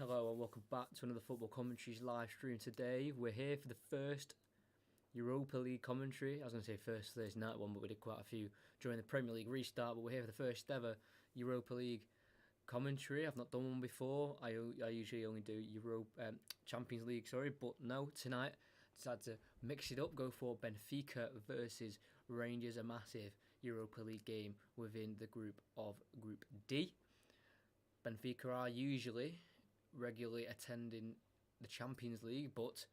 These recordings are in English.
Hello and welcome back to another Football Commentaries live stream today. We're here for the first Europa League commentary. I was going to say first Thursday night one, but we did quite a few during the Premier League restart. But we're here for the first ever Europa League commentary. I've not done one before. I usually only do Champions League, but no, tonight I decided to mix it up, go for Benfica versus Rangers, a massive Europa League game within the group of Group D. Benfica are usually regularly attending the Champions League, but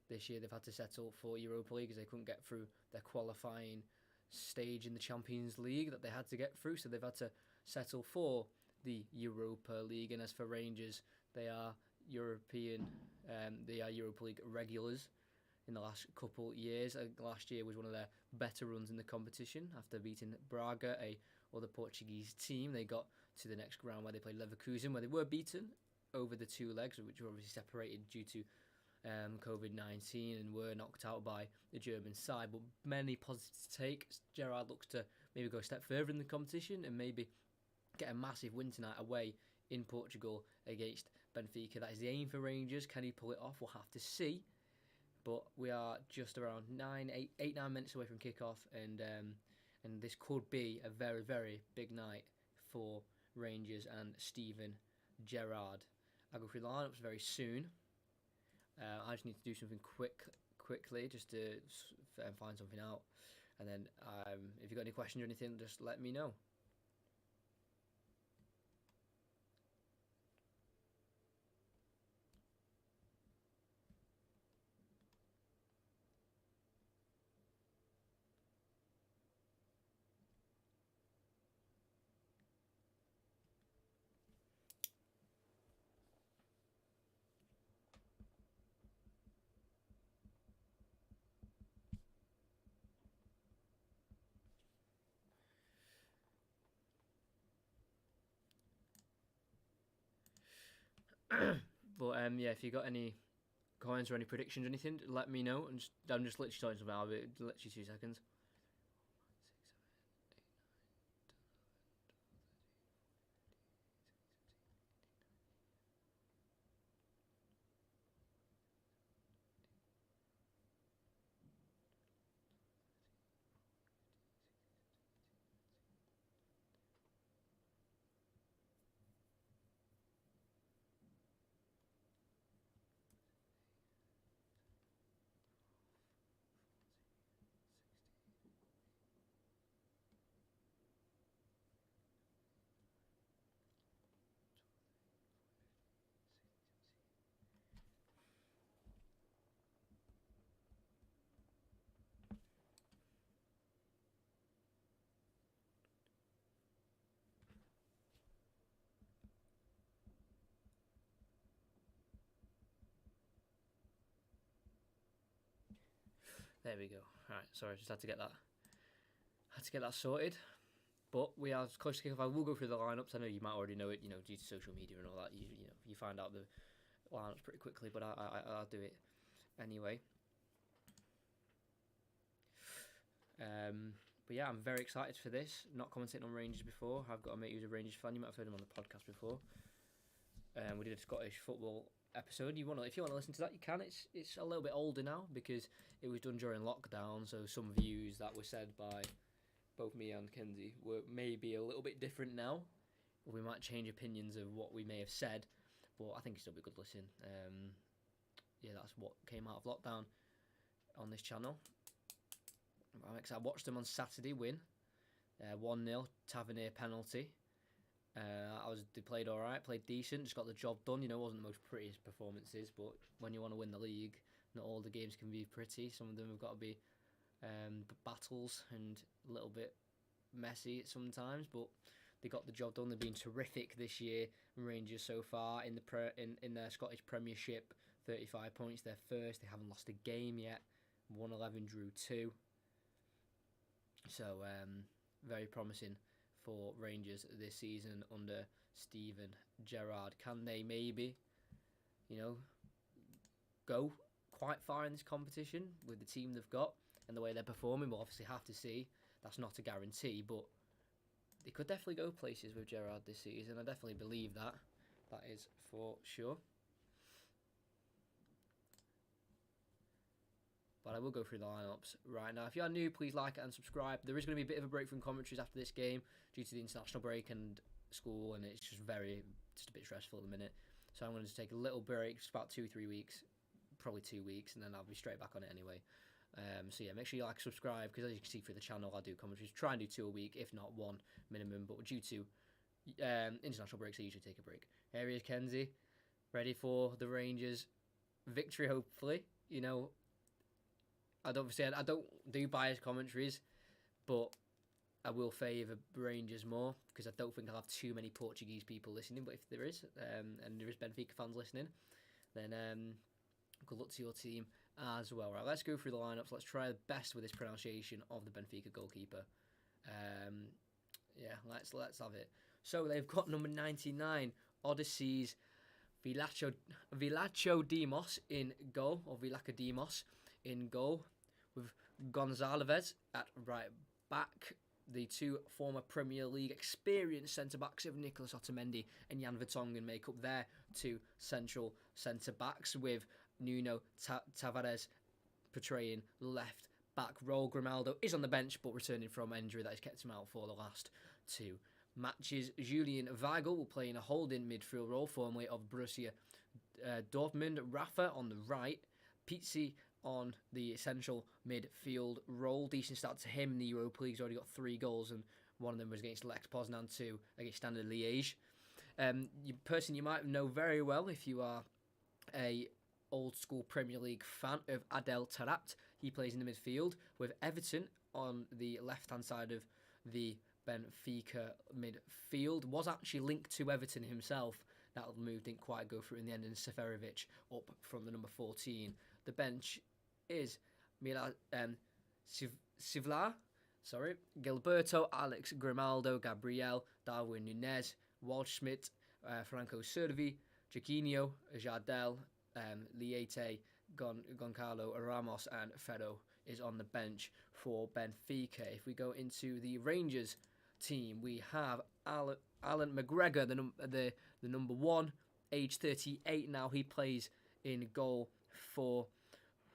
this year they've had to settle for Europa League as they couldn't get through their qualifying stage in the Champions League that they had to get through, so they've had to settle for the Europa League. And as for Rangers, they are Europa League regulars in the last couple years. Last year was one of their better runs in the competition. After beating Braga, a other Portuguese team, they got to the next round where they played Leverkusen, where they were beaten over the two legs, which were obviously separated due to COVID-19 and were knocked out by the German side. But many positives to take. Gerrard looks to maybe go a step further in the competition and maybe get a massive win tonight away in Portugal against Benfica. That is the aim for Rangers. Can he pull it off? We'll have to see. But we are just around 9 minutes away from kickoff, and this could be a very, very big night for Rangers and Steven Gerrard. I'll go through the lineups very soon. I just need to do something quickly, just to find something out. And then if you've got any questions or anything, just let me know. But if you got any comments or any predictions or anything, let me know. And I'm just literally talking something. I'll be literally 2 seconds. 6, 7, 8, There we go. Alright, sorry, I just had to get that sorted. But we are close to kickoff. I will go through the lineups. I know you might already know it, due to social media and all that. You find out the lineups pretty quickly, but I'll do it anyway. But yeah, I'm very excited for this. Not commentating on Rangers before. I've got a mate who's a Rangers fan. You might have heard him on the podcast before. We did a Scottish football episode. If you want to listen to that, you can. It's a little bit older now because it was done during lockdown, so some views that were said by both me and Kenzie were maybe a little bit different now. We might change opinions of what we may have said, but I think it's still be a good listen. That's what came out of lockdown on this channel. I'm excited. I watched them on Saturday win 1-0 Tavernier penalty. They played alright, played decent, just got the job done. Wasn't the most prettiest performances, but when you want to win the league, not all the games can be pretty. Some of them have got to be battles and a little bit messy sometimes, but they got the job done. They've been terrific this year, Rangers so far in their Scottish Premiership. 35 points, they're first. They haven't lost a game yet. Won 11, drew 2. So very promising for Rangers this season under Steven Gerrard. Can they maybe, go quite far in this competition with the team they've got and the way they're performing? We'll obviously have to see. That's not a guarantee, but they could definitely go places with Gerrard this season. I definitely believe that. That is for sure. But I will go through the lineups right now. If you are new, please like and subscribe. There is going to be a bit of a break from commentaries after this game due to the international break and school, and it's just a bit stressful at the minute. So I'm going to just take a little break, just about 2-3 weeks, probably 2 weeks, and then I'll be straight back on it anyway. So yeah, make sure you like, subscribe, because as you can see through the channel, I do commentaries. Try and do 2 a week, if not 1 minimum. But due to international breaks, I usually take a break. Here he is, Kenzie, ready for the Rangers victory, hopefully. You know, I don't do biased commentaries, but I will favour Rangers more because I don't think I'll have too many Portuguese people listening. But if there is, and there is Benfica fans listening, then good luck to your team as well. Right, let's go through the lineups. Let's try the best with this pronunciation of the Benfica goalkeeper. Yeah, let's have it. So they've got number 99, Odysseus Vilacho Demos in goal, or Vilaca Demos in goal, with Gonzalez at right back. The 2 former Premier League experienced centre-backs of Nicolas Otamendi and Jan Vertonghen make up their 2 central centre-backs, with Nuno Tavares portraying left back role. Grimaldo is on the bench but returning from injury that has kept him out for the last 2 matches. Julian Weigl will play in a holding midfield role, formerly of Borussia Dortmund. Rafa on the right, Pizzi on the central midfield role. Decent start to him in the Europa League. He's already got 3 goals, and one of them was against Lech Poznan, 2 against Standard Liège. Person you might know very well if you are a old school Premier League fan of Adel Taarabt. He plays in the midfield, with Everton on the left hand side of the Benfica midfield. Was actually linked to Everton himself. That move didn't quite go through in the end, and Seferovic up from the number 14. The bench is Sivlar, Gilberto, Alex Grimaldo, Gabriel, Darwin Núñez, Waldschmidt, Franco Cervi, Jaquinho, Jardel, Liete, Goncalo Ramos, and Ferro is on the bench for Benfica. If we go into the Rangers team, we have Alan McGregor, the number 1, age 38 now. He plays in goal for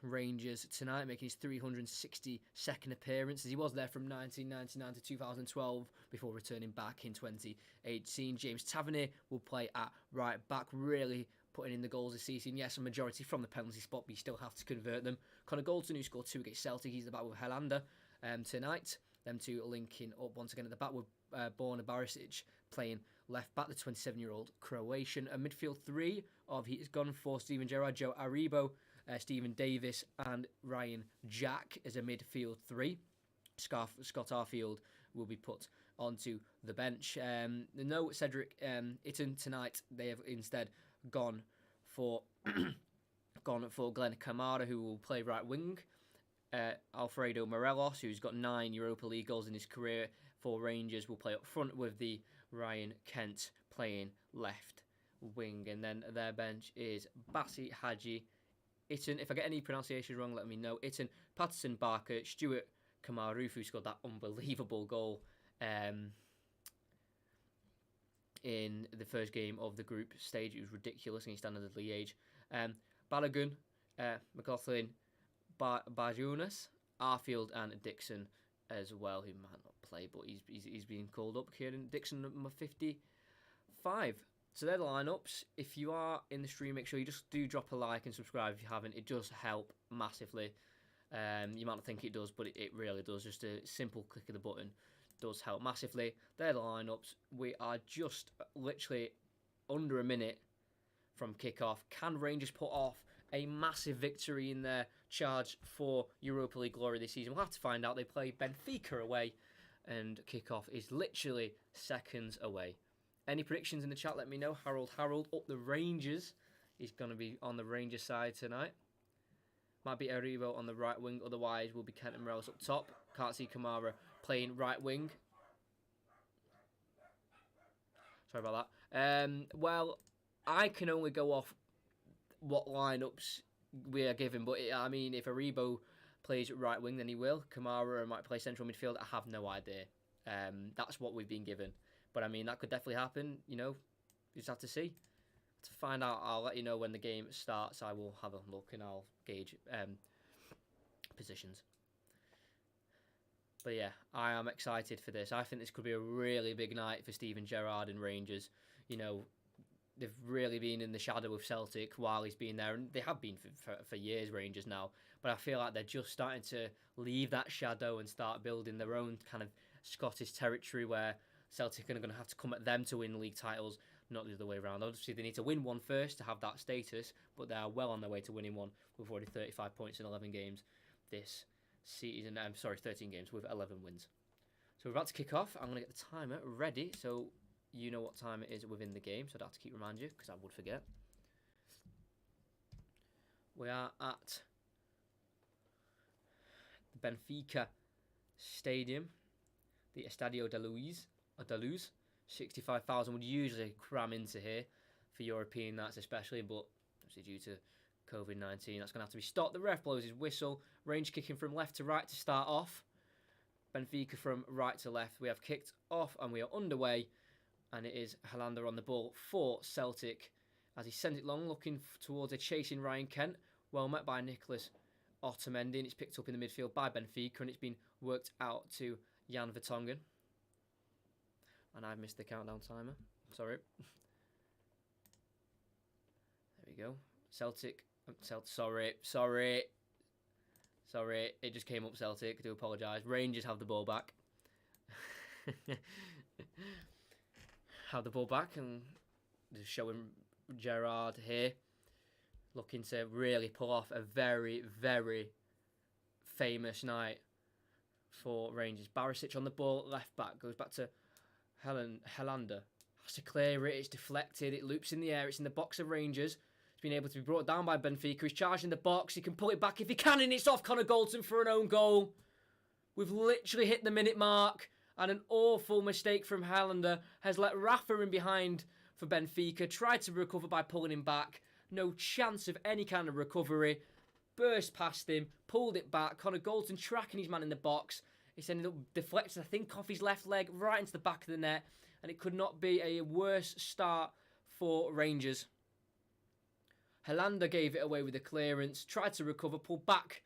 Rangers tonight, making his 362nd appearance, as he was there from 1999 to 2012 before returning back in 2018. James Tavernier will play at right back, really putting in the goals this season. Yes, a majority from the penalty spot, but you still have to convert them. Connor Goldson, who scored 2 against Celtic, he's the back with Helander tonight. Them 2 linking up once again at the back with Borna Barisic playing left back, the 27-year-old Croatian. A midfield 3 he's gone for Steven Gerrard, Joe Aribo, Stephen Davis, and Ryan Jack as a midfield 3. Scott Arfield will be put onto the bench. No Cedric Itten tonight. They have instead gone for Glenn Kamara, who will play right wing. Alfredo Morelos, who's got 9 Europa League goals in his career for Rangers, will play up front, with the Ryan Kent playing left wing. And then their bench is Bassi Hadji, Itten, if I get any pronunciation wrong, let me know. Itten, Patterson, Barker, Stuart Kamaru, who scored that unbelievable goal in the first game of the group stage. It was ridiculous against Standard Liège. Balogun, McLaughlin, Bajunas, Arfield, and Dixon as well, who might not play, but he's been called up. Kieran Dixon, number 55. So they're the lineups. If you are in the stream, make sure you just do drop a like and subscribe if you haven't. It does help massively. You might not think it does, but it really does. Just a simple click of the button does help massively. They're the lineups. We are just literally under a minute from kickoff. Can Rangers put off a massive victory in their charge for Europa League glory this season? We'll have to find out. They play Benfica away, and kickoff is literally seconds away. Any predictions in the chat, let me know. Harold up the Rangers. He's going to be on the Rangers side tonight. Might be Aribo on the right wing. Otherwise, will be Kent Morelos up top. Can't see Kamara playing right wing. Sorry about that. Well, I can only go off what lineups we are given. But, I mean, if Aribo plays right wing, then he will. Kamara might play central midfield. I have no idea. That's what we've been given. But, I mean, that could definitely happen. You know, you just have to see. To find out, I'll let you know when the game starts. I will have a look and I'll gauge positions. But yeah, I am excited for this. I think this could be a really big night for Steven Gerrard and Rangers. You know, they've really been in the shadow of Celtic while he's been there, and they have been for years, Rangers now. But I feel like they're just starting to leave that shadow and start building their own kind of Scottish territory where Celtic are going to have to come at them to win league titles, not the other way around. Obviously, they need to win one first to have that status, but they are well on their way to winning one with already 35 points in 11 games this season. 13 games with 11 wins. So we're about to kick off. I'm going to get the timer ready so you know what time it is within the game, so I'd have to keep reminding you because I would forget. We are at the Benfica Stadium, the Estadio da Luz. 65,000 would usually cram into here for European nights especially, but obviously due to COVID-19, that's going to have to be stopped. The ref blows his whistle. Range kicking from left to right to start off. Benfica from right to left. We have kicked off and we are underway. And it is Helander on the ball for Celtic as he sends it long, looking towards a chasing Ryan Kent. Well met by Nicholas Otamendi, and it's picked up in the midfield by Benfica, and it's been worked out to Jan Vertonghen. And I've missed the countdown timer. Sorry. There we go. Celtic. Sorry. It just came up Celtic. I do apologise. Rangers have the ball back. Have the ball back, and just showing Gerrard here looking to really pull off a very, very famous night for Rangers. Barisic on the ball, left back, goes back to Helander. Has to clear it, it's deflected, it loops in the air, it's in the box of Rangers. It's been able to be brought down by Benfica. He's charged in the box, he can pull it back if he can, and it's off Connor Goldson for an own goal. We've literally hit the minute mark. And an awful mistake from Helander has let Rafa in behind for Benfica. Tried to recover by pulling him back. No chance of any kind of recovery. Burst past him. Pulled it back. Connor Goldson tracking his man in the box. It's ended up deflected, I think, off his left leg right into the back of the net. And it could not be a worse start for Rangers. Helander gave it away with a clearance. Tried to recover. Pulled back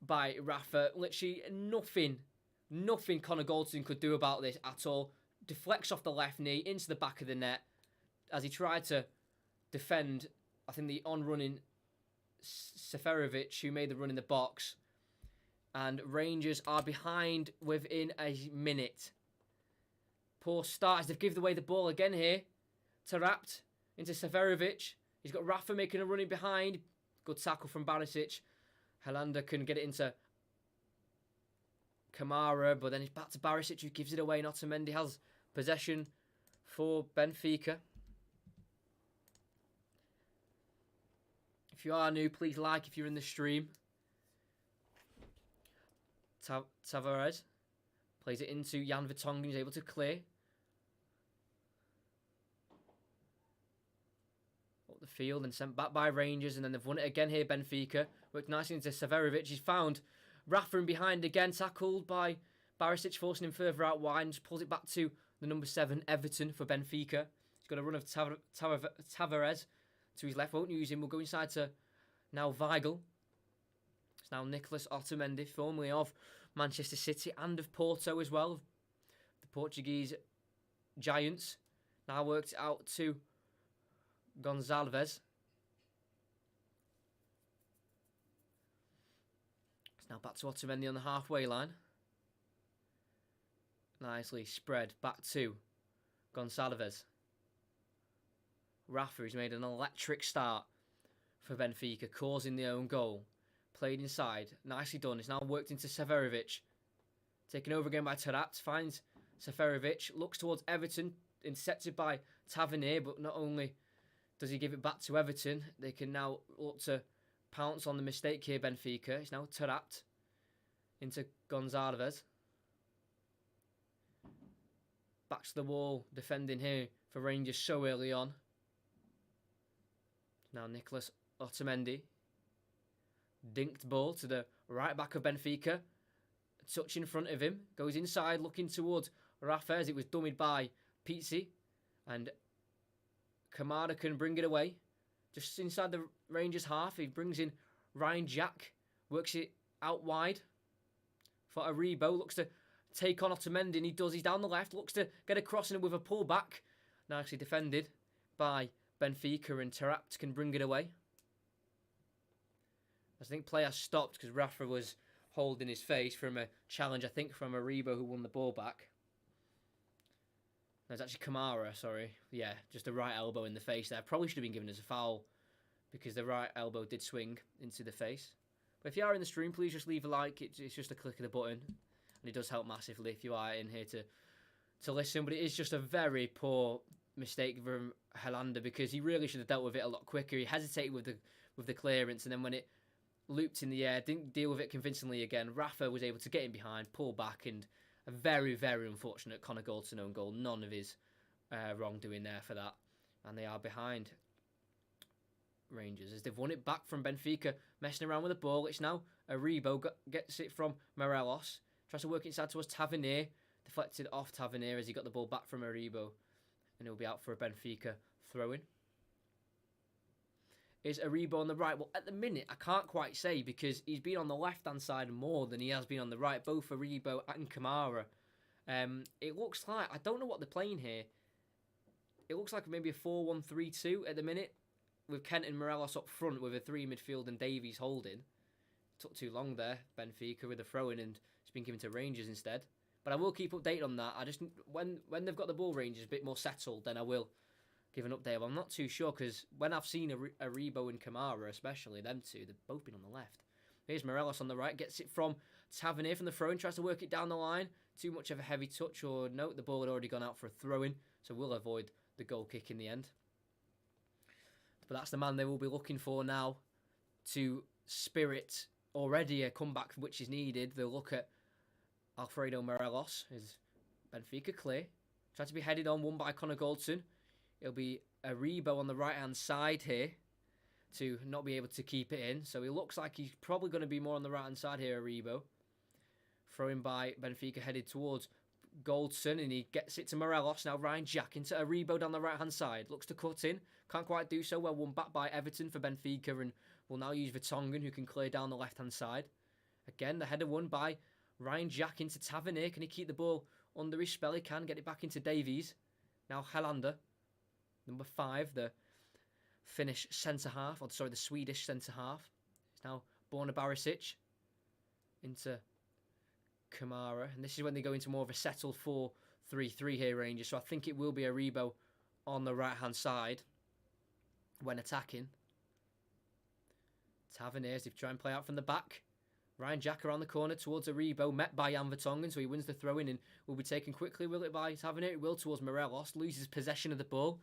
by Rafa. Literally nothing Connor Goldson could do about this at all. Deflects off the left knee into the back of the net as he tried to defend, I think, the on-running Seferovic, who made the run in the box. And Rangers are behind within a minute. Poor start as they've given away the ball again here. Tarapt into Seferovic. He's got Rafa making a running behind. Good tackle from Barisic. Helander can get it into Kamara, but then it's back to Barisic, who gives it away, and Otamendi has possession for Benfica. If you are new, please like if you're in the stream. Tavares plays it into Jan Vertonghen, he's able to clear. Up the field and sent back by Rangers, and then they've won it again here, Benfica. Worked nicely into Seferovic, he's found Rafa in behind again, tackled by Barisic, forcing him further out wide, and just pulls it back to the number 7, Everton, for Benfica. He's got a run of Tavares to his left, won't use him. We'll go inside to now Weigl. It's now Nicholas Otamendi, formerly of Manchester City and of Porto as well. The Portuguese Giants. Now worked out to Gonçalves. Now back to Otamendi on the halfway line. Nicely spread back to Gonçalves. Rafa has made an electric start for Benfica, causing the own goal. Played inside. Nicely done. It's now worked into Seferovic. Taken over again by Tarapt. Finds Seferovic. Looks towards Everton. Intercepted by Tavernier. But not only does he give it back to Everton, they can now look to pounce on the mistake here, Benfica. It's now Tarapt into Gonçalves. Back to the wall, defending here for Rangers so early on. Now Nicholas Otamendi. Dinked ball to the right back of Benfica. A touch in front of him. Goes inside, looking towards Rafa as it was dummied by Pizzi. And Kamada can bring it away. Just inside the Rangers half, he brings in Ryan Jack. Works it out wide for Aribo. Looks to take on Otamendi, and he does. He's down the left. Looks to get a crossing with a pullback. Nicely defended by Benfica, and Tarapt can bring it away. I think play has stopped because Rafa was holding his face from a challenge, I think, from Aribo, who won the ball back. No, it's actually Kamara, sorry. Yeah, just a right elbow in the face there. Probably should have been given as a foul because the right elbow did swing into the face. But if you are in the stream, please just leave a like. It's just a click of the button. And it does help massively if you are in here to listen. But it is just a very poor mistake from Helander because he really should have dealt with it a lot quicker. He hesitated with the clearance, and then when it looped in the air, didn't deal with it convincingly again. Rafa was able to get in behind, pull back, and a very, very unfortunate Connor Goldson own goal. None of his wrongdoing there for that. And they are behind Rangers as they've won it back from Benfica, messing around with the ball. It's now Aribo gets it from Morelos, tries to work inside towards Tavernier, deflected off Tavernier as he got the ball back from Aribo, and he'll be out for a Benfica throw-in. Is Aribo on the right? Well, at the minute, I can't quite say because he's been on the left-hand side more than he has been on the right, both Aribo and Kamara. It looks like, I don't know what they're playing here. It looks like maybe a 4-1-3-2 at the minute, with Kent and Morelos up front with a 3 midfield and Davies holding. Took too long there, Benfica with a throw-in, and it's been given to Rangers instead. But I will keep updated on that. I just when they've got the ball, Rangers a bit more settled, then I will give an update. But I'm not too sure because when I've seen Aribo and Kamara, especially them two, they've both been on the left. Here's Morelos on the right, gets it from Tavernier from the throw-in, tries to work it down the line. Too much of a heavy touch, or no, the ball had already gone out for a throw-in, so we'll avoid the goal kick in the end. But that's the man they will be looking for now to spirit already a comeback which is needed. They'll look at Alfredo Morelos. Is Benfica clear? Try to be headed on, won by Connor Goldson. It'll be Aribo on the right-hand side here to not be able to keep it in. So it looks like he's probably going to be more on the right-hand side here, Aribo. Thrown by Benfica, headed towards Goldson, and he gets it to Morelos. Now Ryan Jack into Aribo down the right-hand side. Looks to cut in. Can't quite do so well. Won back by Everton for Benfica, and will now use Vertonghen, who can clear down the left-hand side. Again, the header won by Ryan Jack into Tavernier. Can he keep the ball under his spell? He can get it back into Davies. Now Helander, number 5, the Finnish centre-half, or sorry, the Swedish centre-half. It's now Borna Barisic into Kamara. And this is when they go into more of a settled 4-3-3 here, Rangers. So I think it will be Aribo on the right-hand side when attacking. Tavernier, as they try and play out from the back. Ryan Jack around the corner towards Aribo, met by Jan Vertonghen, so he wins the throw-in and will be taken quickly. Will it by Tavernier? It will towards Morelos, loses possession of the ball,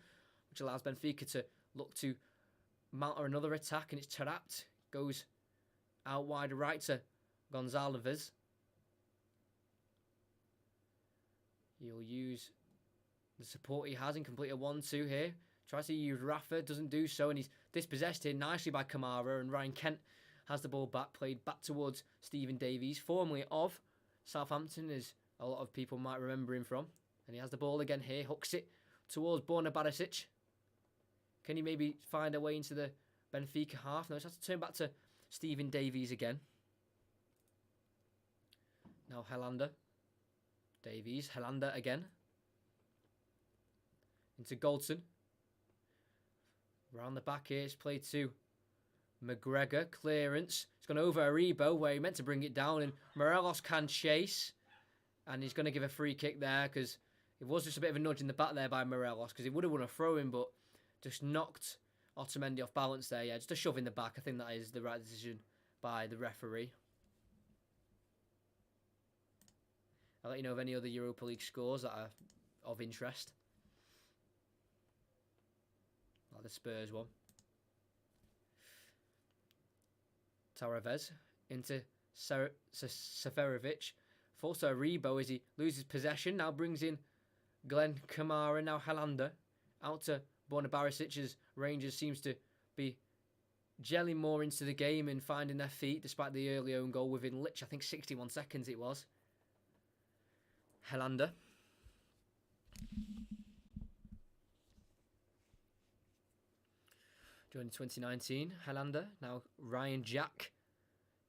which allows Benfica to look to mount another attack, and it's Tarapt. Goes out wide right to Gonzalez. He'll use the support he has and complete a 1-2 here. Tries to use Rafa, doesn't do so, and he's dispossessed here nicely by Kamara, and Ryan Kent has the ball back, played back towards Stephen Davies, formerly of Southampton, as a lot of people might remember him from. And he has the ball again here, hooks it towards Borna Barisic. Can he maybe find a way into the Benfica half? No, he has to turn back to Stephen Davies again. Now Helander. Davies, Helander again. Into Goldson. Round the back here, it's played to McGregor. Clearance. It's gone over Aribo, where he meant to bring it down, and Morelos can chase. And he's going to give a free kick there, because it was just a bit of a nudge in the back there by Morelos, because he would have won a throw-in, but just knocked Otamendi off balance there. Yeah, just a shove in the back. I think that is the right decision by the referee. I'll let you know of any other Europa League scores that are of interest. Like the Spurs one. Taraves into Seferovic. Falls to Aribo as he loses possession. Now brings in Glenn Kamara. Now Helander. Out to Borna Barisic as Rangers seems to be gelling more into the game and finding their feet despite the early own goal within I think 61 seconds it was. Helander. Joined in 2019, Helander. Now Ryan Jack.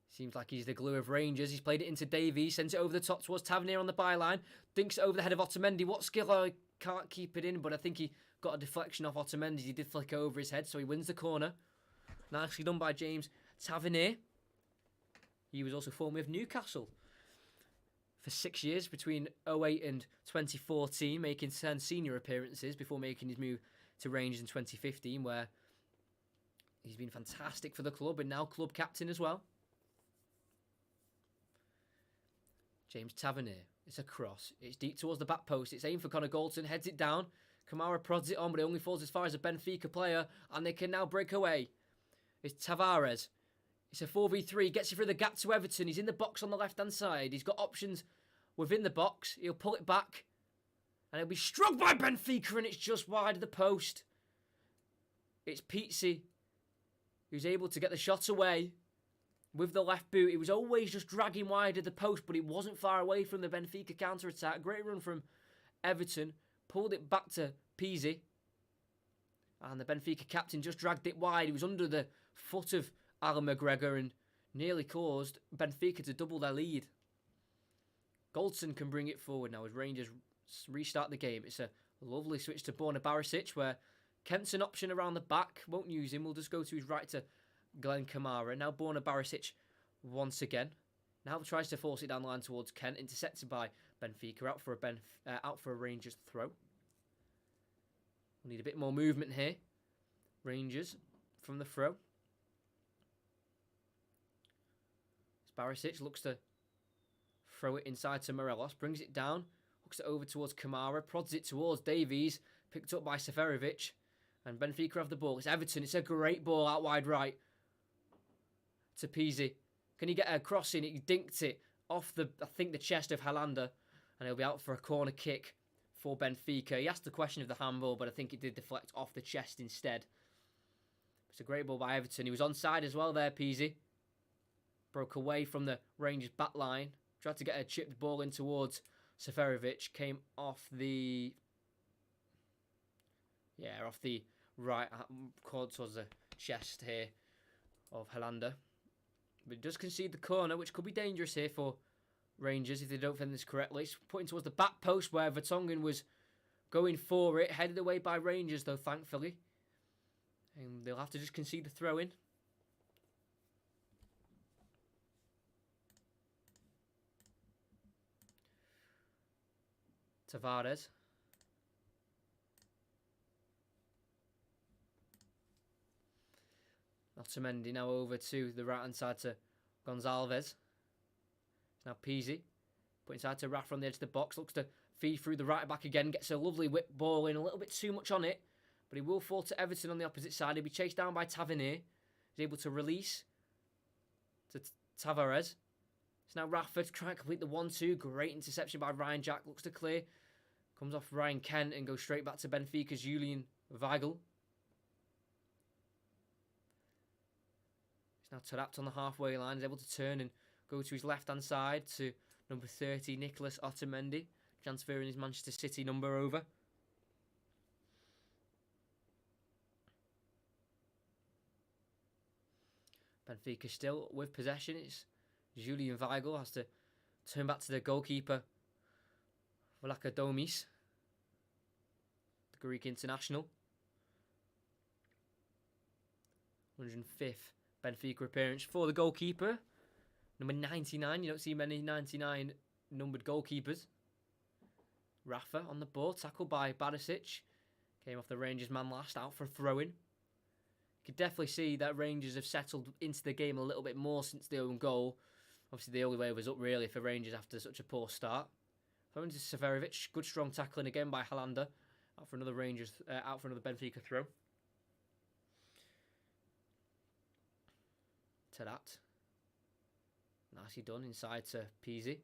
Seems like he's the glue of Rangers. He's played it into Davies, sends it over the top towards Tavernier on the byline. Dinks it over the head of Otamendi. What skill? I can't keep it in, but I think he got a deflection off Otamendi. He did flick over his head, so he wins the corner. Nicely done by James Tavernier. He was also formerly of Newcastle for 6 years, between 2008 and 2014, making 10 senior appearances before making his move to Rangers in 2015, where he's been fantastic for the club and now club captain as well. James Tavernier. It's a cross. It's deep towards the back post. It's aimed for Connor Goldson. Heads it down. Kamara prods it on, but it only falls as far as a Benfica player, and they can now break away. It's Tavares. It's a 4v3. Gets it through the gap to Everton. He's in the box on the left-hand side. He's got options within the box. He'll pull it back, and he'll be struck by Benfica, and it's just wide of the post. It's Pizzi who's able to get the shot away with the left boot. He was always just dragging wide of the post, but it wasn't far away from the Benfica counter-attack. Great run from Everton. Pulled it back to Pizzi. And the Benfica captain just dragged it wide. He was under the foot of Alan McGregor and nearly caused Benfica to double their lead. Goldson can bring it forward now as Rangers restart the game. It's a lovely switch to Borna Barisic, where Kent's an option around the back. Won't use him. We'll just go to his right to Glenn Kamara. Now Borna Barisic once again. Now tries to force it down the line towards Kent. Intercepted by Benfica. Out for a Rangers throw. We'll need a bit more movement here. Rangers from the throw. Barisic looks to throw it inside to Morelos. Brings it down. Hooks it over towards Kamara. Prods it towards Davies. Picked up by Seferovic. And Benfica have the ball. It's Everton. It's a great ball out wide right to Pizzi. Can he get a cross in? He dinked it off the chest of Helander. And he'll be out for a corner kick for Benfica. He asked the question of the handball, but I think it did deflect off the chest instead. It's a great ball by Everton. He was onside as well there, Pizzi. Broke away from the Rangers back line. Tried to get a chipped ball in towards Seferovic. Came off the right, towards the chest here of Helander. But he does concede the corner, which could be dangerous here for Rangers if they don't defend this correctly. It's putting towards the back post where Vertonghen was going for it. Headed away by Rangers though, thankfully. And they'll have to just concede the throw in. Tavares. Otamendi now over to the right hand side to Gonzalez. Now Pizzi. Put inside to Rafa on the edge of the box. Looks to feed through the right back again. Gets a lovely whip ball in. A little bit too much on it. But he will fall to Everton on the opposite side. He'll be chased down by Tavernier. He's able to release to Tavares. It's now Rafa to try and complete the 1-2. Great interception by Ryan Jack. Looks to clear. Comes off Ryan Kent and goes straight back to Benfica's Julian Weigl. He's now trapped on the halfway line. He's able to turn and go to his left-hand side to number 30, Nicholas Otamendi. Transferring his Manchester City number over. Benfica still with possession. It's Julian Weigl has to turn back to the goalkeeper, Vlachodomis, the Greek international. 105th Benfica appearance for the goalkeeper. Number 99. You don't see many 99 numbered goalkeepers. Rafa on the ball, tackled by Barisic. Came off the Rangers man last, out for a throw-in. You could definitely see that Rangers have settled into the game a little bit more since the own goal. Obviously the only way was up really for Rangers after such a poor start. Thrown to Seferovic. Good strong tackling again by Helander. Out for another Benfica throw. To that. Nicely done inside to Pizzi.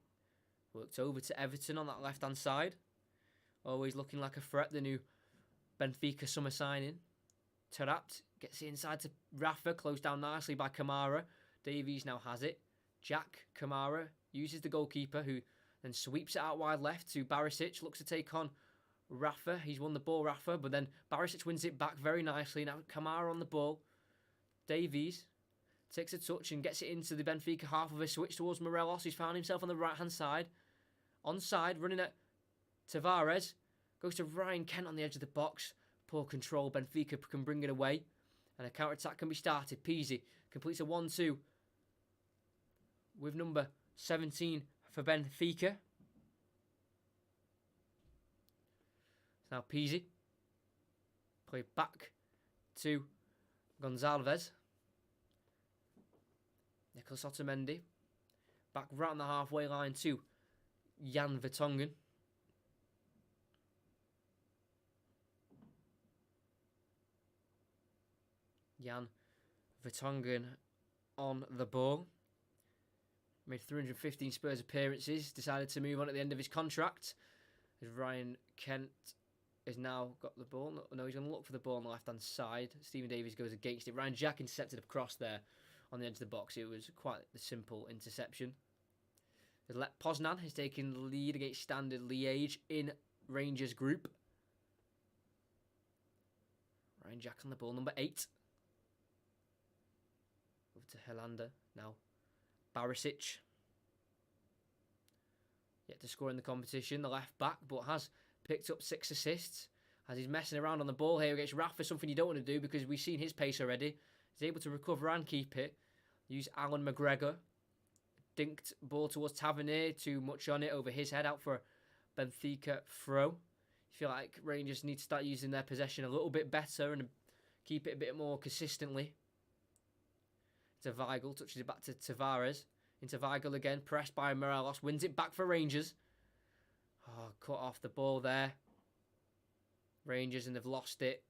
Worked over to Everton on that left-hand side. Always looking like a threat, the new Benfica summer signing. Tarat gets it inside to Rafa, closed down nicely by Kamara. Davies now has it. Jack Kamara uses the goalkeeper, who then sweeps it out wide left to Barisic. Looks to take on Rafa, he's won the ball, Rafa, but then Barisic wins it back very nicely. Now Kamara on the ball. Davies takes a touch and gets it into the Benfica half of a switch towards Morelos. He's found himself on the right-hand side. Onside, running at Tavares. Goes to Ryan Kent on the edge of the box. Poor control. Benfica can bring it away. And a counter-attack can be started. Pizzi completes a 1-2 with number 17 for Benfica. It's now Pizzi. Play back to Gonzalez. Nicholas Otamendi. Back right on the halfway line to Jan Vertonghen. Jan Vertonghen on the ball. Made 315 Spurs appearances. Decided to move on at the end of his contract. As Ryan Kent has now got the ball. No, he's going to look for the ball on the left-hand side. Stephen Davies goes against it. Ryan Jack intercepted a cross there on the edge of the box. It was quite a simple interception. Poznan has taken the lead against Standard Liège in Rangers group. Ryan Jack on the ball, number 8. Over to Helander. Now Barisic. Yet to score in the competition, the left back, but has picked up 6 assists. As he's messing around on the ball here against Rafa, something you don't want to do because we've seen his pace already. He's able to recover and keep it. Use Alan McGregor. Dinked ball towards Tavernier. Too much on it over his head, out for a Benfica throw. I feel like Rangers need to start using their possession a little bit better and keep it a bit more consistently. To Weigl, touches it back to Tavares. Into Weigl again, pressed by Morelos. Wins it back for Rangers. Oh, cut off the ball there. Rangers, and they've lost it.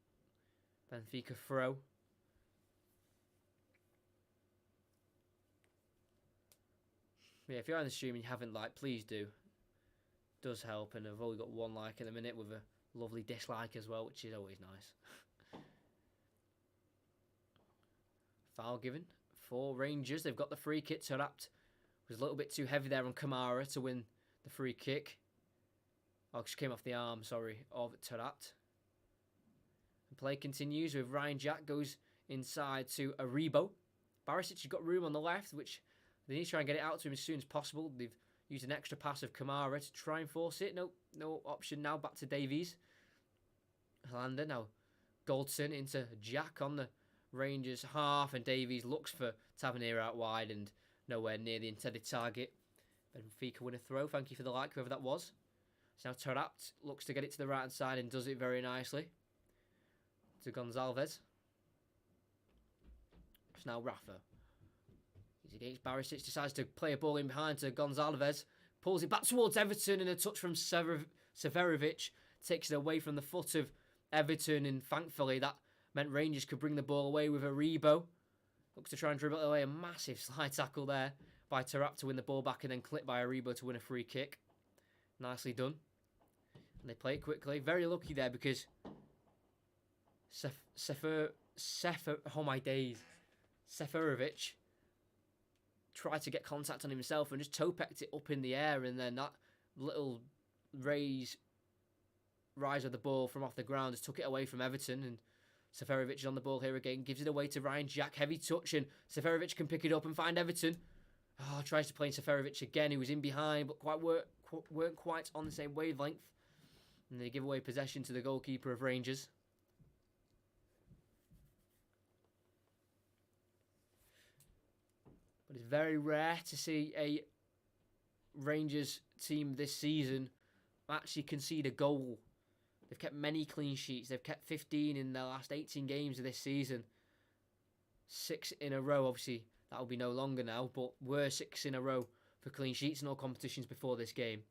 Benfica throw. Yeah, if you're on the stream and you haven't liked, please do. It does help, and I've only got 1 like in a minute with a lovely dislike as well, which is always nice. Foul given for Rangers. They've got the free kick. Taarabt was a little bit too heavy there on Kamara to win the free kick. Oh, just came off the arm, sorry, of Taarabt. The play continues with Ryan Jack goes inside to Aribo. Barisic has got room on the left, which they need to try and get it out to him as soon as possible. They've used an extra pass of Kamara to try and force it. No option now. Back to Davies. Helander now. Goldson into Jack on the Rangers half, and Davies looks for Tavernier out wide and nowhere near the intended target. Benfica win a throw. Thank you for the like, whoever that was. So now Taarabt looks to get it to the right hand side and does it very nicely. To Gonzalez. It's now Rafa. He's against Barisic. Decides to play a ball in behind to Gonzalez. Pulls it back towards Everton, and a touch from Severovic takes it away from the foot of Everton, and thankfully that meant Rangers could bring the ball away with Aribo. Looks to try and dribble it away. A massive slide tackle there by Taarabt to win the ball back, and then clipped by Aribo to win a free kick. Nicely done. And they play it quickly. Very lucky there because oh my days. Seferovic tried to get contact on himself and just toe-pecked it up in the air, and then that little rise of the ball from off the ground just took it away from Everton, and Seferovic is on the ball here again, gives it away to Ryan Jack, heavy touch, and Seferovic can pick it up and find Everton. Tries to play in Seferovic again, who was in behind, but weren't quite on the same wavelength, and they give away possession to the goalkeeper of Rangers. But it's very rare to see a Rangers team this season actually concede a goal. They've kept many clean sheets. They've kept 15 in their last 18 games of this season. 6 in a row. Obviously, that will be no longer now, but were 6 in a row for clean sheets in all competitions before this game.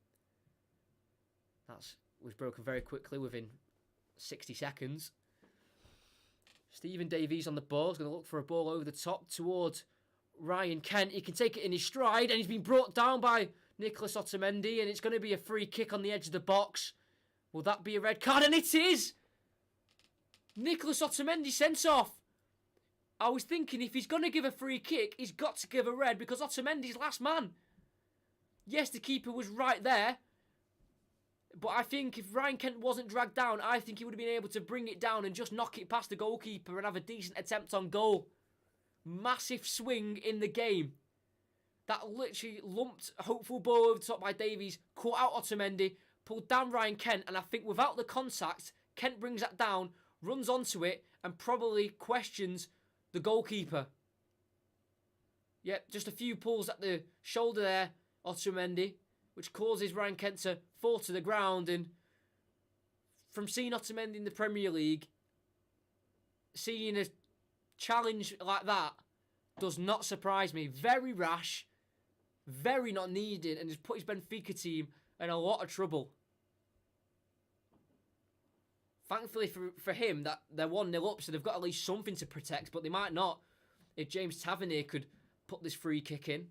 That was broken very quickly within 60 seconds. Stephen Davies on the ball. He's going to look for a ball over the top towards Ryan Kent. He can take it in his stride, and he's been brought down by Nicholas Otamendi, and it's going to be a free kick on the edge of the box. Will that be a red card? And it is! Nicholas Otamendi sent off. I was thinking if he's going to give a free kick, he's got to give a red because Otamendi's last man. Yes, the keeper was right there. But I think if Ryan Kent wasn't dragged down, I think he would have been able to bring it down and just knock it past the goalkeeper and have a decent attempt on goal. Massive swing in the game. That literally lumped hopeful ball over the top by Davies, caught out Otamendi, pulled down Ryan Kent, and I think without the contact, Kent brings that down, runs onto it, and probably questions the goalkeeper. Yep, just a few pulls at the shoulder there, Otamendi, which causes Ryan Kent to fall to the ground. And from seeing Otamendi in the Premier League, seeing a challenge like that does not surprise me. Very rash, very not needed, and has put his Benfica team in a lot of trouble. Thankfully for him, that they're 1-0 up, so they've got at least something to protect, but they might not if James Tavernier could put this free kick in.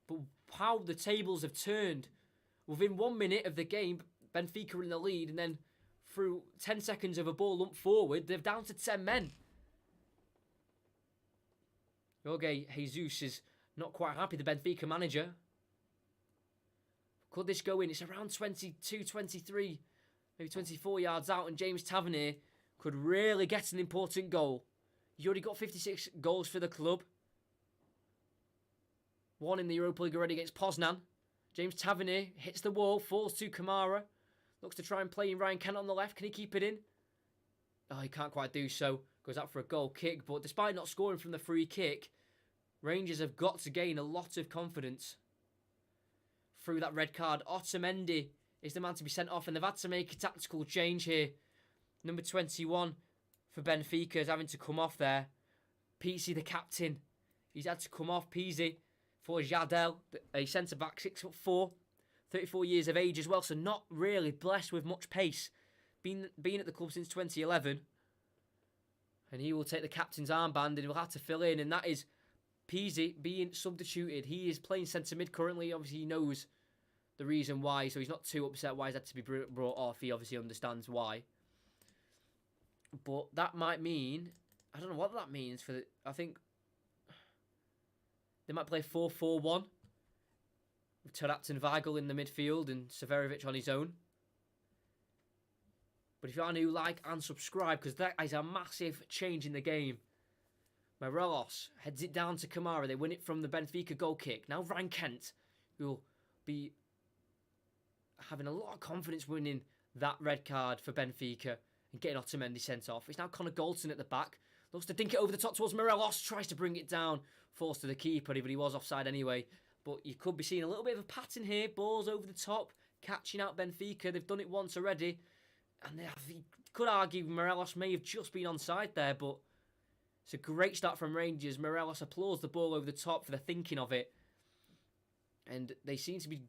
But how the tables have turned. Within 1 minute of the game, Benfica are in the lead, and then through 10 seconds of a ball lump forward, they're down to 10 men. Jorge Jesus is not quite happy, the Benfica manager. Could this go in? It's around 22, 23, maybe 24 yards out, and James Tavernier could really get an important goal. He's already got 56 goals for the club. One in the Europa League already against Poznan. James Tavernier hits the wall, falls to Kamara. Looks to try and play in Ryan Kent on the left. Can he keep it in? Oh, he can't quite do so. Goes out for a goal kick. But despite not scoring from the free kick, Rangers have got to gain a lot of confidence through that red card. Otamendi is the man to be sent off, and they've had to make a tactical change here. Number 21 for Benfica is having to come off there. Pizzi, the captain, he's had to come off. Pizzi for Jardel, a centre-back, 6'4", 34 years of age as well, so not really blessed with much pace. Been at the club since 2011. And he will take the captain's armband and he'll have to fill in, and that is Pizzi being substituted. He is playing centre-mid currently. Obviously, he knows the reason why, so he's not too upset why he's had to be brought off. He obviously understands why. But that might mean, I don't know what that means for I think they might play 4-4-1 with Taarabt and Weigl in the midfield and Severovic on his own. But if you are new, like and subscribe, because that is a massive change in the game. Morelos heads it down to Kamara. They win it from the Benfica goal kick. Now Ryan Kent, who will be having a lot of confidence winning that red card for Benfica and getting Otamendi sent off. It's now Connor Goldson at the back. Looks to dink it over the top towards Morelos. Tries to bring it down. Falls to the keeper, but he was offside anyway. But you could be seeing a little bit of a pattern here. Balls over the top. Catching out Benfica. They've done it once already. And you could argue Morelos may have just been onside there, but it's a great start from Rangers. Morelos applauds the ball over the top for the thinking of it. And they seem to be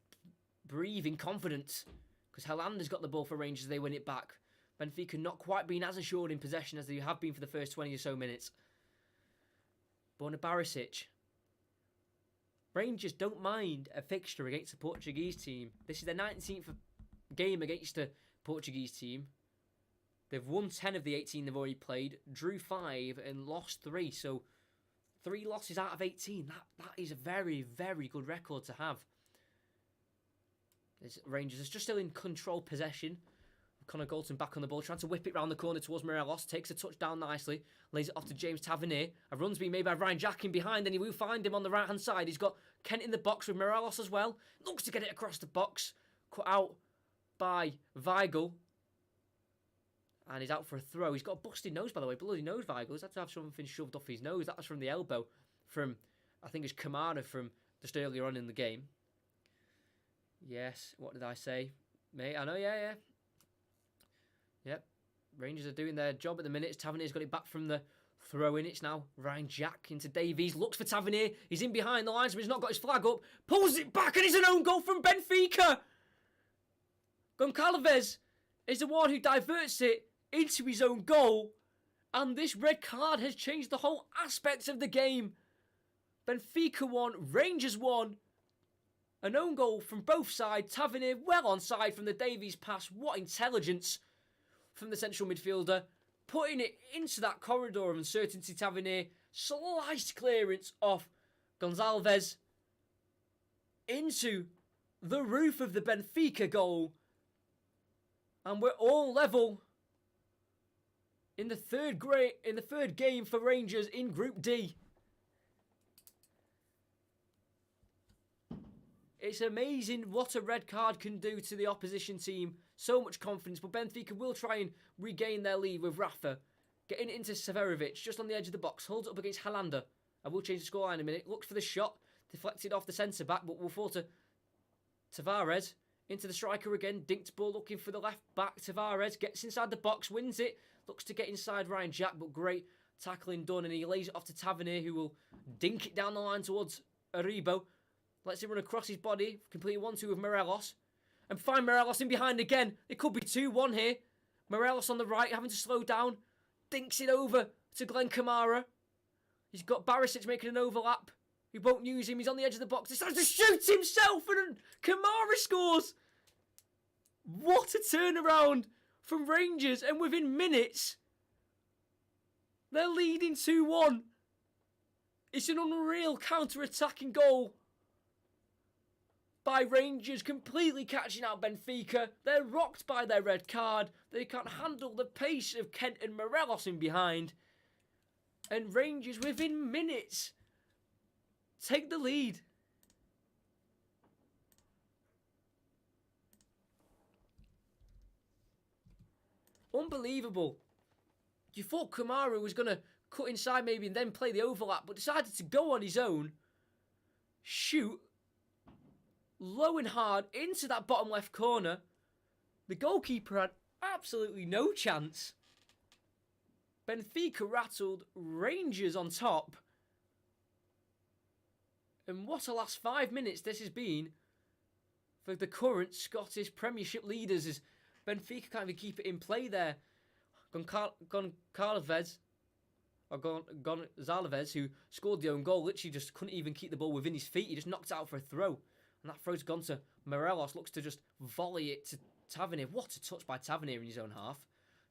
breathing confidence because Helander's got the ball for Rangers. They win it back. Benfica not quite being as assured in possession as they have been for the first 20 or so minutes. Borna Barisic. Rangers don't mind a fixture against a Portuguese team. This is their 19th game against a Portuguese team. They've won 10 of the 18 they've already played, drew 5 and lost 3. So 3 losses out of 18. That is a very, very good record to have. Rangers is just still in control possession. Connor Goldson back on the ball, trying to whip it round the corner towards Morelos. Takes a touch down nicely, lays it off to James Tavernier. A run's being made by Ryan Jack in behind, and he will find him on the right-hand side. He's got Kent in the box with Morelos as well. Looks to get it across the box. Cut out by Weigl. And he's out for a throw. He's got a busted nose, by the way. Bloody nose, Weigl. He's had to have something shoved off his nose. That was from the elbow from, I think it's Kamara from just earlier on in the game. Yes, what did I say? Mate, I know, yeah. Yep, Rangers are doing their job at the minute. Tavernier's got it back from the throw-in. It's now Ryan Jack into Davies. Looks for Tavernier. He's in behind the lines, but he's not got his flag up. Pulls it back, and it's an own goal from Benfica. Goncalves is the one who diverts it into his own goal. And this red card has changed the whole aspect of the game. Benfica won, Rangers won. An own goal from both sides. Tavernier well onside from the Davies pass. What intelligence from the central midfielder, putting it into that corridor of uncertainty. Tavernier, sliced clearance off Gonçalves into the roof of the Benfica goal. And we're all level in the third game for Rangers in Group D. It's amazing what a red card can do to the opposition team. So much confidence, but Benfica will try and regain their lead with Rafa getting into Severovic just on the edge of the box. Holds it up against Helander. I will change the scoreline in a minute. Looks for the shot. Deflected off the centre-back, but will fall to Tavares. Into the striker again. Dinked ball looking for the left back. Tavares gets inside the box, wins it. Looks to get inside Ryan Jack, but great tackling done. And he lays it off to Tavernier, who will dink it down the line towards Aribo. Lets him run across his body. Completely 1-2 with Morelos. And find Morelos in behind again. It could be 2-1 here. Morelos on the right, having to slow down. Dinks it over to Glenn Kamara. He's got Barisic making an overlap. He won't use him. He's on the edge of the box. He starts to shoot himself, and Kamara scores. What a turnaround from Rangers. And within minutes, they're leading 2-1. It's an unreal counter-attacking goal by Rangers, completely catching out Benfica. They're rocked by their red card. They can't handle the pace of Kent and Morelos in behind. And Rangers, within minutes, take the lead. Unbelievable. You thought Kamara was going to cut inside maybe and then play the overlap, but decided to go on his own, shoot low and hard into that bottom left corner. The goalkeeper had absolutely no chance. Benfica rattled, Rangers on top. And what a last 5 minutes this has been for the current Scottish Premiership leaders, as Benfica can't even keep it in play there. Gonçalves, who scored the own goal, literally just couldn't even keep the ball within his feet. He just knocked it out for a throw. And that throw's gone to Morelos. Looks to just volley it to Tavernier. What a touch by Tavernier in his own half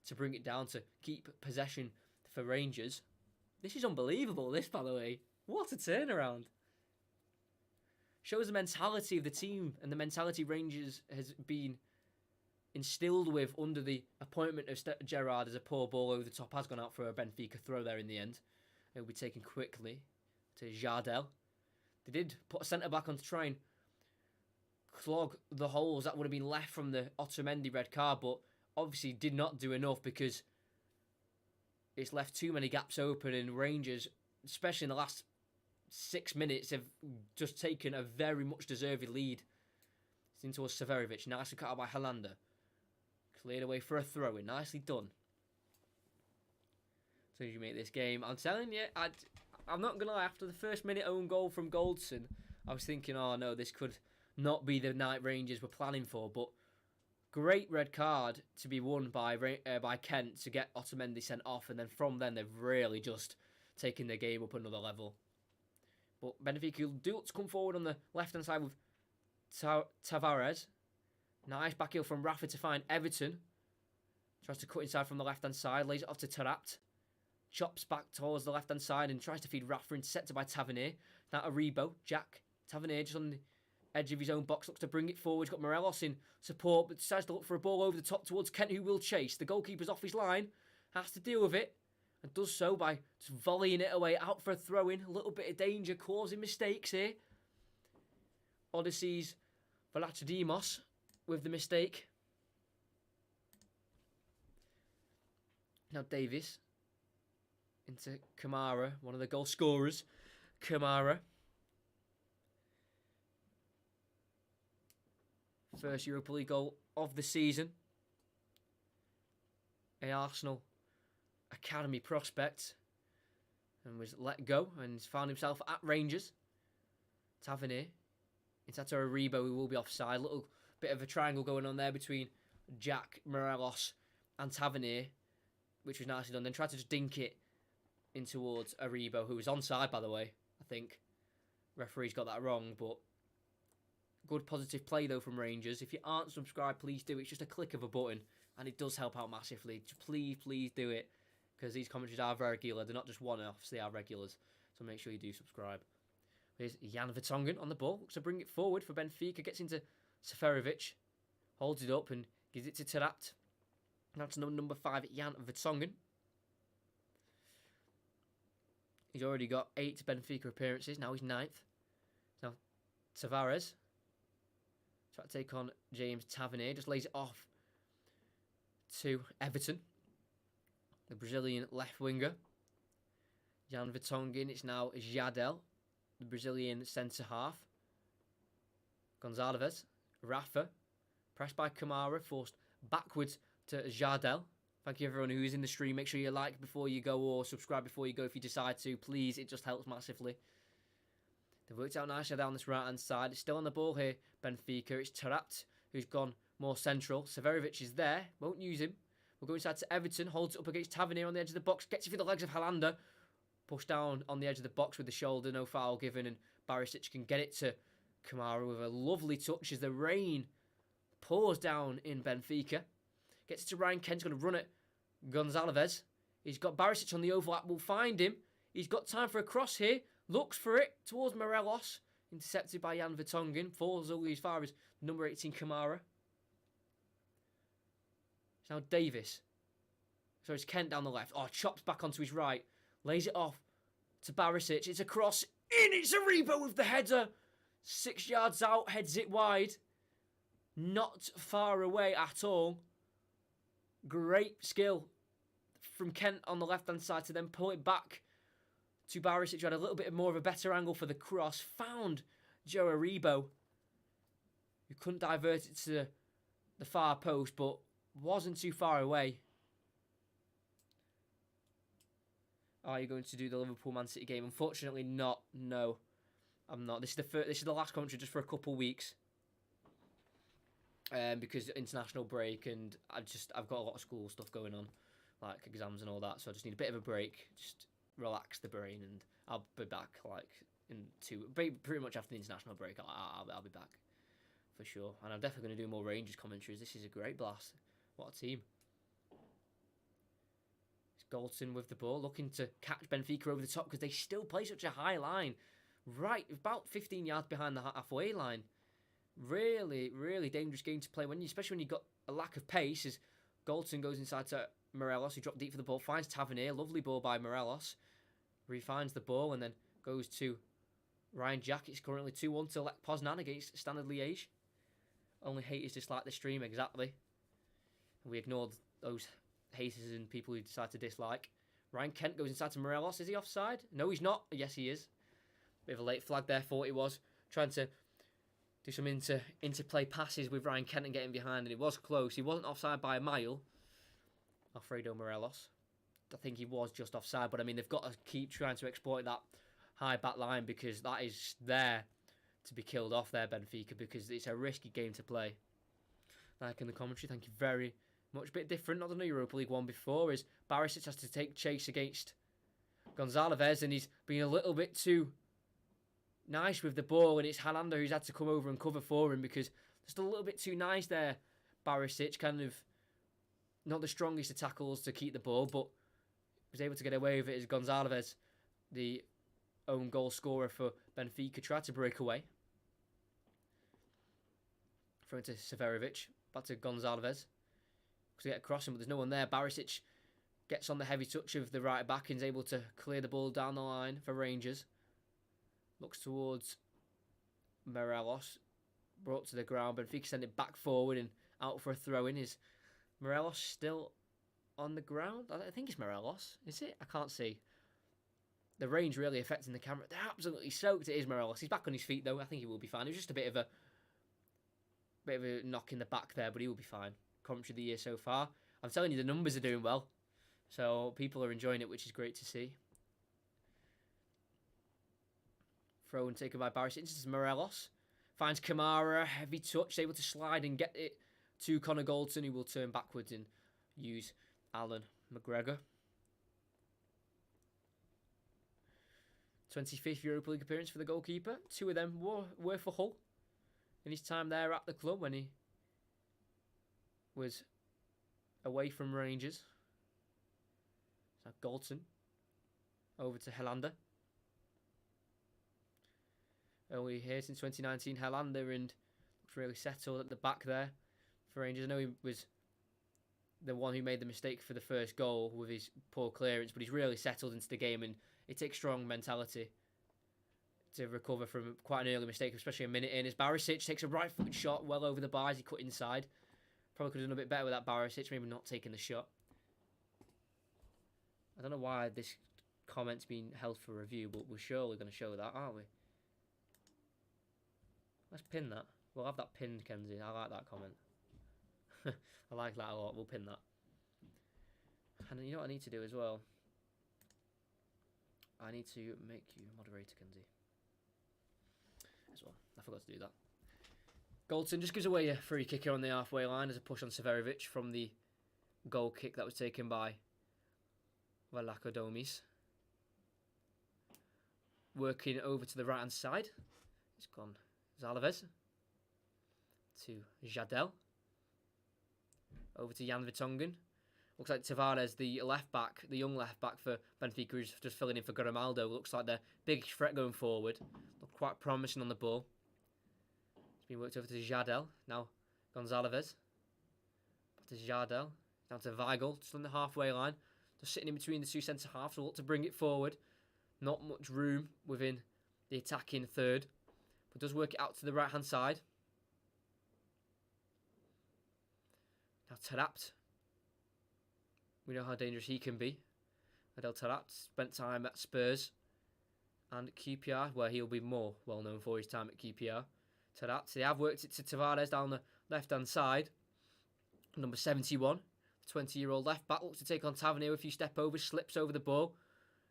to bring it down to keep possession for Rangers. This is unbelievable, this, by the way. What a turnaround. Shows the mentality of the team and the mentality Rangers has been instilled with under the appointment of Gerrard, as a poor ball over the top has gone out for a Benfica throw there in the end. It will be taken quickly to Jardel. They did put a centre-back on to try and clog the holes that would have been left from the Otamendi red card, but obviously did not do enough because it's left too many gaps open, and Rangers, especially in the last 6 minutes, have just taken a very much deserved lead. It's into Severovic, nicely cut out by Helander. Cleared away for a throw-in, nicely done. So you make this game, I'm telling you, I'm not going to lie, after the first minute own goal from Goldson, I was thinking, oh no, this could not be the night Rangers were planning for, but great red card to be won by Kent to get Otamendi sent off, and then from then they've really just taken their game up another level. But Benfica do look to come forward on the left-hand side with Tavares. Nice back heel from Rafa to find Everton. Tries to cut inside from the left-hand side, lays it off to Taarabt. Chops back towards the left-hand side and tries to feed Rafa, intercepted by Tavernier. Now Aribo, Jack. Tavernier just on the edge of his own box, looks to bring it forward. He's got Morelos in support, but decides to look for a ball over the top towards Kent, who will chase. The goalkeeper's off his line, has to deal with it, and does so by just volleying it away, out for a throw-in. A little bit of danger, causing mistakes here. Odyssey's Vlachodimos with the mistake. Now Davis into Kamara, one of the goal scorers. Kamara. First Europa League goal of the season. A Arsenal academy prospect, and was let go and found himself at Rangers. Tavernier into Aribo, who will be offside. Little bit of a triangle going on there between Jack, Morelos and Tavernier, which was nicely done. Then tried to just dink it in towards Aribo, who was onside, by the way. I think referee's got that wrong, but good positive play though from Rangers. If you aren't subscribed, please do. It's just a click of a button, and it does help out massively. Please do it, because these commentaries are very regular. They're not just one-offs, they are regulars. So make sure you do subscribe. Here's Jan Vertonghen on the ball. Looks to bring it forward for Benfica. Gets into Seferovic. Holds it up and gives it to Taarabt. That's number 5, Jan Vertonghen. He's already got 8 Benfica appearances. Now he's 9th. Now Tavares. Try to take on James Tavernier. Just lays it off to Everton. The Brazilian left winger. Jan Vertonghen. It's now Jadel, the Brazilian centre half. Gonçalves. Rafa. Pressed by Kamara. Forced backwards to Jadel. Thank you everyone who's in the stream. Make sure you like before you go or subscribe before you go if you decide to. Please, it just helps massively. They've worked out nicely down this right-hand side. It's still on the ball here, Benfica. It's Tarat who's gone more central. Severovic is there. Won't use him. We'll go inside to Everton. Holds it up against Tavernier on the edge of the box. Gets it through the legs of Helander. Pushed down on the edge of the box with the shoulder. No foul given. And Barisic can get it to Kamara with a lovely touch as the rain pours down in Benfica. Gets it to Ryan Kent's going to run it. Gonçalves. He's got Barisic on the overlap. We'll find him. He's got time for a cross here. Looks for it towards Morelos. Intercepted by Jan Vertonghen. Falls only as far as number 18 Kamara. It's now Davis. So it's Kent down the left. Oh, chops back onto his right. Lays it off to Barisic. It's a cross. In! It's Aribo with the header. 6 yards out. Heads it wide. Not far away at all. Great skill from Kent on the left-hand side to then pull it back to Barisic, who had a little bit more of a better angle for the cross. Found Joe Aribo, who couldn't divert it to the far post, but wasn't too far away. Are you going to do the Liverpool-Man City game? Unfortunately not. No, I'm not. This is the last commentary just for a couple weeks. Because international break and I've got a lot of school stuff going on, like exams and all that, so I just need a bit of a break, just relax the brain, and I'll be back pretty much after the international break. I'll be back for sure, and I'm definitely going to do more Rangers commentaries. This is a great blast. What a team! It's Galton with the ball, looking to catch Benfica over the top because they still play such a high line, right about 15 yards behind the halfway line. Really, really dangerous game to play, especially when you've got a lack of pace, as Galton goes inside to Morelos, who dropped deep for the ball, finds Tavernier, lovely ball by Morelos, where he finds the ball and then goes to Ryan Jack. It's currently 2-1 to Lech Poznan against Standard Liège. Only haters dislike the stream, exactly. We ignored those haters and people who decide to dislike. Ryan Kent goes inside to Morelos. Is he offside? No, he's not. Yes, he is. Bit of a late flag there, thought he was. Trying to do some interplay passes with Ryan Kent and getting behind, and it was close. He wasn't offside by a mile, Alfredo Morelos. I think he was just offside, but I mean, they've got to keep trying to exploit that high back line because that is there to be killed off there, Benfica, because it's a risky game to play. Like in the commentary, thank you very much. A bit different, not done the Europa League one before, is Barisic has to take chase against Gonçalves, and he's been a little bit too nice with the ball, and it's Helander who's had to come over and cover for him because just a little bit too nice there. Barisic, kind of not the strongest of tackles to keep the ball, but was able to get away with it as Gonçalves, the own goal scorer for Benfica, tried to break away. Throwing to Severovic, back to Gonçalves. To get across him, but there's no one there. Barisic gets on the heavy touch of the right back and is able to clear the ball down the line for Rangers. Looks towards Morelos. Brought to the ground. Benfica send it back forward and out for a throw-in. Is Morelos still on the ground? I think it's Morelos. Is it? I can't see. The rain's really affecting the camera. They're absolutely soaked. It is Morelos. He's back on his feet, though. I think he will be fine. It was just a bit of a knock in the back there, but he will be fine. Commentary of the year so far. I'm telling you, the numbers are doing well. So people are enjoying it, which is great to see. Throw and taken by Barisic. This is Morelos. Finds Kamara. Heavy touch. Able to slide and get it to Connor Galton, who will turn backwards and use Alan McGregor. 25th Europa League appearance for the goalkeeper. 2 of them were for Hull in his time there at the club when he was away from Rangers. So Galton over to Helander. Only here since 2019, Helander, and looks really settled at the back there for Rangers. I know he was the one who made the mistake for the first goal with his poor clearance, but he's really settled into the game, and it takes strong mentality to recover from quite an early mistake, especially a minute in. As Barisic takes a right-footed shot well over the bar as he cut inside. Probably could have done a bit better with that Barisic, maybe not taking the shot. I don't know why this comment's been held for review, but we're surely going to show that, aren't we? Let's pin that. We'll have that pinned, Kenzie. I like that comment. I like that a lot. We'll pin that. And you know what I need to do as well? I need to make you moderator, Kenzie. As well. I forgot to do that. Goldson just gives away a free kicker on the halfway line as a push on Severovic from the goal kick that was taken by Valakodomis. Working over to the right hand side. It's gone Zalaves to Jadel. Over to Jan Vertonghen. Looks like Tavares, the left back, the young left back for Benfica, who's just filling in for Grimaldo. Looks like their biggest threat going forward. Look quite promising on the ball. It's been worked over to Jadel. Now Gonzalez. Back to Jadel. Down to Weigl, just on the halfway line. Just sitting in between the two centre halves. So look to bring it forward. Not much room within the attacking third. But does work it out to the right hand side. Now Tarapt. We know how dangerous he can be. Adel Tarapt spent time at Spurs and QPR, where he'll be more well known for his time at QPR. Tarapt, they have worked it to Tavares down the left hand side. Number 71, the 20-year-old left back, looks to take on Tavernier with a few step overs, slips over the ball.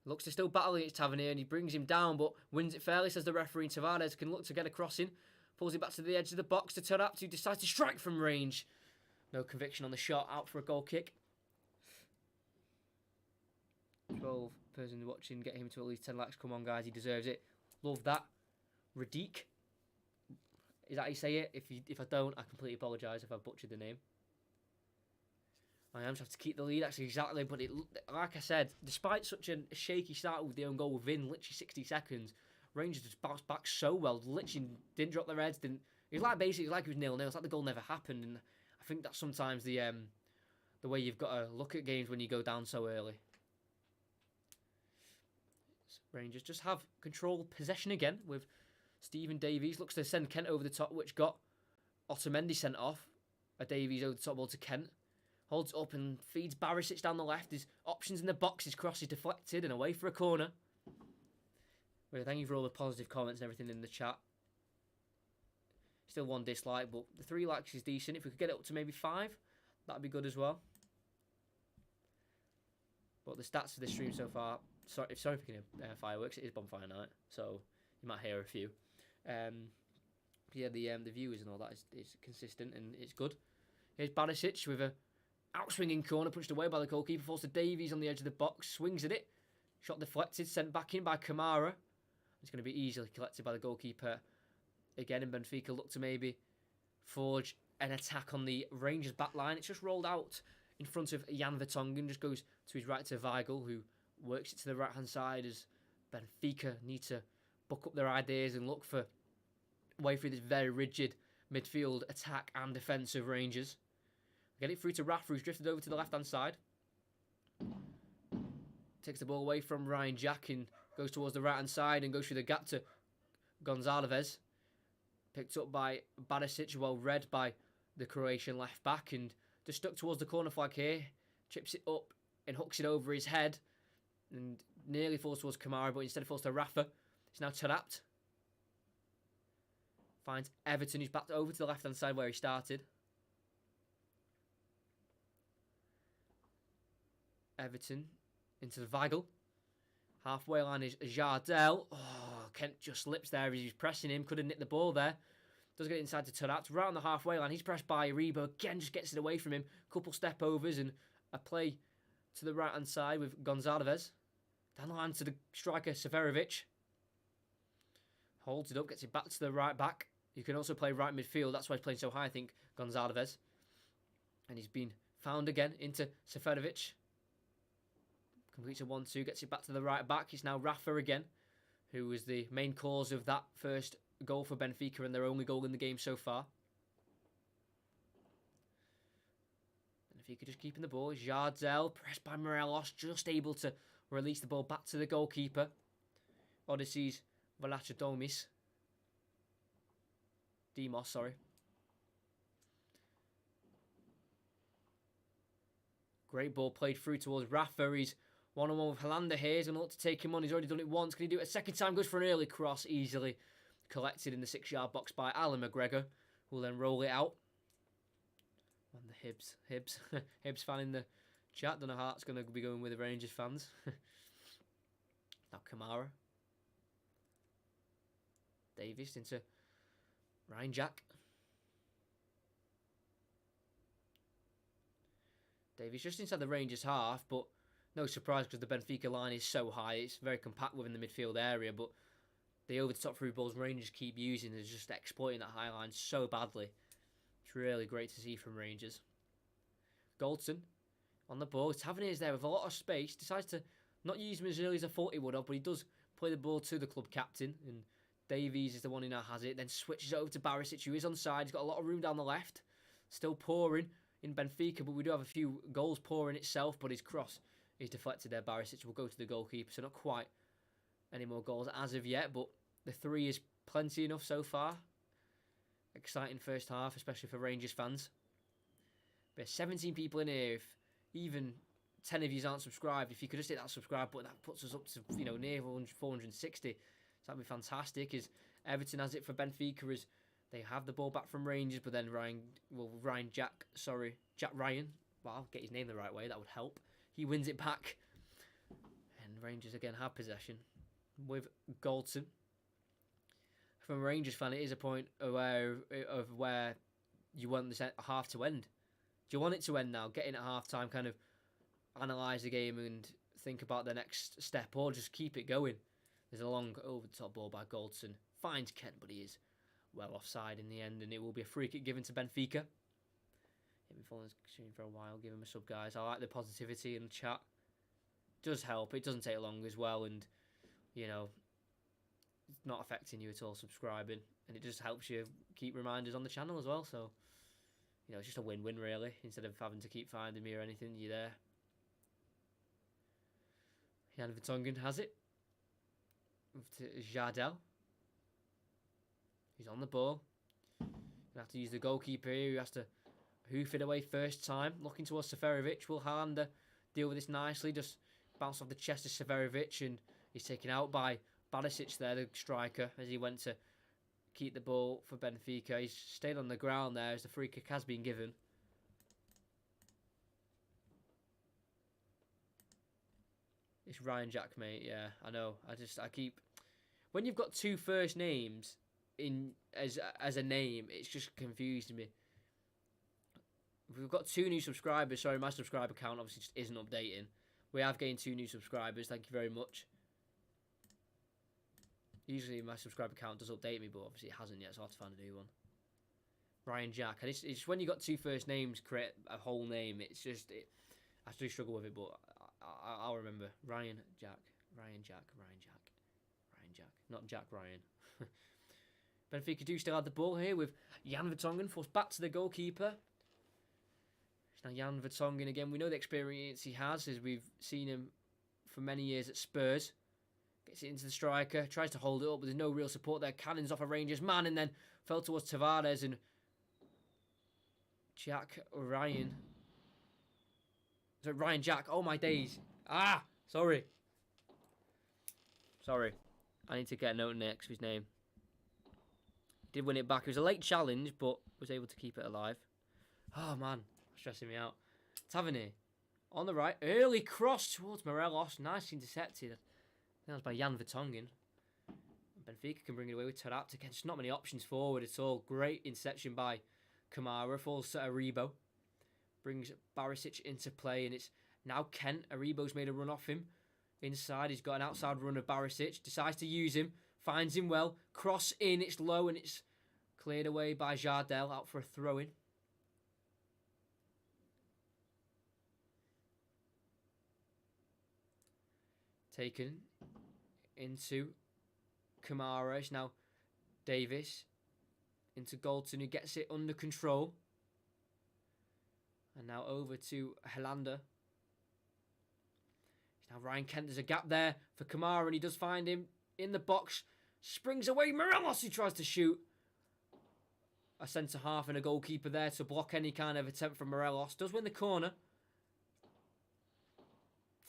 Looks to still battle against Tavernier and he brings him down, but wins it fairly, says the referee. Tavares can look to get a crossing. Pulls it back to the edge of the box to Tarapt, who decides to strike from range. No conviction on the shot, out for a goal kick. 12 person watching, get him to at least 10 likes. Come on, guys, he deserves it. Love that. Radiq. Is that how you say it? If I don't, I completely apologise if I butchered the name. I am just have to keep the lead, actually, exactly. But it, like I said, despite such a shaky start with the own goal within literally 60 seconds, Rangers just bounced back so well. Literally didn't drop their heads. It was like basically like it was 0-0. It's like the goal never happened. And I think that's sometimes the way you've got to look at games when you go down so early. Rangers just have control possession again with Stephen Davies. Looks to send Kent over the top, which got Otamendi sent off. A Davies over the top ball to Kent. Holds up and feeds Barisic down the left. His options in the box. His cross is deflected and away for a corner. Well, thank you for all the positive comments and everything in the chat. Still one dislike, but the 3 likes is decent. If we could get it up to maybe 5, that'd be good as well. But the stats for this stream so far... Sorry if you can hear fireworks. It is bonfire night, so you might hear a few. Yeah, the viewers and all that is consistent and it's good. Here's Barisic with a outswinging corner punched away by the goalkeeper. Falls to Davies on the edge of the box. Swings at it. Shot deflected. Sent back in by Kamara. It's going to be easily collected by the goalkeeper again. And Benfica look to maybe forge an attack on the Rangers back line. It's just rolled out in front of Jan Vertonghen. Just goes to his right to Weigl, who works it to the right hand side as Benfica need to buck up their ideas and look for a way through this very rigid midfield attack and defence of Rangers. Get it through to Rafa, who's drifted over to the left hand side. Takes the ball away from Ryan Jack and goes towards the right hand side and goes through the gap to Gonzalez. Picked up by Barisic, well read by the Croatian left back, and just stuck towards the corner flag here. Chips it up and hooks it over his head. And nearly falls towards Kamara, but instead falls to Rafa. It's now Tarapt. Finds Everton, who's backed over to the left-hand side where he started. Everton into the Weigl. Halfway line is Jardel. Oh, Kent just slips there as he's pressing him. Could have nicked the ball there. Does get inside to Tarapt. Right on the halfway line. He's pressed by Rebo. Again, just gets it away from him. Couple step overs and a play to the right-hand side with Gonzalez. Down the line to the striker, Severovic. Holds it up, gets it back to the right back. You can also play right midfield. That's why he's playing so high, I think, Gonzalez. And he's been found again into Severovic. Completes a 1-2, gets it back to the right back. It's now Rafa again, who was the main cause of that first goal for Benfica and their only goal in the game so far. Benfica just keeping the ball. Jardel, pressed by Morelos, just able to release the ball back to the goalkeeper. Odyssey's Valachodomis. Demos, sorry. Great ball played through towards Rafa. He's one-on-one with Hollander here. He's going to look to take him on. He's already done it once. Can he do it a second time? Goes for an early cross. Easily collected in the 6-yard box by Alan McGregor, who will then roll it out. And the Hibs fan in the chat. Don't know how it's going to be going with the Rangers fans. Now Kamara. Davies into Ryan Jack. Davies just inside the Rangers half, but no surprise because the Benfica line is so high. It's very compact within the midfield area, but the over-the-top through balls Rangers keep using is just exploiting that high line so badly. It's really great to see from Rangers. Goldson on the ball. Tavernier is there with a lot of space. Decides to not use him as early as I thought he would have, but he does play the ball to the club captain, and Davies is the one who now has it. Then switches over to Barisic, who is onside. He's got a lot of room down the left. Still pouring in Benfica, but we do have a few goals pouring itself, but his cross is deflected there. Barisic will go to the goalkeeper, so not quite any more goals as of yet, but the 3 is plenty enough so far. Exciting first half, especially for Rangers fans. There's 17 people in here. If even 10 of you aren't subscribed, if you could just hit that subscribe button, that puts us up to near 460. So that'd be fantastic. As Everton has it for Benfica, as they have the ball back from Rangers, but then Jack Ryan. Well, I'll get his name the right way. That would help. He wins it back, and Rangers again have possession with Goldson. From a Rangers fan, it is a point of where you want the half to end. Do you want it to end now? Get in at half time, kind of analyse the game and think about the next step, or just keep it going. There's a long over-the-top ball by Goldson. Finds Kent, but he is well offside in the end, and it will be a free kick given to Benfica. Hit me following the screen for a while. Give him a sub, guys. I like the positivity in the chat. Does help. It doesn't take long as well, and it's not affecting you at all subscribing, and it just helps you keep reminders on the channel as well. So it's just a win-win really. Instead of having to keep finding me or anything, you're there. Jan Vertonghen has it. To Jardel. He's on the ball. Gonna have to use the goalkeeper here, who has to hoof it away first time. Looking towards Seferovic. Will Hollander deal with this nicely? Just bounce off the chest of Seferovic, and he's taken out by Barisic there, the striker, as he went to keep the ball for Benfica. He's stayed on the ground there as the free kick has been given. It's Ryan Jack, mate. Yeah, I know. I keep... When you've got 2 first names in as a name, it's just confused me. We've got 2 new subscribers. Sorry, my subscriber count obviously just isn't updating. We have gained 2 new subscribers. Thank you very much. Usually my subscriber count does update me, but obviously it hasn't yet, so I'll have to find a new one. Ryan Jack. And it's when you got 2 first names, create a whole name. It's just... I do struggle with it, but I'll remember. Ryan Jack. Not Jack Ryan. Benfica do still have the ball here with Jan Vertonghen forced back to the goalkeeper. It's now Jan Vertonghen again. We know the experience he has, as we've seen him for many years at Spurs. Gets it into the striker, tries to hold it up, but there's no real support there. Cannons off a Rangers man, and then fell towards Tavares, and Ryan Jack. Oh my days. Sorry. I need to get a note next to his name. Did win it back. It was a late challenge, but was able to keep it alive. Oh man, stressing me out. Tavernier on the right. Early cross towards Morelos. Nice intercepted. That was by Jan Vertonghen. Benfica can bring it away with Taarabt. Again, just not many options forward at all. Great interception by Kamara. Falls to Aribo. Brings Barisic into play, and it's now Kent. Aribo's made a run off him. Inside, he's got an outside run of Barisic. Decides to use him. Finds him well. Cross in. It's low, and it's cleared away by Jardel. Out for a throw-in. Taken into Kamara. It's now Davis into Goldson, who gets it under control. And now over to Helander. Now Ryan Kent, there's a gap there for Kamara, and he does find him in the box. Springs away, Morelos, who tries to shoot. A centre-half and a goalkeeper there to block any kind of attempt from Morelos. Does win the corner.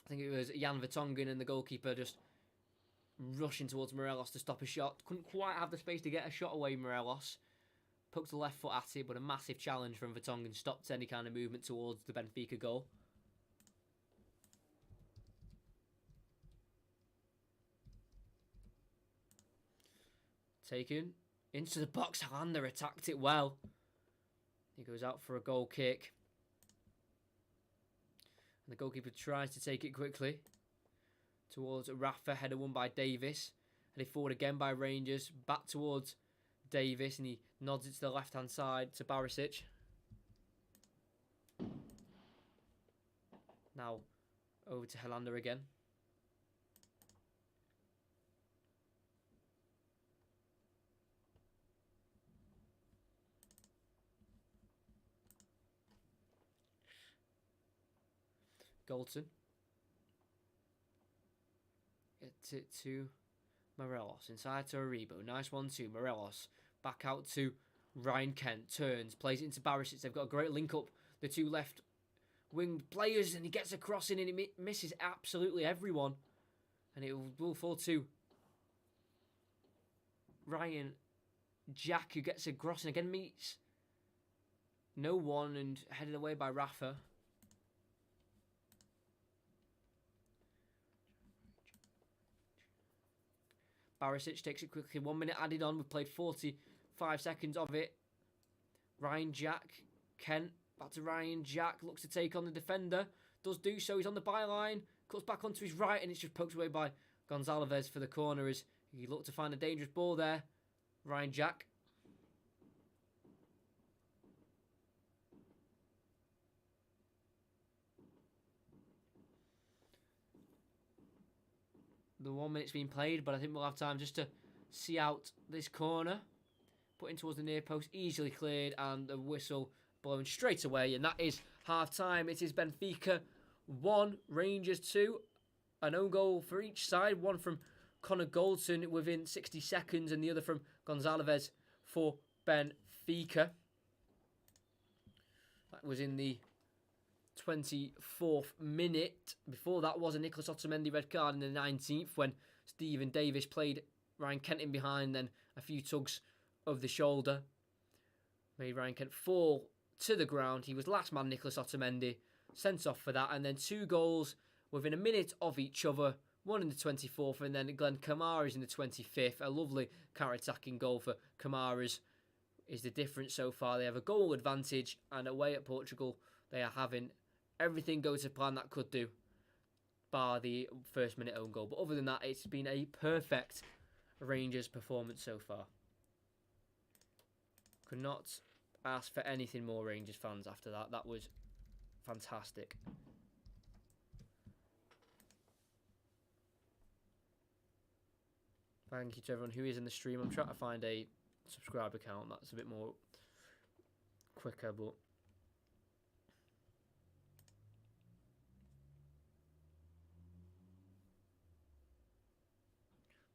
I think it was Jan Vertonghen and the goalkeeper just rushing towards Morelos to stop a shot. Couldn't quite have the space to get a shot away, Morelos. Poked the left foot at it, but a massive challenge from Vertonghen stopped any kind of movement towards the Benfica goal. Taken into the box. Helander attacked it well. He goes out for a goal kick. And the goalkeeper tries to take it quickly towards Rafa. Header won by Davis. Headed forward again by Rangers. Back towards Davis. And he nods it to the left-hand side to Barisic. Now over to Helander again. Golton. Gets it to Morelos. Inside to Aribo. Nice 1-2. Morelos. Back out to Ryan Kent. Turns. Plays it into Barisic. They've got a great link up. The two left winged players. And he gets a cross in and he misses absolutely everyone. And it will fall to Ryan Jack, who gets a cross and again meets no one and headed away by Rafa. Barisic takes it quickly. 1 minute added on. We've played 45 seconds of it. Ryan Jack. Kent. Back to Ryan Jack. Looks to take on the defender. Does do so. He's on the byline. Cuts back onto his right. And it's just poked away by Gonzalez for the corner as he looked to find a dangerous ball there. Ryan Jack. The 1 minute's been played, but I think we'll have time just to see out this corner. Put in towards the near post, easily cleared, and the whistle blown straight away. And that is half-time. It is Benfica 1, Rangers 2. An own goal for each side. One from Connor Goldson within 60 seconds, and the other from Gonzalez for Benfica. That was in the 24th minute. Before that was a Nicholas Otamendi red card in the 19th when Stephen Davis played Ryan Kent in behind, then a few tugs of the shoulder made Ryan Kent fall to the ground. He was last man, Nicholas Otamendi, sent off for that, and then 2 goals within a minute of each other. One in the 24th, and then Glenn Kamara's in the 25th. A lovely counter-attacking goal for Kamara's is the difference so far. They have a goal advantage, and away at Portugal, they are having everything go to plan that could do, bar the first minute own goal. But other than that, it's been a perfect Rangers performance so far. Could not ask for anything more, Rangers fans, after that. That was fantastic. Thank you to everyone who is in the stream. I'm trying to find a subscribe account that's a bit more quicker, but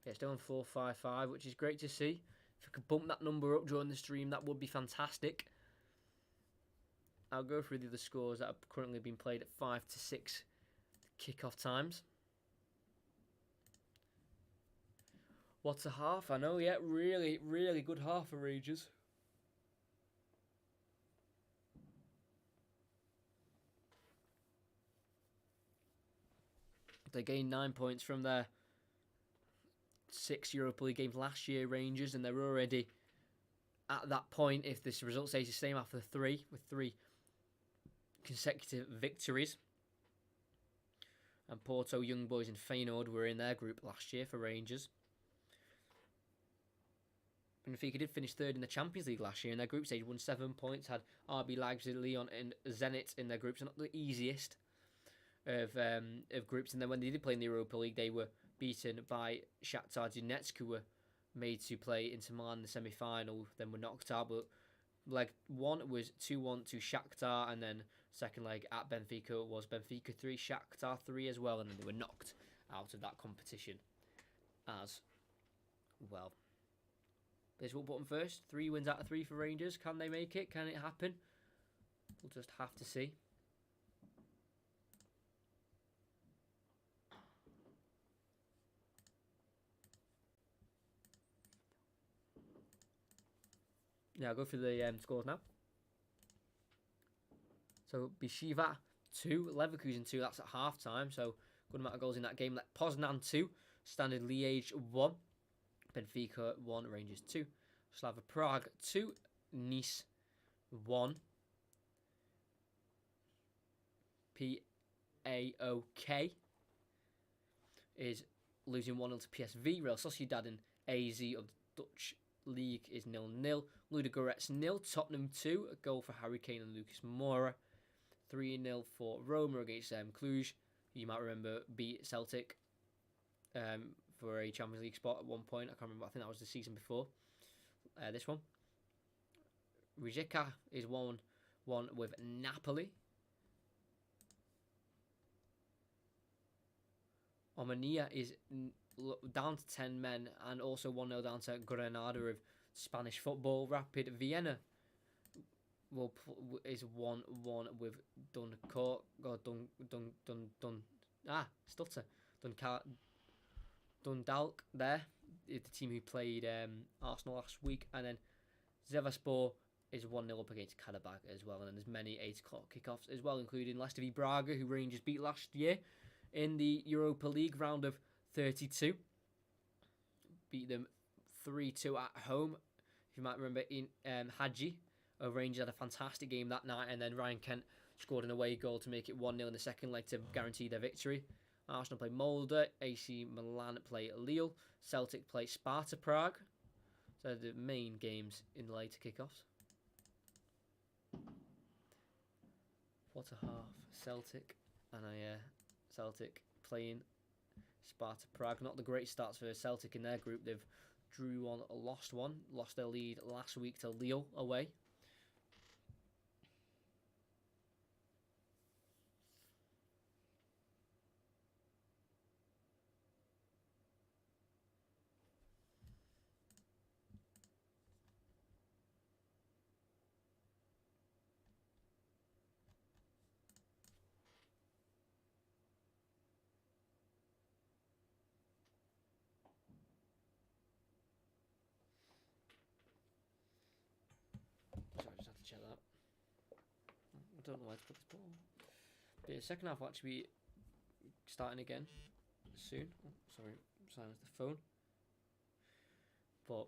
yeah, still on 455, which is great to see. If we could bump that number up during the stream, that would be fantastic. I'll go through the other scores that have currently been played at 5 to 6 kickoff times. What's a half? I know, yeah, really, really good half for Rangers. They gained 9 points from their 6 Europa League games last year, Rangers, and they're already at that point, if this result stays the same after 3, with 3 consecutive victories. And Porto, Young Boys and Feyenoord were in their group last year for Rangers. Benfica did finish 3rd in the Champions League last year in their group stage, won 7 points, had RB Leipzig, Lyon and Zenit in their groups, so not the easiest of groups. And then when they did play in the Europa League, they were beaten by Shakhtar Donetsk, who were made to play Inter Milan in the semi-final, then were knocked out. But leg 1 was 2-1 to Shakhtar, and then Second leg at Benfica was Benfica 3, Shakhtar 3 as well, and then they were knocked out of that competition as well. This what button first. 3 wins out of 3 for Rangers. Can they make it? Can it happen? We'll just have to see. Yeah, I'll go through the scores now. So, Bishiva 2, Leverkusen 2, that's at half time. So, good amount of goals in that game. Poznan 2, Standard Liège 1, Benfica 1, Rangers 2, Slava Prague 2, Nice 1, PAOK is losing 1-0 to PSV. Real Sociedad and AZ of the Dutch League is 0-0. Ludogorets 0, Tottenham 2, a goal for Harry Kane and Lucas Moura. 3-0 for Roma against Cluj. You might remember beat Celtic for a Champions League spot at one point. I can't remember. I think that was the season before this one. Rijeka is 1-1 with Napoli. Omonia is down to 10 men and also 1-0 down to Granada of Spanish football. Rapid Vienna is 1-1 with Dunkirk. Dundalk there, the team who played Arsenal last week, and then Zevaspor is 1-0 up against Karabakh as well, and then there's many 8 o'clock kickoffs as well, including Leicester v Braga, who Rangers beat last year in the Europa League round of 32. Beat them 3-2 at home. If you might remember, in Hadji of Rangers had a fantastic game that night, and then Ryan Kent scored an away goal to make it 1-0 in the second leg to guarantee their victory. Arsenal play Molde, AC Milan play Lille, Celtic play Sparta Prague. So the main games in the later kickoffs. What a half. Celtic and Celtic playing Sparta Prague. Not the great starts for Celtic in their group. They've drew one, lost one. Lost their lead last week to Lille away. Check that. I don't know where to put this ball. But yeah, second half will actually be starting again soon. Oh, sorry, silence the phone. But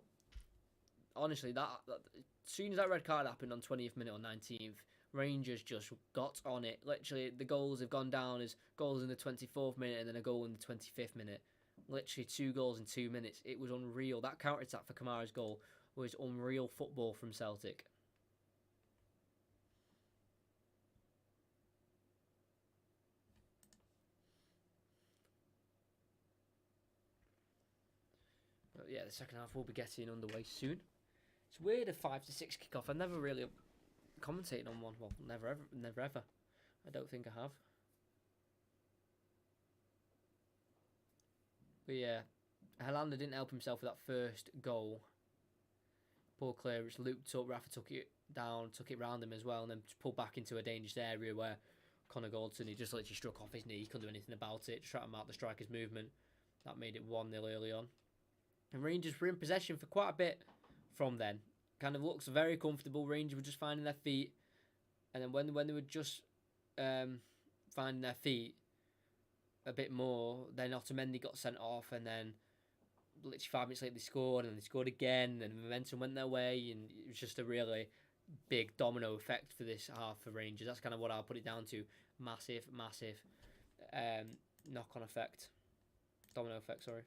honestly, that as soon as that red card happened on 20th minute or 19th, Rangers just got on it. Literally, the goals have gone down as goals in the 24th minute and then a goal in the 25th minute. Literally 2 goals in 2 minutes. It was unreal. That counter-attack for Kamara's goal was unreal football from Celtic. Yeah, the second half will be getting underway soon. It's weird, a 5 to 6 kickoff. I've never really commentated on one. Well, never ever. I don't think I have. But yeah, Helander didn't help himself with that first goal. Poor clearance, looped up. Rafa took it down, took it round him as well, and then pulled back into a dangerous area where Connor Goldson, he just literally struck off his knee. He couldn't do anything about it. Just trying to mark the striker's movement. That made it 1-0 early on. And Rangers were in possession for quite a bit from then. Kind of looks very comfortable. Rangers were just finding their feet. And then when they were just finding their feet a bit more, then Otamendi got sent off. And then literally 5 minutes later they scored. And they scored again. And the momentum went their way. And it was just a really big domino effect for this half for Rangers. That's kind of what I'll put it down to. Massive knock-on effect. Domino effect, sorry.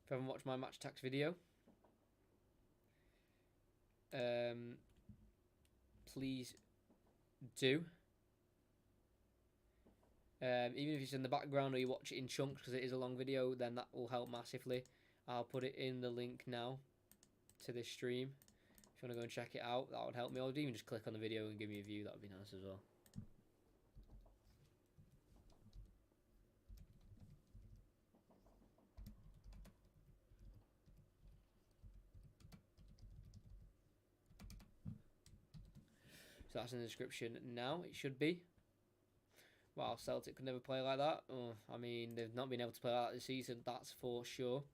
If you haven't watched my match tax video, please do. Even if it's in the background or you watch it in chunks because it is a long video, then that will help massively. I'll put it in the link now to this stream. If you want to go and check it out, that would help me. Or even just click on the video and give me a view, that would be nice as well. So that's in the description now. It should be. Wow, Celtic could never play like that. Oh, I mean, they've not been able to play like that this season, that's for sure.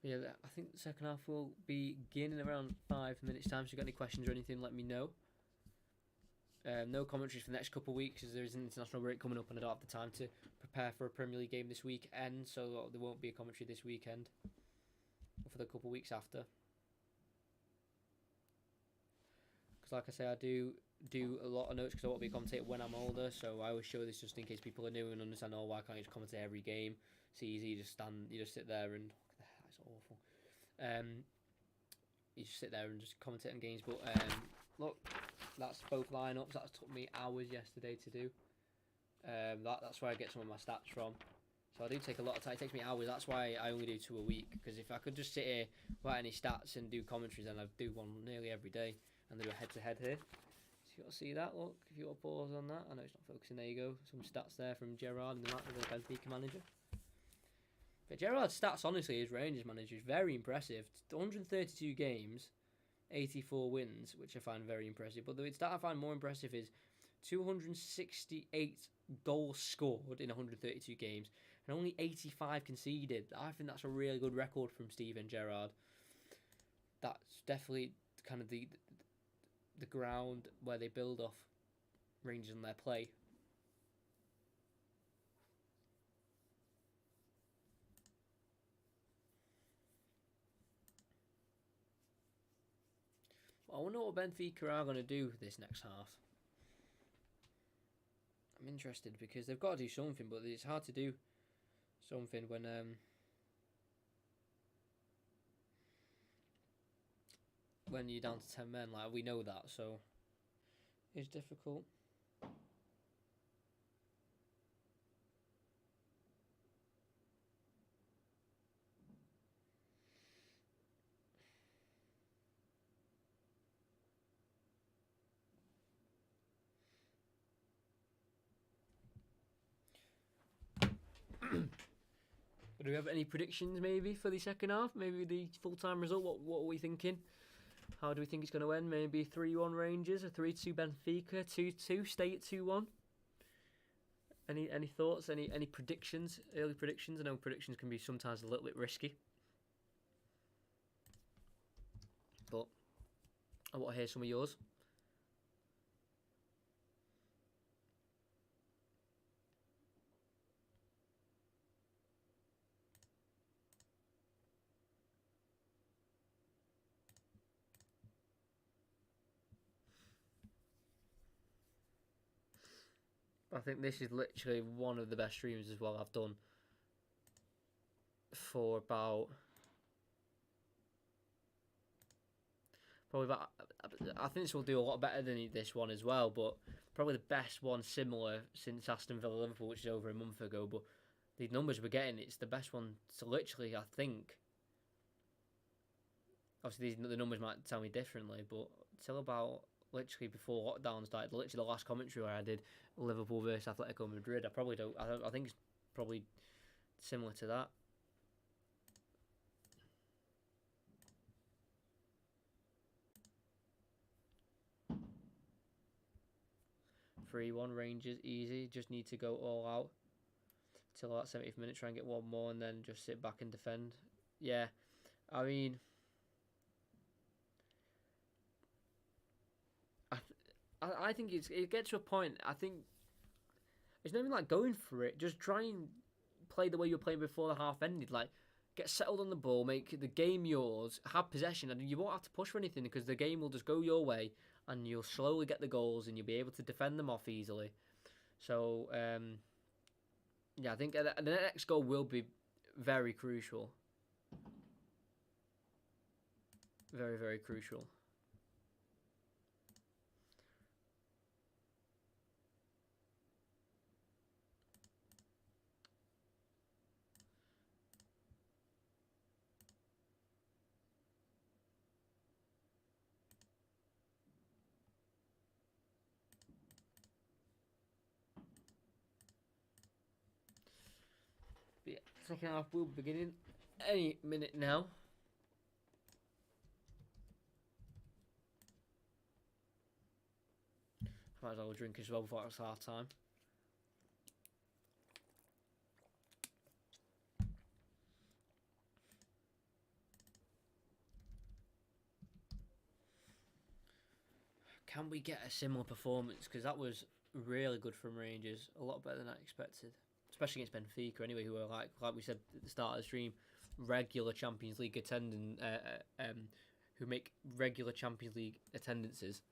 Yeah, I think the second half will begin in around 5 minutes' time. So if you've got any questions or anything, let me know. No commentaries for the next couple of weeks as there is an international break coming up and I don't have the time to prepare for a Premier League game this weekend, so there won't be a commentary this weekend or for the couple of weeks after. Because like I say, I do a lot of notes because I want to be a commentator when I'm older, so I always show this just in case people are new and understand, oh, why can't you just commentate every game? It's easy, you just sit there and... That's awful. You just sit there and just commentate on games, but look, that's both lineups. That took me hours yesterday to do. That's where I get some of my stats from. So I do take a lot of time. It takes me hours. That's why I only do 2 a week. Because if I could just sit here without any stats and do commentaries, then I'd do one nearly every day. And do a head-to-head here. So you got to see that. Look, if you want to pause on that. I know it's not focusing. There you go. Some stats there from Gerrard, the Benfica manager. But Gerrard's stats, honestly, as Rangers manager, is very impressive. 132 games, 84 wins, which I find very impressive. But the stat I find more impressive is 268 goals scored in 132 games and only 85 conceded. I think that's a really good record from Steven Gerrard. That's definitely kind of the ground where they build off Rangers and their play. I wonder what Benfica are going to do this next half. I'm interested because they've got to do something, but it's hard to do something when you're down to 10 men. Like, we know that, so it's difficult. Do we have any predictions maybe for the second half? Maybe the full-time result? What are we thinking? How do we think it's going to end? Maybe 3-1 Rangers, a 3-2 Benfica, 2-2, stay at 2-1. Any thoughts? Any predictions? Early predictions? I know predictions can be sometimes a little bit risky, but I want to hear some of yours. I think this is literally one of the best streams as well I've done for about probably about. I think this will do a lot better than this one as well, but probably the best one similar since Aston Villa Liverpool, which is over a month ago. But the numbers we're getting, it's the best one. So literally, I think. Obviously, the numbers might tell me differently, but till about literally before lockdown started, literally the last commentary where I did Liverpool versus Atletico Madrid, I think it's probably similar to that. Three 1 Rangers, easy. Just need to go all out till about 70th minute, try and get one more, and then just sit back and defend. Yeah, I mean, I think it gets to a point. I think it's not even like going for it. Just try and play the way you were playing before the half ended. Like, get settled on the ball, make the game yours, have possession, and you won't have to push for anything because the game will just go your way, and you'll slowly get the goals, and you'll be able to defend them off easily. So, yeah, I think the next goal will be very crucial. Very, very crucial. But yeah, second half will be beginning any minute now. Might as well drink as well before it's half time. Can we get a similar performance? Because that was really good from Rangers. A lot better than I expected. Especially against Benfica, anyway, who are like we said at the start of the stream, regular Champions League attendant, who make regular Champions League attendances.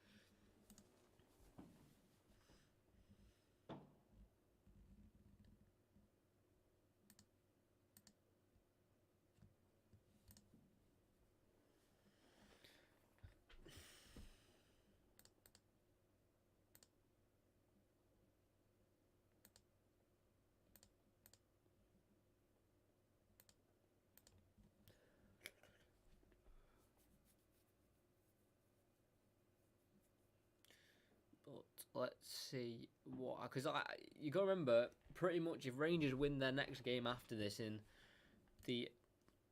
But let's see what, because you got to remember, pretty much if Rangers win their next game after this in the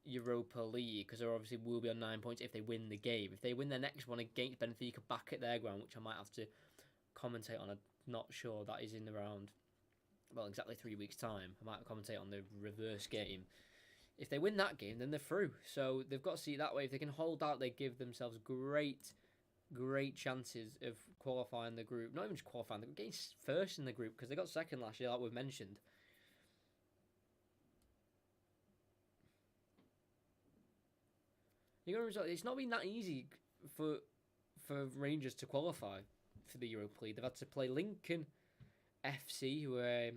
Europa League, because they obviously will be on 9 points if they win the game. If they win their next one against Benfica back at their ground, which I might have to commentate on, I'm not sure, that is in around, well, exactly 3 weeks' time. I might commentate on the reverse game. If they win that game, then they're through. So they've got to see it that way. If they can hold out, they give themselves great chances of qualifying the group. Not even just qualifying, they're getting first in the group because they got second last year, like we've mentioned. You know, it's not been that easy for Rangers to qualify for the Europa League. They've had to play Lincoln FC, who are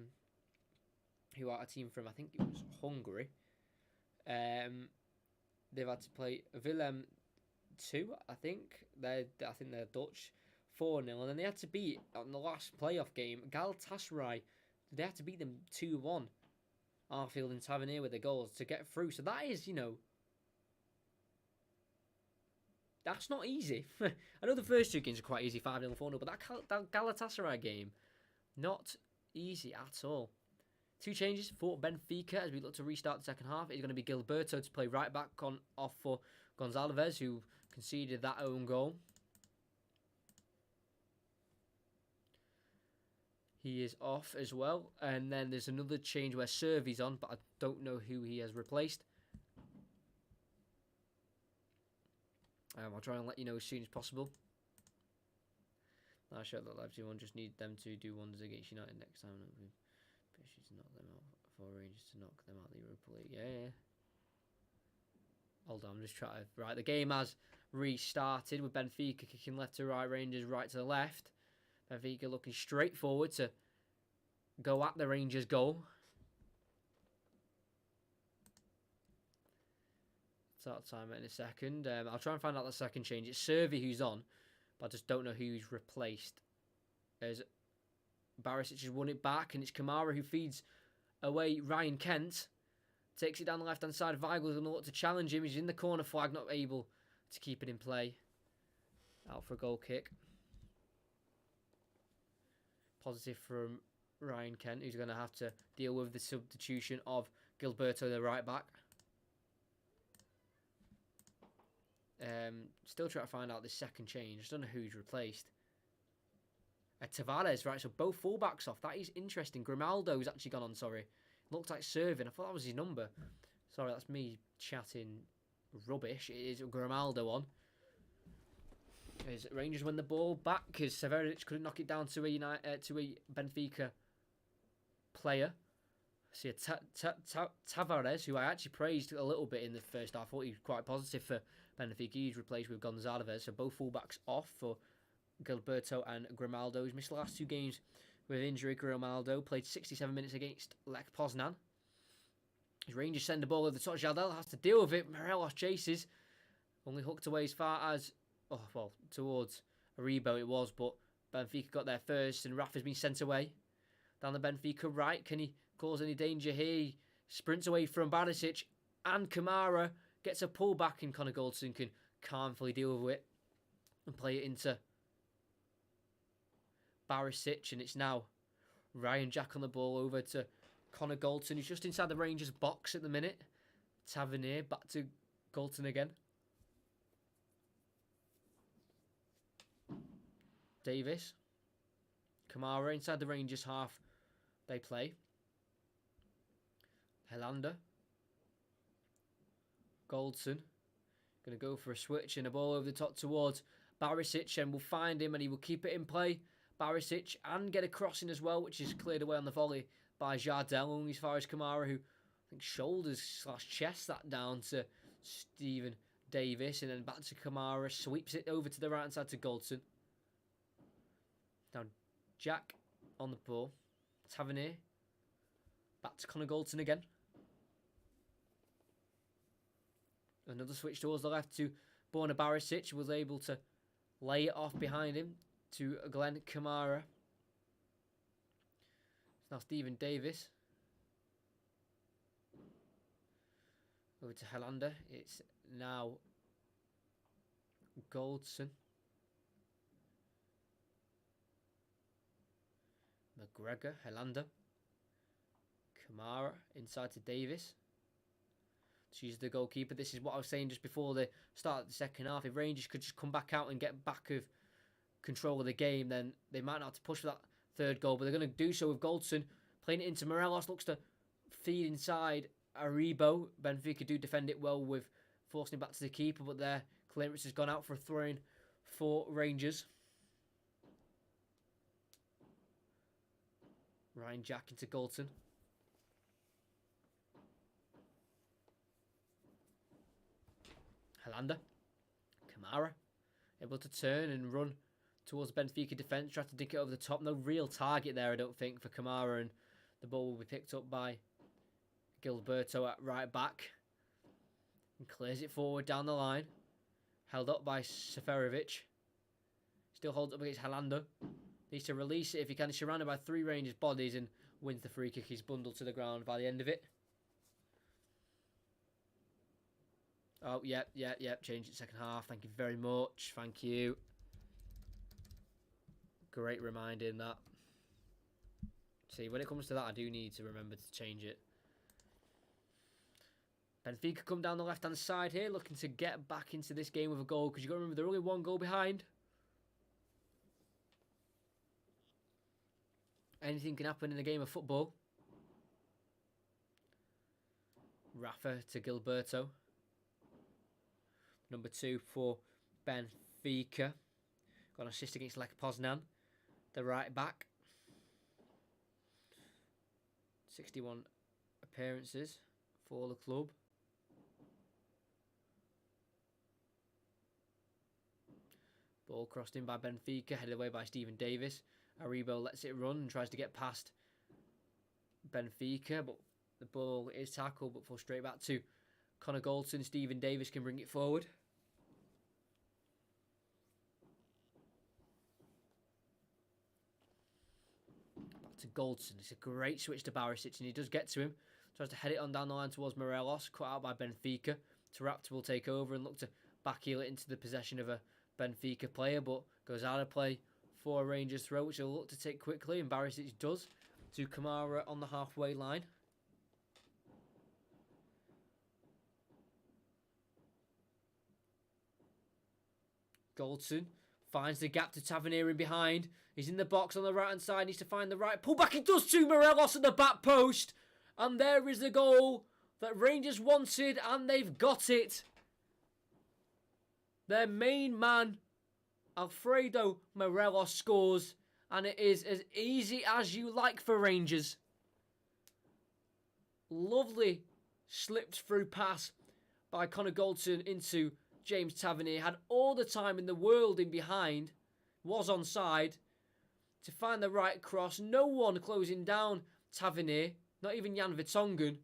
a team from, I think it was Hungary. They've had to play Willem 2, I think. They're Dutch, 4-0, and then they had to beat on the last playoff game Galatasaray. They had to beat them 2-1. Arfield and Tavernier with the goals to get through. So that is, that's not easy. I know the first two games are quite easy, 5-0, 4-0, but that Galatasaray game, not easy at all. Two changes for Benfica as we look to restart the second half. It's going to be Gilberto to play right back off for Gonçalves, who conceded that own goal. He is off as well. And then there's another change where Servy's on, but I don't know who he has replaced. I'll try and let you know as soon as possible. I showed that Leipzig one, just need them to do wonders against United next time. To knock them out, for Rangers to knock them out of the Europa League. Yeah. Hold on, I'm just trying to... Right, the game has restarted with Benfica kicking left to right, Rangers right to the left. Benfica looking straight forward to go at the Rangers goal. Start time in a second. I'll try and find out the second change. It's Servy who's on, but I just don't know who he's replaced. As Barisic has won it back, and it's Kamara who feeds away Ryan Kent. Takes it down the left-hand side. Weigel's going to look to challenge him. He's in the corner flag, not able to keep it in play. Out for a goal kick. Positive from Ryan Kent, who's going to have to deal with the substitution of Gilberto, the right back. Still trying to find out the second change. I don't know who he's replaced. Tavares, right, so both fullbacks off. That is interesting. Grimaldo's actually gone on, sorry. Looked like serving. I thought that was his number. Sorry, that's me chatting rubbish. It is Grimaldo on. As Rangers win the ball back, because Severovic couldn't knock it down to a Benfica player. See Tavares, who I actually praised a little bit in the first half. I thought he was quite positive for Benfica. He's replaced with Gonzalez. So both fullbacks off for Gilberto and Grimaldo, who's missed the last 2 games with injury. Grimaldo played 67 minutes against Lech Poznan. His Rangers send the ball over the top. Jardel has to deal with it. Morelos chases. Only hooked away as far as, towards Aribo it was, but Benfica got there first, and Rafa's been sent away. Down the Benfica right, can he cause any danger here? He sprints away from Barisic, and Kamara gets a pullback, and Connor Goldson can calmly deal with it and play it into Barisic, and it's now Ryan Jack on the ball over to Connor Goldson, who's just inside the Rangers box at the minute. Tavernier back to Goldson again. Davis. Kamara inside the Rangers half. They play. Helander. Goldson. Going to go for a switch and a ball over the top towards Barisic, and will find him and he will keep it in play. Barisic, and get a crossing as well, which is cleared away on the volley by Jardel, only as far as Kamara, who I think shoulders/chest that down to Stephen Davis, and then back to Kamara, sweeps it over to the right hand side to Goldson. Now Jack on the ball. Tavernier. Back to Connor Goldson again. Another switch towards the left to Borna Barisic, was able to lay it off behind him to Glenn Kamara. It's now Stephen Davis. Over to Helander. It's now Goldson. McGregor, Helander. Kamara inside to Davis. She's the goalkeeper. This is what I was saying just before the start of the second half. If Rangers could just come back out and get back of control of the game, then they might not have to push for that third goal, but they're going to do so with Goldson playing it into Morelos. Looks to feed inside Aribo. Benfica do defend it well with forcing it back to the keeper, but their clearance has gone out for a throw-in for Rangers. Ryan Jack into Goldson. Helander. Kamara. Able to turn and run towards Benfica defence. Try to dig it over the top. No real target there, I don't think, for Kamara. And the ball will be picked up by Gilberto at right back. And clears it forward down the line. Held up by Seferovic. Still holds up against Helander. Needs to release it if he can. He's surrounded by 3 Rangers bodies and wins the free kick. He's bundled to the ground by the end of it. Oh, yep. Change it second half. Thank you very much. Thank you. Great reminder in that. See, when it comes to that, I do need to remember to change it. Benfica come down the left-hand side here, looking to get back into this game with a goal, because you've got to remember they're only 1 goal behind. Anything can happen in a game of football. Rafa to Gilberto. Number 2 for Benfica. Got an assist against Lech Poznan. The right back. 61 appearances for the club. Ball crossed in by Benfica, headed away by Stephen Davis. Aribo lets it run and tries to get past Benfica, but the ball is tackled, but falls straight back to Connor Goldson. Stephen Davis can bring it forward. Back to Goldson. It's a great switch to Barisic, and he does get to him. Tries to head it on down the line towards Morelos, cut out by Benfica. Tarapta will take over and look to backheel it into the possession of a Benfica player, but goes out of play for a Rangers throw, which he'll look to take quickly, and Barisic does, to Kamara on the halfway line. Goldson finds the gap to Tavernier in behind. He's in the box on the right hand side, needs to find the right pullback. He does to Morelos at the back post, and there is the goal that Rangers wanted, and they've got it. Their main man Alfredo Morelos scores, and it is as easy as you like for Rangers. Lovely slipped through pass by Connor Goldson into James Tavernier. Had all the time in the world in behind, was onside to find the right cross. No one closing down Tavernier, not even Jan Vertonghen.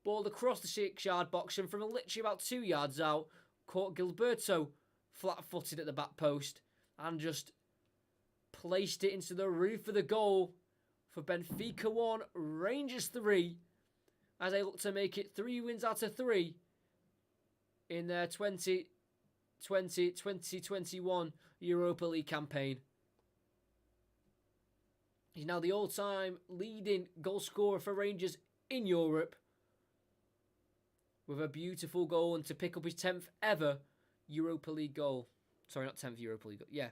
Ball across the 6-yard box, and from literally about 2 yards out, caught Gilberto flat-footed at the back post and just placed it into the roof of the goal for Benfica 1, Rangers 3, as they look to make it 3 wins out of 3 in their 2020-2021 Europa League campaign. He's now the all-time leading goal scorer for Rangers in Europe, with a beautiful goal and to pick up his 10th ever Europa League goal. Sorry, not 10th Europa League goal. Yeah.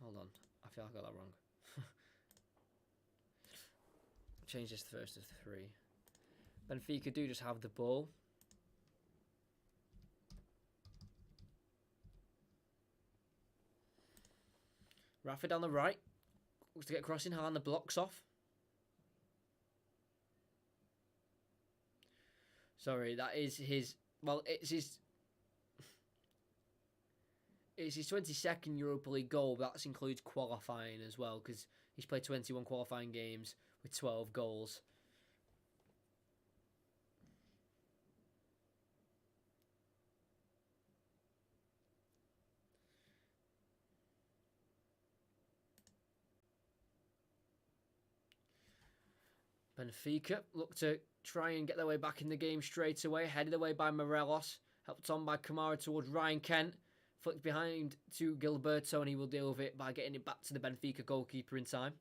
Hold on. I feel like I got that wrong. Change this first to 3. Benfica do just have the ball. Rafa down the right. Looks to get crossing. Haaland the blocks off. Sorry, that is his... Well, it's his 22nd Europa League goal, but that includes qualifying as well, because he's played 21 qualifying games with 12 goals. Benfica look to try and get their way back in the game straight away. Headed away by Morelos. Helped on by Kamara towards Ryan Kent. Flicked behind to Gilberto, and he will deal with it by getting it back to the Benfica goalkeeper in time.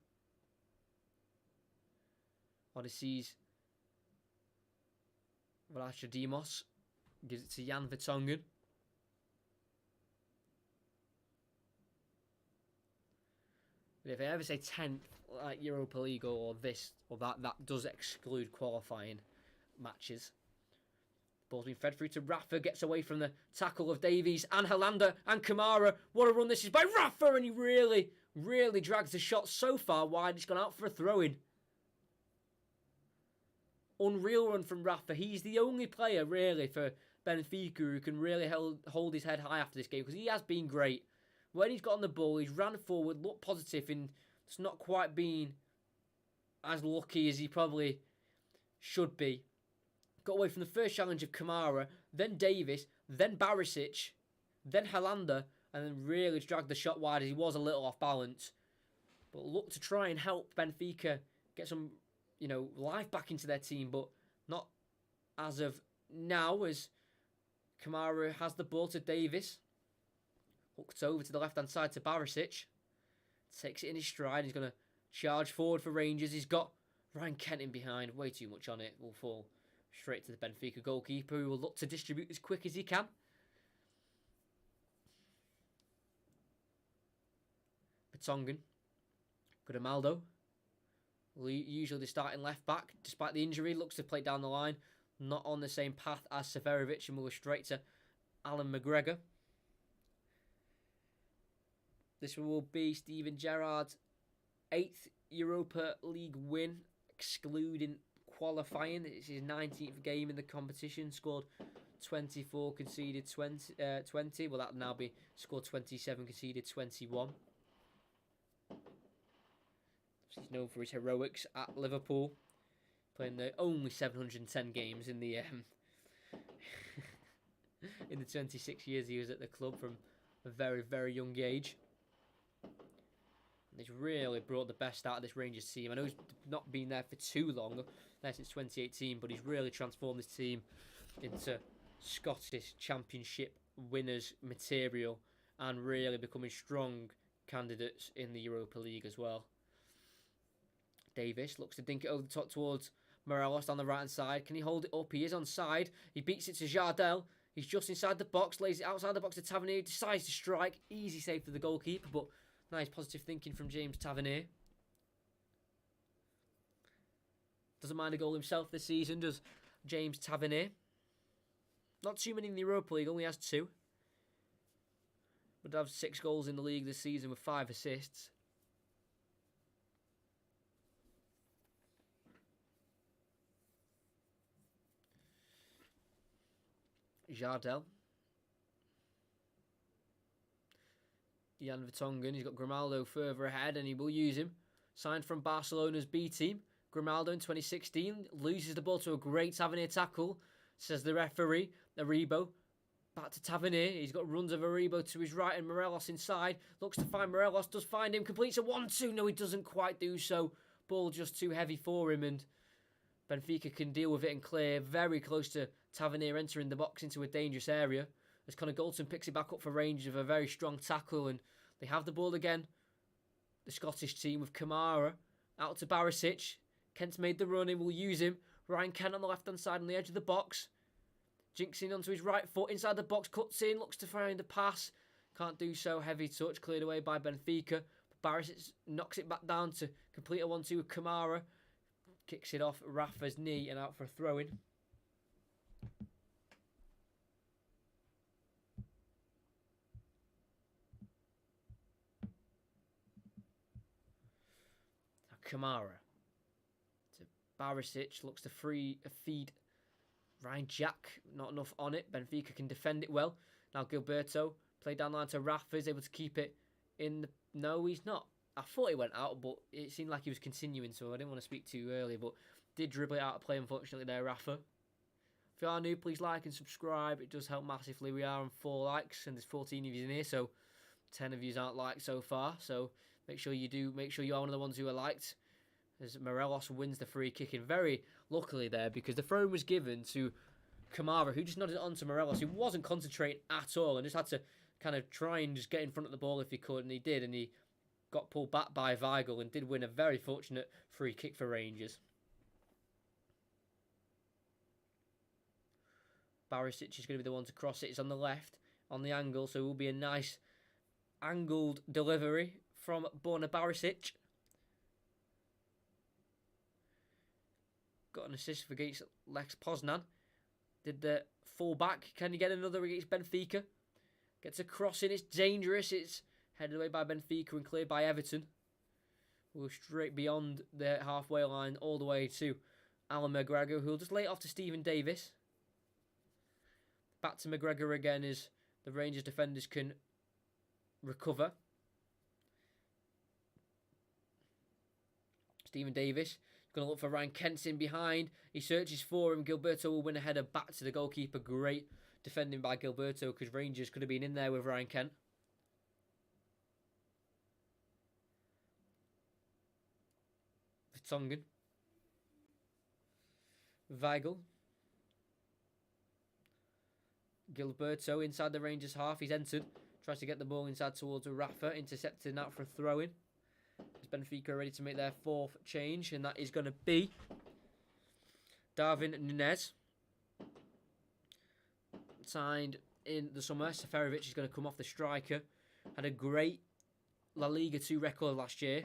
Odysseus Vlachodimos gives it to Jan Vertonghen. But if I ever say 10th, like Europa League or this or that does exclude qualifying matches. Ball's been fed through to Rafa, gets away from the tackle of Davies and Helander and Kamara. What a run this is by Rafa, and he really, really drags the shot so far wide. He's gone out for a throw-in. Unreal run from Rafa. He's the only player, really, for Benfica who can really hold his head high after this game, because he has been great. When he's got on the ball, he's ran forward, looked positive, and it's not quite been as lucky as he probably should be. Got away from the first challenge of Kamara, then Davis, then Barisic, then Helander, and then really dragged the shot wide as he was a little off balance. But looked to try and help Benfica get some, life back into their team, but not as of now, as Kamara has the ball to Davis. Hooked over to the left-hand side to Barisic. Takes it in his stride. He's going to charge forward for Rangers. He's got Ryan Kent in behind. Way too much on it. Will fall straight to the Benfica goalkeeper, who will look to distribute as quick as he can. Vertonghen. Grimaldo. Usually the starting left-back. Despite the injury, looks to play down the line. Not on the same path as Severovic, and will go straight to Alan McGregor. This will be Steven Gerrard's 8th Europa League win, excluding qualifying. It's his 19th game in the competition. Scored 24, conceded 20. Well, that will now be scored 27, conceded 21. He's known for his heroics at Liverpool, playing the only 710 games in the in the 26 years he was at the club from a very, very young age. He's really brought the best out of this Rangers team. I know he's not been there for too long, there since 2018, but he's really transformed this team into Scottish Championship winners material and really becoming strong candidates in the Europa League as well. Davis looks to dink it over the top towards Morelos on the right-hand side. Can he hold it up? He is onside. He beats it to Jardel. He's just inside the box, lays it outside the box to Tavernier, decides to strike. Easy save for the goalkeeper, but nice positive thinking from James Tavernier. Doesn't mind a goal himself this season, does James Tavernier. Not too many in the Europa League, only has 2. Would have 6 goals in the league this season with 5 assists. Jardel. Jan Vertonghen, he's got Grimaldo further ahead and he will use him. Signed from Barcelona's B team. Grimaldo in 2016 loses the ball to a great Tavernier tackle, says the referee. Aribo back to Tavernier. He's got runs of Aribo to his right and Morelos inside. Looks to find Morelos, does find him, completes a 1-2. No, he doesn't quite do so. Ball just too heavy for him and Benfica can deal with it and clear. Very close to Tavernier entering the box into a dangerous area. As Connor Goldson picks it back up for range of a very strong tackle and they have the ball again. The Scottish team with Kamara out to Barisic. Kent's made the run, he will use him. Ryan Kent on the left-hand side on the edge of the box. Jinxing onto his right foot inside the box, cuts in, looks to find the pass. Can't do so, heavy touch, cleared away by Benfica. Barisic knocks it back down to complete a 1-2 with Kamara. Kicks it off Rafa's knee and out for a throw-in. Kamara to Barisic, looks to feed Ryan Jack, not enough on it. Benfica can defend it well. Now Gilberto, play down the line to Rafa, is able to keep it in the... No, he's not. I thought he went out, but it seemed like he was continuing, so I didn't want to speak too early, but did dribble it out of play, unfortunately, there, Rafa. If you are new, please like and subscribe. It does help massively. We are on 4 likes, and there's 14 of you in here, so 10 of you aren't liked so far, so... Make sure you are one of the ones who are liked. As Morelos wins the free kick in very luckily there because the throw was given to Kamara, who just nodded it on to Morelos, who wasn't concentrating at all and just had to kind of try and just get in front of the ball if he could, and he did, and he got pulled back by Weigl and did win a very fortunate free kick for Rangers. Barisic is going to be the one to cross it. It's on the left, on the angle, so it will be a nice angled delivery from Borna Barisic. Got an assist against Lex Poznan. Did the full-back. Can he get another against Benfica? Gets a cross in. It's dangerous. It's headed away by Benfica and cleared by Everton. We'll straight beyond the halfway line all the way to Alan McGregor, who will just lay it off to Stephen Davis. Back to McGregor again as the Rangers defenders can recover. Stephen Davis going to look for Ryan Kent in behind. He searches for him. Gilberto will win a header back to the goalkeeper. Great defending by Gilberto because Rangers could have been in there with Ryan Kent. Vertonghen. Weigl. Gilberto inside the Rangers half. He's entered. Tries to get the ball inside towards Rafa. Intercepted out for a throw-in. Is Benfica ready to make their 4th change? And that is going to be Darwin Núñez. Signed in the summer. Seferovic is going to come off the striker. Had a great La Liga 2 record last year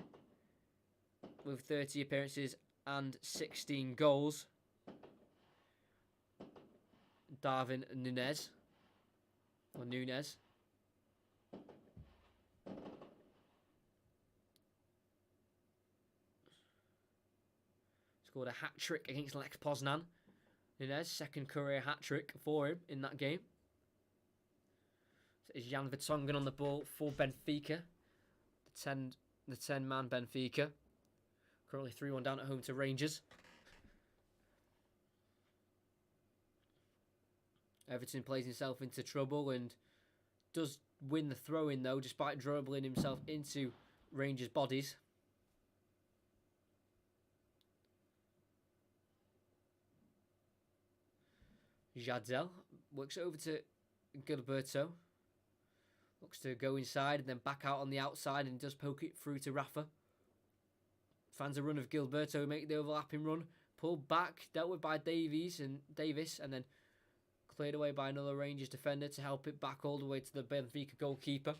with 30 appearances and 16 goals. Darwin Núñez. Or Núñez. Scored a hat-trick against Lex Poznan. Núñez, second career hat-trick for him in that game. So it's Jan Vertonghen on the ball for Benfica. The 10-man Benfica. Currently 3-1 down at home to Rangers. Everton plays himself into trouble and does win the throw-in though, despite dribbling himself into Rangers' bodies. Jardel works over to Gilberto. Looks to go inside and then back out on the outside and does poke it through to Rafa. Fans a run of Gilberto, make the overlapping run. Pulled back, dealt with by Davis and then cleared away by another Rangers defender to help it back all the way to the Benfica goalkeeper.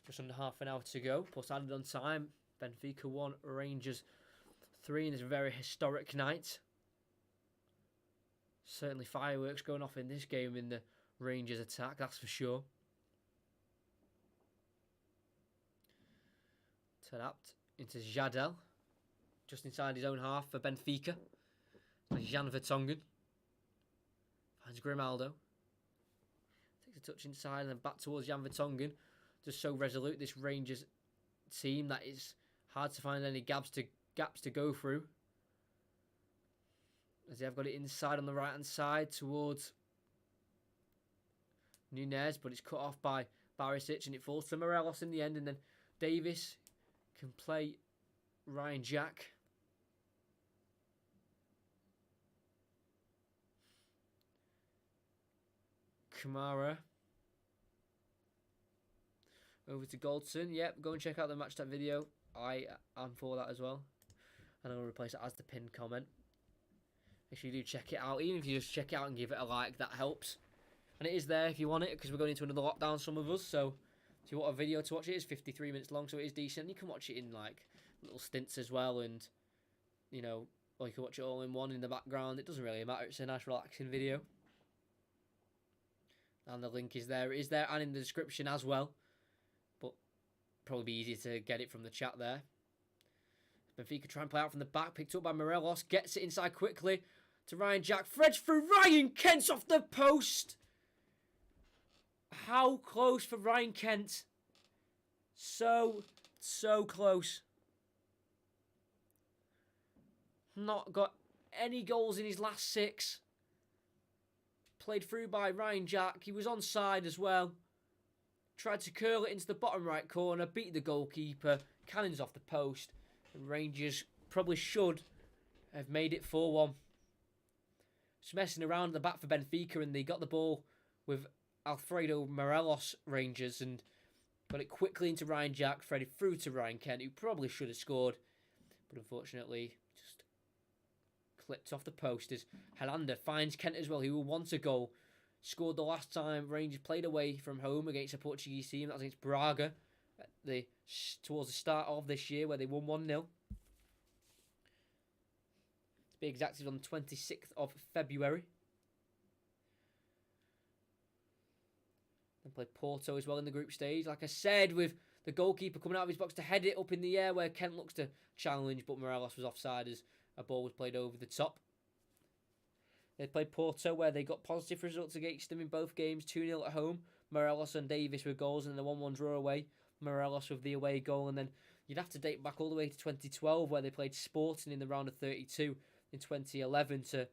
Just under half an hour to go. Plus added on time. Benfica 1, Rangers 3 in this very historic night. Certainly fireworks going off in this game in the Rangers attack, that's for sure. Tapped into Jadel. Just inside his own half for Benfica. Jan Vertonghen. Finds Grimaldo. Takes a touch inside and then back towards Jan Vertonghen. Just so resolute, this Rangers team, that it's hard to find any gaps to go through. As they have got it inside on the right hand side towards Nunez, but it's cut off by Barisic and it falls to Morelos in the end, and then Davis can play Ryan Jack. Kamara over to Goldson. Yep, go and check out the match that video. I am for that as well. And I'm going to replace it as the pinned comment. Make sure you do check it out. Even if you just check it out and give it a like, that helps. And it is there if you want it, because we're going into another lockdown, some of us. So if you want a video to watch, it is 53 minutes long, so it is decent. You can watch it in like little stints as well, and you know, or you can watch it all in one in the background. It doesn't really matter. It's a nice relaxing video. And the link is there. It is there and in the description as well. But probably be easier to get it from the chat there. Benfica try and play out from the back. Picked up by Morelos. Gets it inside quickly to Ryan Jack. Threads through Ryan Kent off the post. How close for Ryan Kent. So close. Not got any goals in his last 6. Played through by Ryan Jack. He was onside as well. Tried to curl it into the bottom right corner. Beat the goalkeeper. Cannons off the post. And Rangers probably should have made it 4-1. Just messing around at the back for Benfica, and they got the ball with Alfredo Morelos, Rangers, and got it quickly into Ryan Jack. Threaded through to Ryan Kent, who probably should have scored. But unfortunately, just clipped off the post as Helander finds Kent as well, who will want a goal. Scored the last time Rangers played away from home against a Portuguese team. That was against Braga towards the start of this year, where they won 1-0. To be exact, it was on the 26th of February. Then played Porto as well in the group stage. Like I said, with the goalkeeper coming out of his box to head it up in the air, where Kent looks to challenge, but Morelos was offside as a ball was played over the top. They played Porto, where they got positive results against them in both games. 2-0 at home. Morelos and Davis with goals, and the 1-1 draw away. Morelos with the away goal, and then you'd have to date back all the way to 2012, where they played Sporting in the round of 32 in 2011 to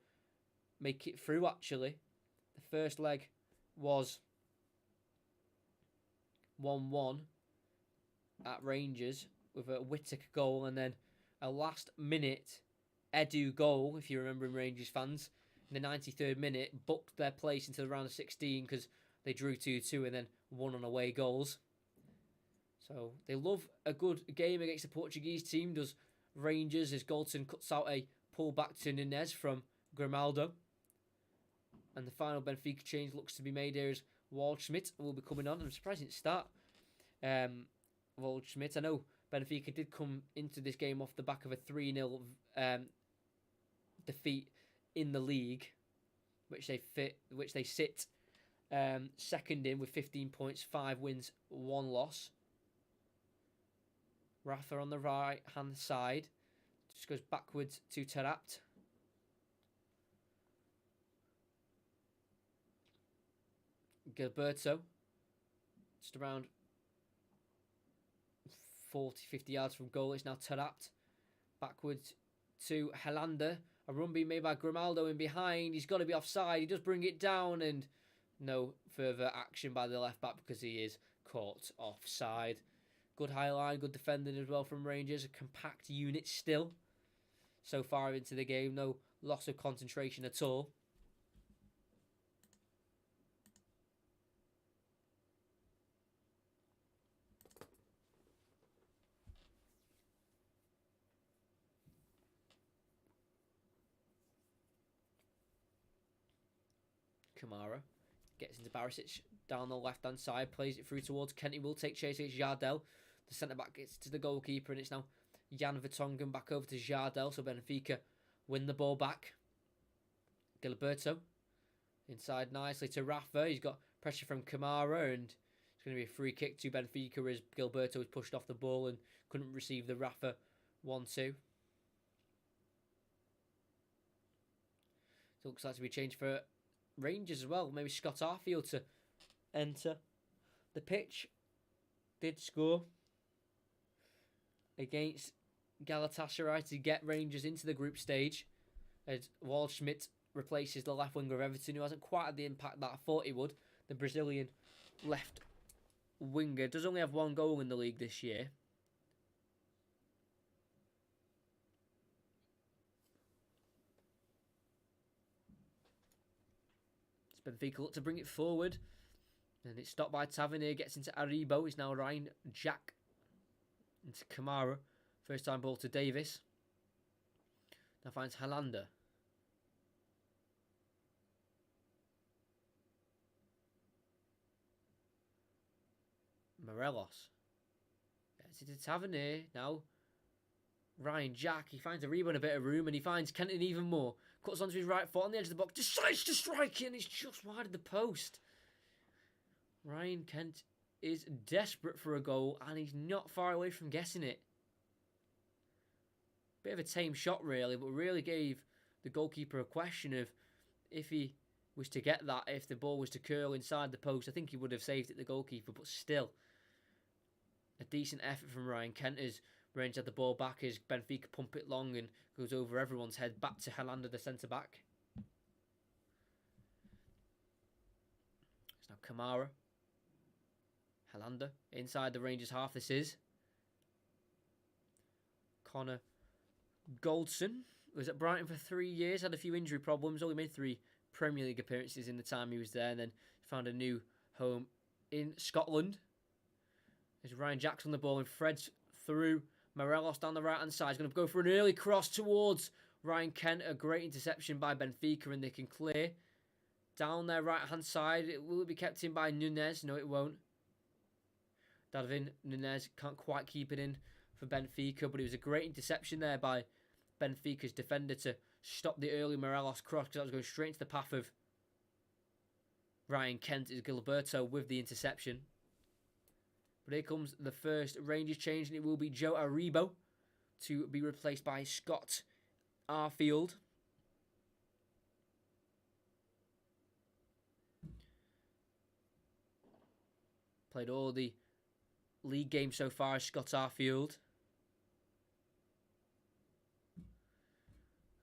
make it through, actually. The first leg was 1-1 at Rangers with a Whittaker goal, and then a last-minute Edu goal, if you remember, in Rangers fans, in the 93rd minute, booked their place into the round of 16 because they drew 2-2 and then won on away goals. So they love a good game against the Portuguese team, does Rangers, as Goldson cuts out a pull back to Nunez from Grimaldo. And the final Benfica change looks to be made here as Waldschmidt will be coming on. I'm surprised he didn't start Waldschmidt. I know Benfica did come into this game off the back of a 3-0 defeat in the league, which they sit second in with 15 points, 5 wins, 1 loss. Rafa on the right hand side just goes backwards to Tarapt. Gilberto, just around 40-50 yards from goal. It's now Tarapt. Backwards to Helander. A run being made by Grimaldo in behind. He's got to be offside. He does bring it down, and no further action by the left back because he is caught offside. Good high line, good defending as well from Rangers. A compact unit still so far into the game. No loss of concentration at all. Kamara gets into Barisic down the left hand side, plays it through towards Kent. He will take chase against Jardel. The centre back gets to the goalkeeper, and it's now Jan Vertonghen back over to Jardel. So Benfica win the ball back. Gilberto Inside nicely to Rafa. He's got pressure from Kamara, and it's going to be a free kick to Benfica as Gilberto was pushed off the ball and couldn't receive the Rafa 1-2. So it looks like to be changed for Rangers as well. Maybe Scott Arfield to enter the pitch. Did score against Galatasaray to get Rangers into the group stage, as Waldschmidt replaces the left winger of Everton, who hasn't quite had the impact that I thought he would. The Brazilian left winger does only have one goal in the league this year. It's Benfica look to bring it forward, and it's stopped by Tavernier. Gets into Aribo. It's now Ryan Jack into Kamara. First time ball to Davis. Now finds Helander. Morelos. Gets into Tavernier. Now Ryan Jack. He finds Aribo in a bit of room, and he finds Kenton even more. Cuts onto his right foot on the edge of the box. Decides to strike it, and it's just wide of the post. Ryan Kent is desperate for a goal, and he's not far away from getting it. Bit of a tame shot, really, but really gave the goalkeeper a question of if he was to get that, if the ball was to curl inside the post. I think he would have saved it, the goalkeeper, but still a decent effort from Ryan Kent as Rangers had the ball back as Benfica pump it long and goes over everyone's head back to Helander, the centre-back. It's now Kamara. Helander inside the Rangers half. This is Connor Goldson. Was at Brighton for 3 years, had a few injury problems, only made 3 Premier League appearances in the time he was there, and then found a new home in Scotland. There's Ryan Jackson on the ball, and Fred's through. Morelos down the right-hand side. He's going to go for an early cross towards Ryan Kent. A great interception by Benfica, and they can clear. Down their right-hand side. Will it be kept in by Nunez? No, it won't. David Nunez can't quite keep it in for Benfica, but it was a great interception there by Benfica's defender to stop the early Morelos cross, because that was going straight into the path of Ryan Kent. Is Gilberto with the interception. But here comes the first Rangers change, and it will be Joe Aribo to be replaced by Scott Arfield. Played all the league games so far as Scott Arfield.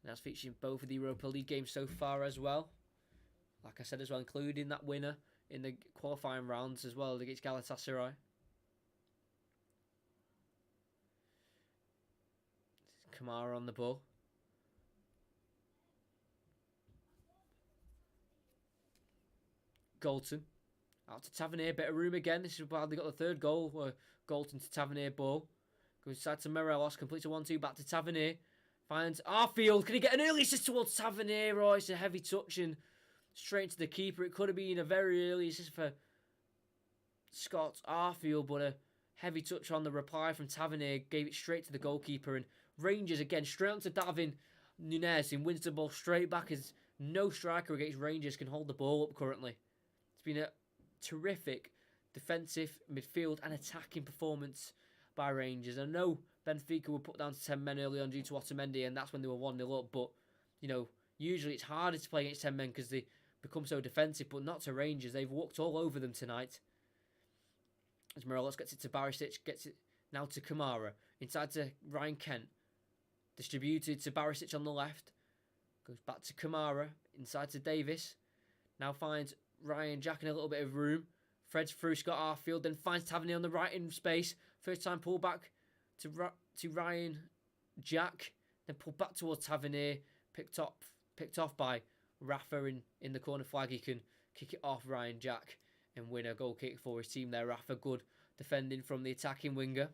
That's featuring both of the Europa League games so far as well. Like I said as well, including that winner in the qualifying rounds as well against Galatasaray. Kamara on the ball. Galton. Out to Tavernier. Bit of room again. This is why they got the third goal. Galton to Tavernier ball. Goes inside to Morelos. Completes a 1-2 back to Tavernier. Finds Arfield. Can he get an early assist towards Tavernier? Oh, it's a heavy touch and straight to the keeper. It could have been a very early assist for Scott Arfield, but a heavy touch on the reply from Tavernier gave it straight to the goalkeeper. And Rangers again straight onto David Nunez, who wins the ball straight back, as no striker against Rangers can hold the ball up currently. It's been a terrific defensive, midfield and attacking performance by Rangers. I know Benfica were put down to 10 men early on due to Otamendi, and that's when they were 1-0 up, but you know, usually it's harder to play against 10 men because they become so defensive, but not to Rangers. They've walked all over them tonight. As Morelos gets it to Barisic, gets it now to Kamara, inside to Ryan Kent, distributed to Barisic on the left, goes back to Kamara, inside to Davis, now finds Ryan Jack in a little bit of room, Fred's through Scott Arfield, then finds Tavernier on the right in space, first time pull back to Ryan Jack, then pulled back towards Tavernier, picked off by Rafa in the corner flag. He can kick it off Ryan Jack and win a goal kick for his team there. Rafa good defending from the attacking winger.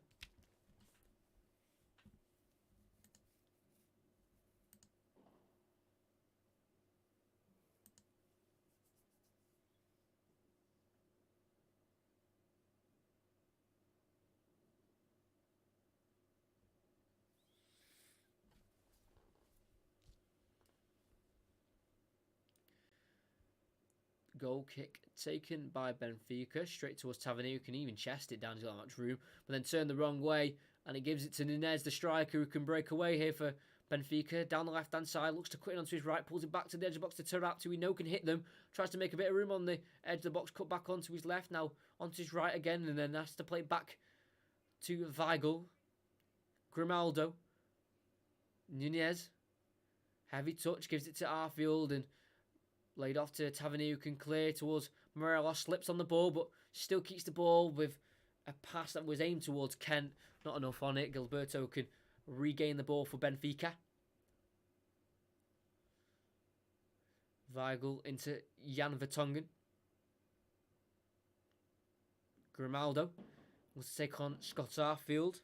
Goal kick taken by Benfica straight towards Tavernier, who can even chest it down. He's got that much room, but then turned the wrong way, and he gives it to Nunez, the striker, who can break away here for Benfica. Down the left-hand side, looks to cut in onto his right, pulls it back to the edge of the box to Taarabt, who we know can hit them. Tries to make a bit of room on the edge of the box, cut back onto his left, now onto his right again, and then has to play it back to Weigl. Grimaldo. Nunez. Heavy touch, gives it to Arfield, and laid off to Tavernier, who can clear towards Morelos. Slips on the ball, but still keeps the ball with a pass that was aimed towards Kent. Not enough on it. Gilberto can regain the ball for Benfica. Weigl into Jan Vertonghen. Grimaldo wants to take on Scott Arfield.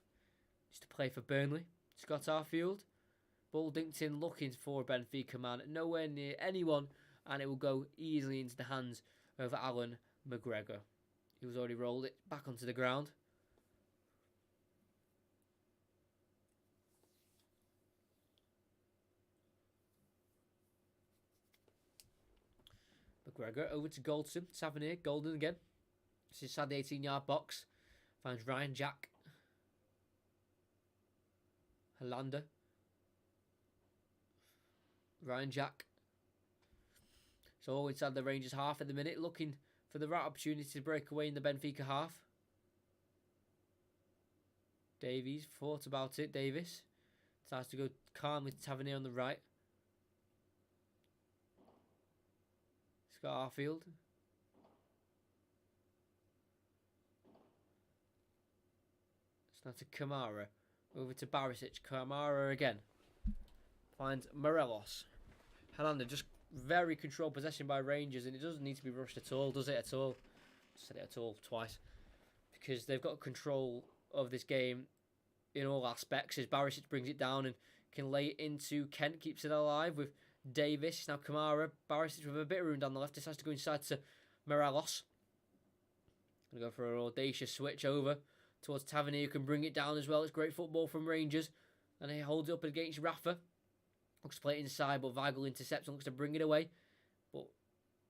Used to play for Burnley. Scott Arfield. Ball dinked in, looking for a Benfica man. Nowhere near anyone, and it will go easily into the hands of Alan McGregor. He was already rolled it back onto the ground. McGregor over to Goldson. Tavernier, Golden again. This is inside the 18-yard box. Finds Ryan Jack. Hollander. Ryan Jack. So all inside the Rangers half at the minute, looking for the right opportunity to break away in the Benfica half. Davies thought about it. Davis tries to go calmly to Tavernier on the right. Scott Arfield. It's now to Kamara. Over to Barisic. Kamara again. Finds Morelos. Hollander just very controlled possession by Rangers, and it doesn't need to be rushed at all, does it at all? Said it at all twice. Because they've got control of this game in all aspects, as Barisic brings it down and can lay it into Kent, keeps it alive with Davis. Now Kamara, Barisic with a bit of room down the left, decides to go inside to Morelos. Gonna go for an audacious switch over towards Tavernier, who can bring it down as well. It's great football from Rangers, and he holds it up against Rafa. Looks to play it inside, but Weigl intercepts and looks to bring it away. But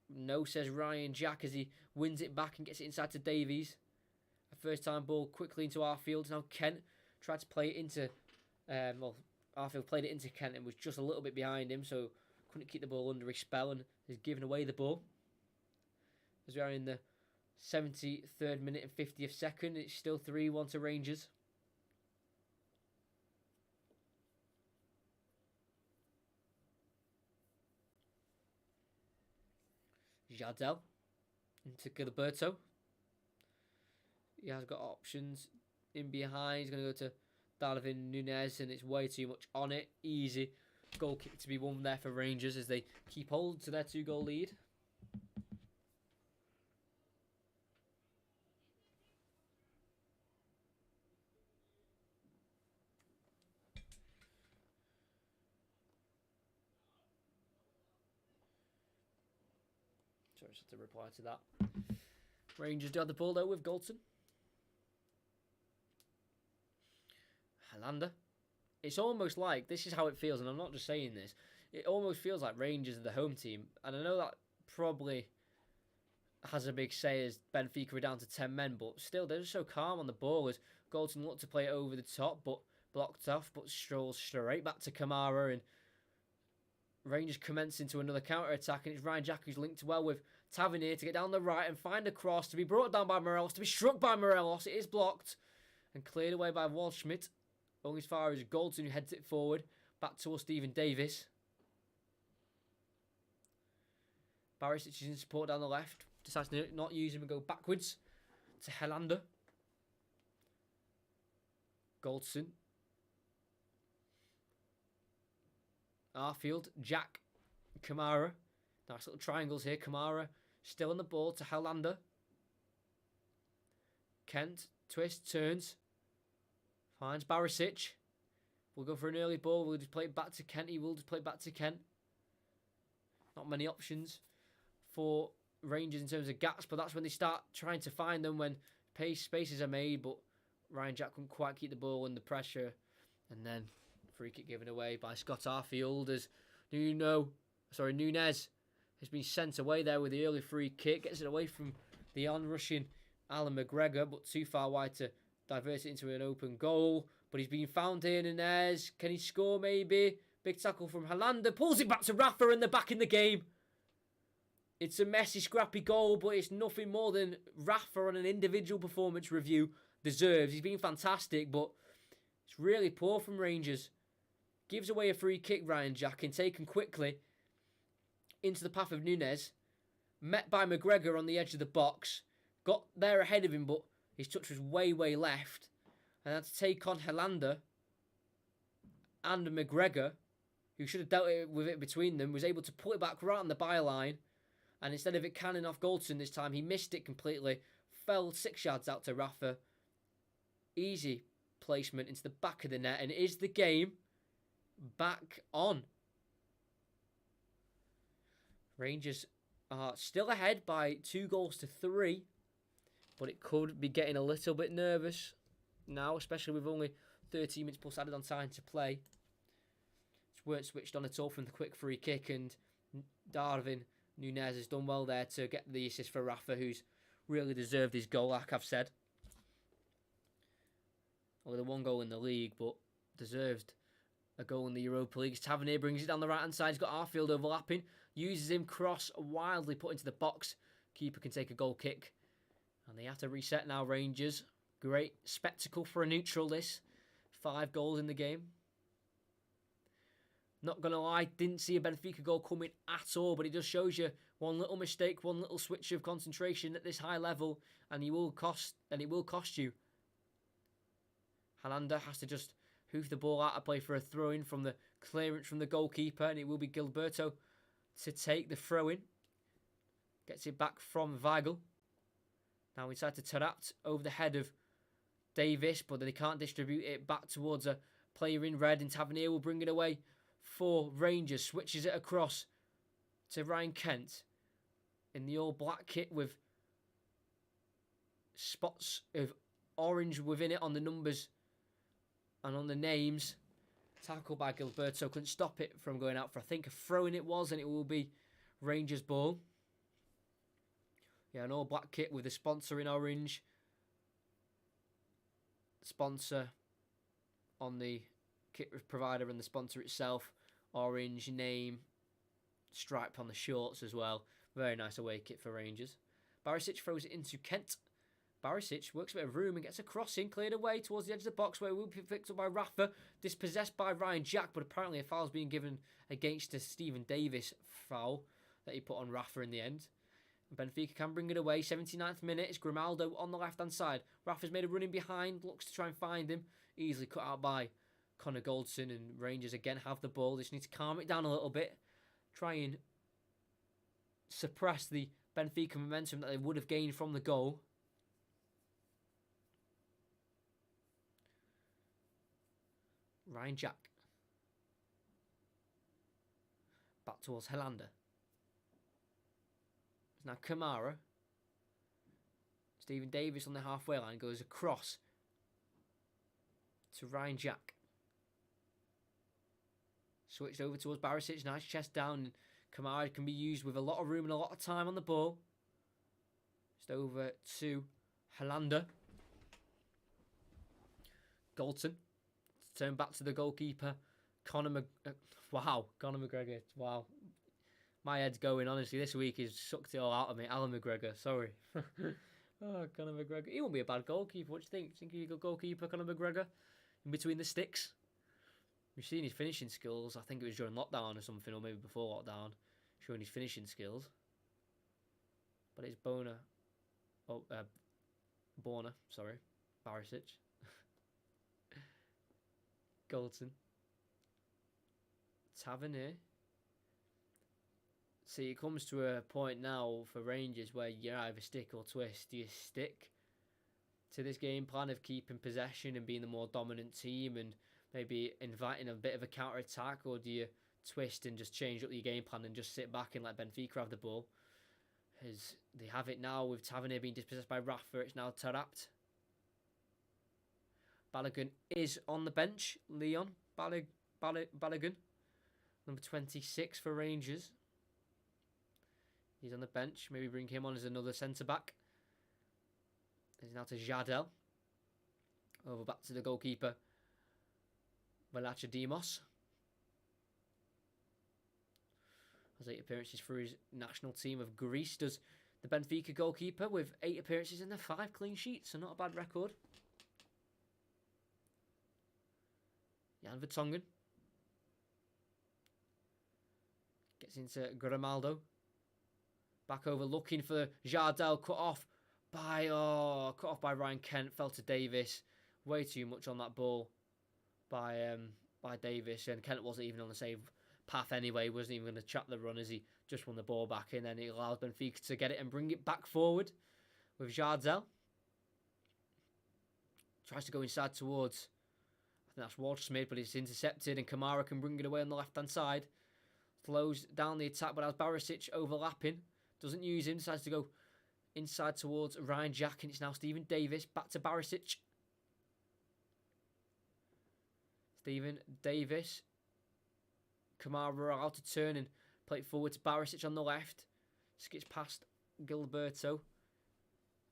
no, says Ryan Jack, as he wins it back and gets it inside to Davies. A first-time ball quickly into Arfield. Now Kent tried to play it into... Arfield played it into Kent and was just a little bit behind him, so couldn't keep the ball under his spell and has given away the ball. As we are in the 73rd minute and 50th second, it's still 3-1 to Rangers. Jardel into Gilberto. He has got options in behind. He's going to go to Darwin Nunez, and it's way too much on it. Easy goal kick to be won there for Rangers as they keep hold to their 2-goal lead. Sorry, just to reply to that. Rangers do have the ball though with Goldson. Hollander. It's almost like, this is how it feels, and I'm not just saying this, it almost feels like Rangers are the home team, and I know that probably has a big say as Benfica are down to 10 men, but still, they're just so calm on the ball as Goldson looked to play it over the top, but blocked off, but strolls straight back to Kamara, and Rangers commence into another counter-attack, and it's Ryan Jack who's linked well with Tavernier to get down the right and find a cross to be brought down by Morelos, to be struck by Morelos. It is blocked and cleared away by Waldschmidt. Going as far as Goldson, who heads it forward back towards Stephen Davis. Barisic is in support down the left. Decides to not use him and go backwards to Hollander. Goldson. Arfield, Jack, Kamara. Nice little triangles here. Kamara still on the ball to Hollander. Kent, twist, turns. Finds Barisic. We'll go for an early ball. We'll just play it back to Kent. He will just play it back to Kent. Not many options for Rangers in terms of gaps, but that's when they start trying to find them, when spaces are made, but Ryan Jack couldn't quite keep the ball under pressure. And then free kick given away by Scott Arfield as Nunez has been sent away there with the early free kick. Gets it away from the on-rushing Alan McGregor, but too far wide to divert it into an open goal. But he's been found here, Nunez. Can he score maybe? Big tackle from Hollander. Pulls it back to Rafa and they're back in the game. It's a messy, scrappy goal, but it's nothing more than Rafa on an individual performance review deserves. He's been fantastic, but it's really poor from Rangers. Gives away a free kick, Ryan Jack, and taken quickly into the path of Nunez. Met by McGregor on the edge of the box. Got there ahead of him, but his touch was way, way left. And had to take on Hollander and McGregor, who should have dealt with it between them, was able to pull it back right on the byline. And instead of it canning off Goldson this time, he missed it completely. Fell 6 yards out to Rafa. Easy placement into the back of the net. And is the game back on? Rangers are still ahead by 2-3. But it could be getting a little bit nervous now, especially with only 13 minutes plus added on time to play. Just weren't switched on at all from the quick free kick, and Darwin Nunez has done well there to get the assist for Rafa, who's really deserved his goal, like I've said. Only the 1 goal in the league, but deserved a goal in the Europa League. Tavernier brings it down the right-hand side. He's got Arfield overlapping. Uses him, cross wildly put into the box. Keeper can take a goal kick. And they have to reset now, Rangers. Great spectacle for a neutral, this. 5 goals in the game. Not going to lie, didn't see a Benfica goal coming at all, but it just shows you one little mistake, one little switch of concentration at this high level, and it will cost you. Hollander has to just hoof the ball out of play for a throw-in from the clearance from the goalkeeper, and it will be Gilberto to take the throw-in. Gets it back from Weigl. Now inside to Taarabt over the head of Davis, but then he can't distribute it back towards a player in red, and Tavernier will bring it away for Rangers. Switches it across to Ryan Kent in the all-black kit with spots of orange within it on the numbers and on the names. Tackled by Gilberto. Couldn't stop it from going out for, I think, a throw-in it was, and it will be Rangers' ball. Yeah, an all-black kit with the sponsor in orange. Sponsor on the kit provider and the sponsor itself. Orange name. Stripe on the shorts as well. Very nice away kit for Rangers. Barisic throws it into Kent. Barisic works a bit of room and gets a crossing cleared away towards the edge of the box, where it will be picked up by Rafa. Dispossessed by Ryan Jack, but apparently a foul's being given against a Stephen Davis foul that he put on Rafa in the end. Benfica can bring it away. 79th minute. It's Grimaldo on the left-hand side. Rafa's made a run in behind. Looks to try and find him. Easily cut out by Connor Goldson. And Rangers again have the ball. They just need to calm it down a little bit. Try and suppress the Benfica momentum that they would have gained from the goal. Ryan Jack. Back towards Hollander. Now Kamara. Stephen Davis on the halfway line goes across to Ryan Jack. Switched over towards Barisic. Nice chest down. Kamara can be used with a lot of room and a lot of time on the ball. Just over to Hollander. Goldson. Turn back to the goalkeeper. Conor McGregor. Wow. My head's going, honestly. This week he's sucked it all out of me. Alan McGregor, sorry. Oh, Conor McGregor. He won't be a bad goalkeeper. What do you think? Think he's a good goalkeeper, Conor McGregor? In between the sticks? We've seen his finishing skills. I think it was during lockdown or something, or maybe before lockdown, showing his finishing skills. But it's Borna, sorry. Barisic. Goldson. Tavernier. See, it comes to a point now for Rangers where you either stick or twist. Do you stick to this game plan of keeping possession and being the more dominant team and maybe inviting a bit of a counter-attack, or do you twist and just change up your game plan and just sit back and let Benfica have the ball? As they have it now with Tavernier being dispossessed by Rafa, it's now Taarabt. Balogun is on the bench. Leon Balogun, number 26 for Rangers. He's on the bench. Maybe bring him on as another centre-back. He's now to Jardel. Over back to the goalkeeper, Demos. Has 8 appearances for his national team of Greece. Does the Benfica goalkeeper with 8 appearances and 5 clean sheets. So not a bad record. Jan Vertonghen. Gets into Grimaldo. Back over looking for Jardel. Cut off by Ryan Kent. Fell to Davis. Way too much on that ball by Davis. And Kent wasn't even on the same path anyway. Wasn't even going to chap the run as he just won the ball back. And then it allowed Benfica to get it and bring it back forward with Jardel. Tries to go inside towards, I think that's Waldschmidt, but it's intercepted. And Kamara can bring it away on the left-hand side. Slows down the attack, but has Barisic overlapping. Doesn't use him. Decides to go inside towards Ryan Jack. And it's now Stephen Davis. Back to Barisic. Stephen Davis. Kamara out to turn and play it forward to Barisic on the left. Skips past Gilberto.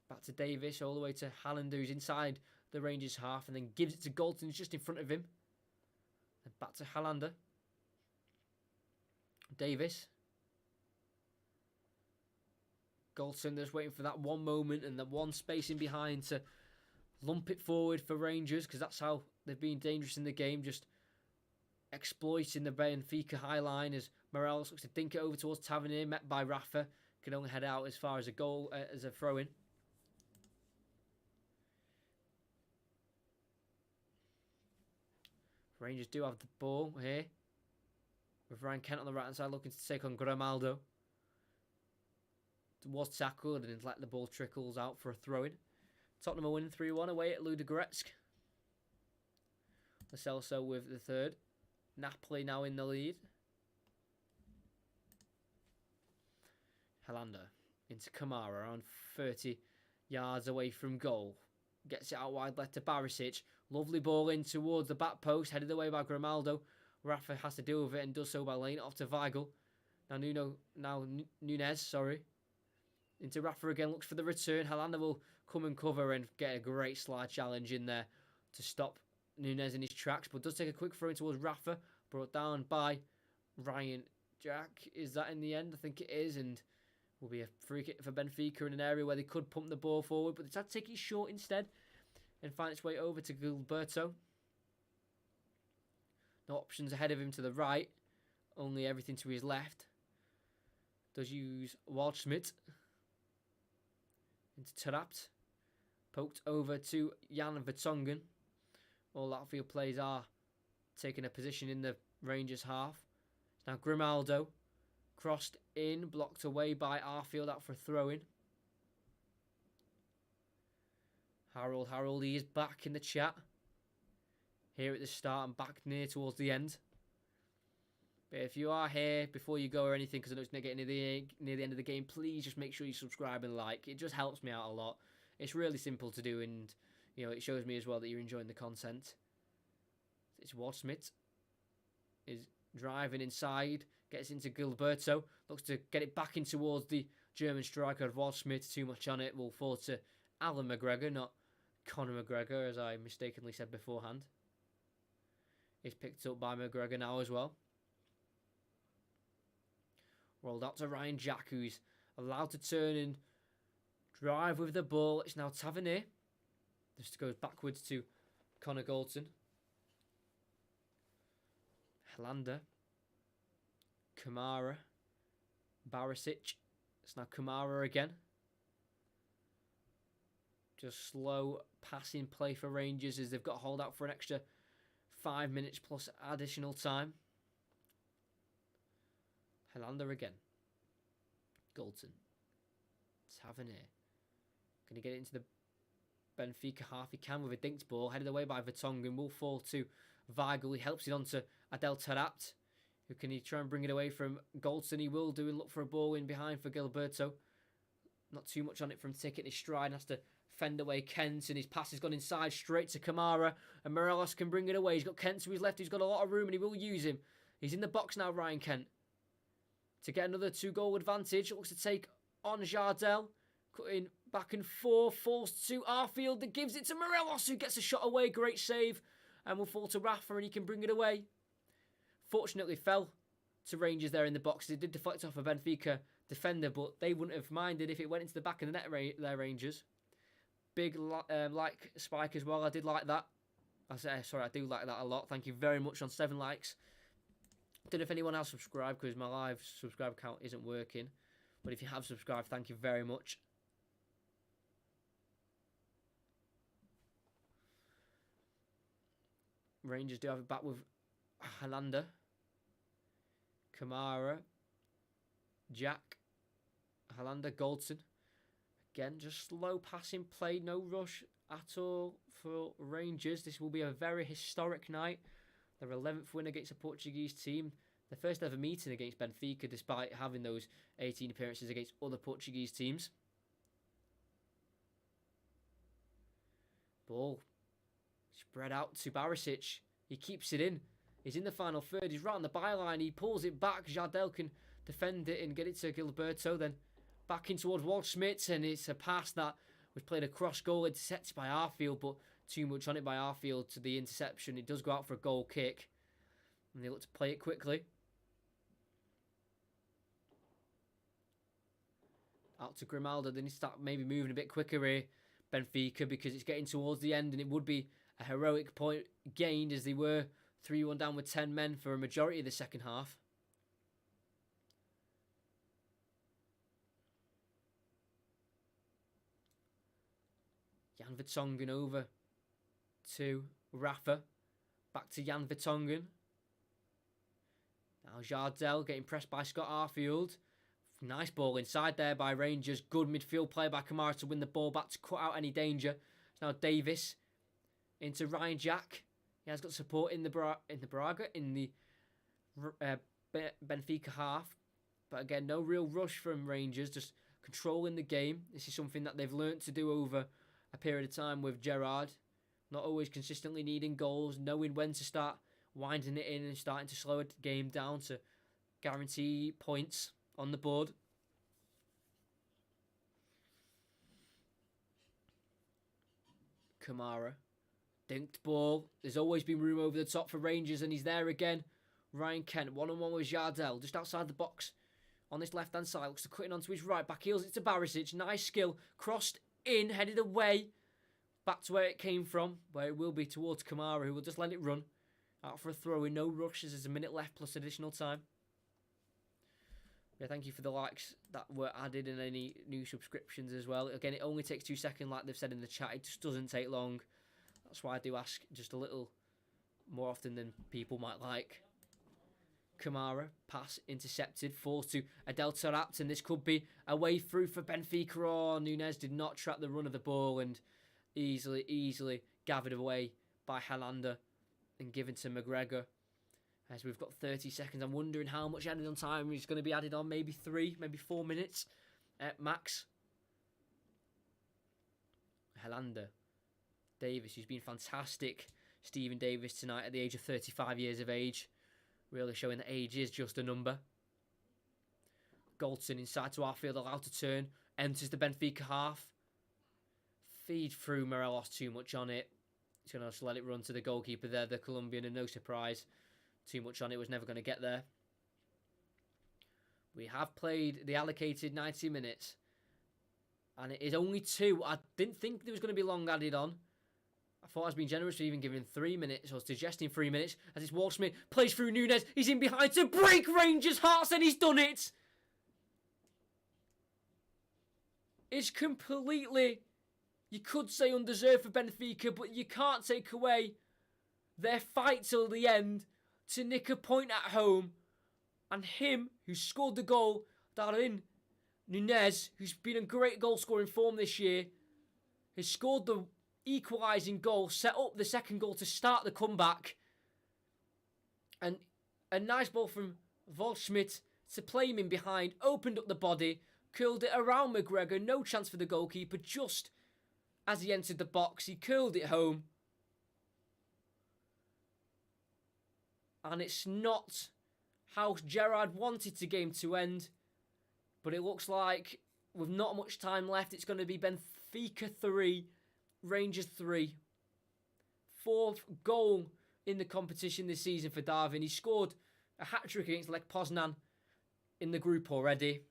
Back to Davis. All the way to Haaland, who's inside the Rangers half. And then gives it to Galton, who's just in front of him. Then back to Haaland. Davis. Galton just waiting for that one moment and that one space in behind to lump it forward for Rangers, because that's how they've been dangerous in the game, just exploiting the Benfica high line as Morelos looks to dink it over towards Tavernier, met by Rafa. Can only head out as far as a goal, as a throw-in. Rangers do have the ball here, with Ryan Kent on the right-hand side looking to take on Grimaldo. Was tackled and let the ball trickles out for a throw-in. Tottenham are winning 3-1 away at Ludogorets. Lo Celso with the third. Napoli now in the lead. Helander into Kamara, around 30 yards away from goal. Gets it out wide left to Barisic. Lovely ball in towards the back post, headed away by Grimaldo. Rafa has to deal with it and does so by laying it off to Weigl. Now Nunez, into Rafa again, looks for the return. Helander will come and cover and get a great slide challenge in there to stop Nunez in his tracks, but does take a quick throw in towards Rafa, brought down by Ryan Jack. Is that in the end? I think it is, and will be a free kick for Benfica in an area where they could pump the ball forward, but they had to take it short instead and find its way over to Gilberto. No options ahead of him to the right, only everything to his left. Does use Waldschmidt. Into Tarapt. Poked over to Jan Vertonghen. All Latvia players are taking a position in the Rangers half. It's now Grimaldo. Crossed in, blocked away by Arfield, out for a throw-in. Harold, he is back in the chat. Here at the start and back near towards the end. But if you are here before you go or anything, because I know it's getting near the end of the game, please just make sure you subscribe and like. It just helps me out a lot. It's really simple to do, and it shows me as well that you're enjoying the content. It's Waldschmidt is driving inside, gets into Gilberto, looks to get it back in towards the German striker. Waldschmidt, too much on it, will fall to Alan McGregor, not Conor McGregor, as I mistakenly said beforehand. It's picked up by McGregor now as well. Rolled out to Ryan Jack, who's allowed to turn and drive with the ball. It's now Tavernier. Just goes backwards to Connor Goldson. Helander. Kamara. Barisic. It's now Kamara again. Just slow passing play for Rangers as they've got to hold out for an extra 5 minutes plus additional time. Helander again. Galton. Tavernier. Can he get it into the Benfica half? He can with a dinked ball. Headed away by Vertonghen. Will fall to Weigl. He helps it on to Adel Tarapt. Who can he try and bring it away from Galton? He will do and look for a ball in behind for Gilberto. Not too much on it from taking his stride. Has to fend away Kent, and his pass has gone inside straight to Kamara. And Morelos can bring it away. He's got Kent to his left. He's got a lot of room and he will use him. He's in the box now, Ryan Kent. to get another 2-goal advantage. Looks to take on Jardel. Cutting back and forth. Falls to Arfield that gives it to Morelos, who gets a shot away. Great save. And will fall to Rafa and he can bring it away. Fortunately fell to Rangers there in the box. It did deflect off a Benfica defender, but they wouldn't have minded if it went into the back of the net, their Rangers. Big like spike as well. I did like that. I do like that a lot. Thank you very much on 7 likes. Don't know if anyone else subscribed because my live subscribe count isn't working. But if you have subscribed, thank you very much. Rangers do have it back with Helander, Kamara, Jack, Helander, Goldson. Again, just slow passing play, no rush at all for Rangers. This will be a very historic night. Their 11th win against a Portuguese team. Their first ever meeting against Benfica, despite having those 18 appearances against other Portuguese teams. Ball spread out to Barisic. He keeps it in. He's in the final third. He's right on the byline. He pulls it back. Jardel can defend it and get it to Gilberto. Then back in towards Waldschmidt. And it's a pass that was played across goal. Intercepted by Arfield, but too much on it by Arfield to the interception. It does go out for a goal kick. And they look to play it quickly. Out to Grimaldo. Then he start maybe moving a bit quicker here. Benfica, because it's getting towards the end and it would be a heroic point gained as they were 3-1 down with 10 men for a majority of the second half. Jan Vertonghen over to Rafa. Back to Jan Vertonghen. Now Jardel getting pressed by Scott Arfield. Nice ball inside there by Rangers. Good midfield play by Kamara to win the ball back to cut out any danger. It's now Davis into Ryan Jack. He has got support in the Benfica half. But again, no real rush from Rangers. Just controlling the game. This is something that they've learnt to do over a period of time with Gerrard. Not always consistently needing goals. Knowing when to start winding it in and starting to slow a game down to guarantee points on the board. Kamara. Dinked ball. There's always been room over the top for Rangers and he's there again. Ryan Kent, one-on-one with Jardel, just outside the box. On this left-hand side, looks to cut in onto his right back. Heels it to Barisic. Nice skill. Crossed in, headed away. Back to where it came from, where it will be towards Kamara, who will just let it run. Out for a throw in, no rush as there's a minute left plus additional time. Yeah, thank you for the likes that were added and any new subscriptions as well. Again, it only takes 2 seconds, like they've said in the chat. It just doesn't take long. That's why I do ask just a little more often than people might like. Kamara, pass intercepted, falls to Adel Taarabt, and this could be a way through for Benfica. Oh, Nunez did not track the run of the ball and easily gathered away by Helander and given to McGregor. As we've got 30 seconds, I'm wondering how much added on time is going to be added on. Maybe 3, maybe 4 minutes at max. Helander. Davis, who's been fantastic. Stephen Davis tonight at the age of 35 years of age. Really showing that age is just a number. Goldson inside to Arfield, allowed to turn. Enters the Benfica half. Feed through Morelos, too much on it. He's going to just let it run to the goalkeeper there, the Colombian, and no surprise. Too much on it, was never going to get there. We have played the allocated 90 minutes. And it is only 2. I didn't think there was going to be long added on. I thought I was being generous for even giving 3 minutes, or suggesting 3 minutes, as it's Waldschmidt, plays through Nunez, he's in behind to break Rangers' hearts, and he's done it! It's completely, you could say undeserved for Benfica, but you can't take away their fight till the end to nick a point at home, and him, who scored the goal, Darwin Nunez, who's been in great goal-scoring form this year, has scored the equalising goal, set up the second goal to start the comeback. And a nice ball from Waldschmidt to play him in behind, opened up the body, curled it around McGregor, no chance for the goalkeeper, just as he entered the box, he curled it home. And it's not how Gerrard wanted the game to end. But it looks like with not much time left, it's going to be Benfica 3, Rangers 3. 4th goal in the competition this season for Darwin. He scored a hat-trick against Lech Poznan in the group already.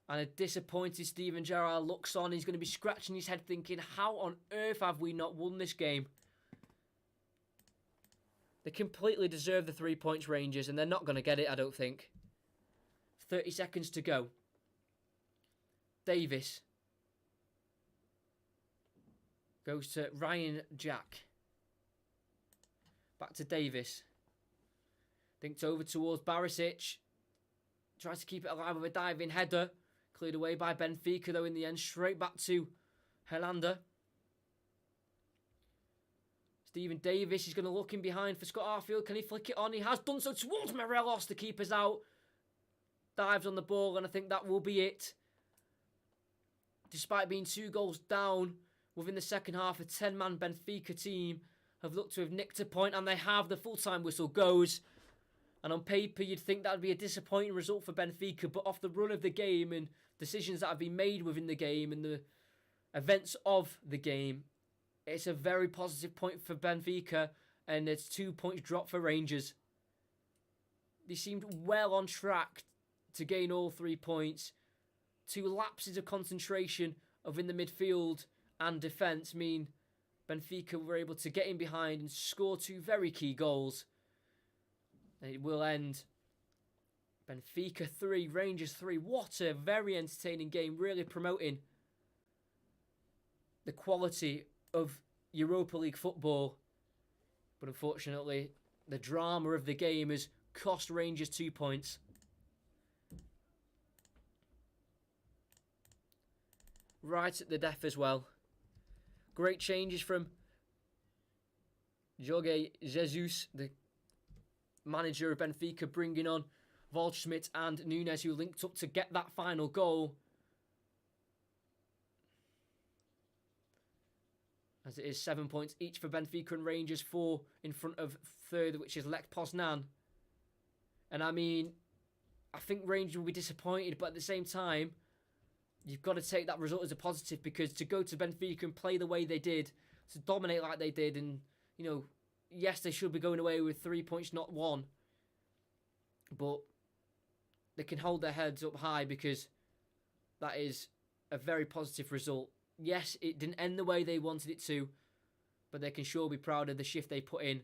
And a disappointed Steven Gerrard looks on. He's going to be scratching his head thinking, how on earth have we not won this game? They completely deserve the 3 points, Rangers, and they're not going to get it, I don't think. 30 seconds to go. Davis goes to Ryan Jack. Back to Davis. Dinked over towards Barisic. Tries to keep it alive with a diving header. Cleared away by Benfica, though, in the end. Straight back to Helander. Stephen Davis is going to look in behind for Scott Arfield. Can he flick it on? He has done so towards Morelos. The keeper's out. Dives on the ball, and I think that will be it. Despite being 2 goals down within the second half, a 10-man Benfica team have looked to have nicked a point, and they have. The full-time whistle goes. And on paper, you'd think that would be a disappointing result for Benfica, but off the run of the game and decisions that have been made within the game and the events of the game, it's a very positive point for Benfica, and it's 2 points drop for Rangers. They seemed well on track to gain all 3 points. 2 lapses of concentration within the midfield and defence mean Benfica were able to get in behind and score 2 very key goals. And it will end Benfica 3, Rangers 3. What a very entertaining game, really promoting the quality of Europa League football. But unfortunately, the drama of the game has cost Rangers 2 points. Right at the death as well. Great changes from Jorge Jesus, the manager of Benfica, bringing on Waldschmidt and Nunes, who linked up to get that final goal. As it is 7 points each for Benfica and Rangers, 4 in front of third, which is Lech Poznan. And I mean, I think Rangers will be disappointed, but at the same time, you've got to take that result as a positive, because to go to Benfica and play the way they did, to dominate like they did, and, you know, yes, they should be going away with 3 points, not 1. But they can hold their heads up high, because that is a very positive result. Yes, it didn't end the way they wanted it to, but they can sure be proud of the shift they put in,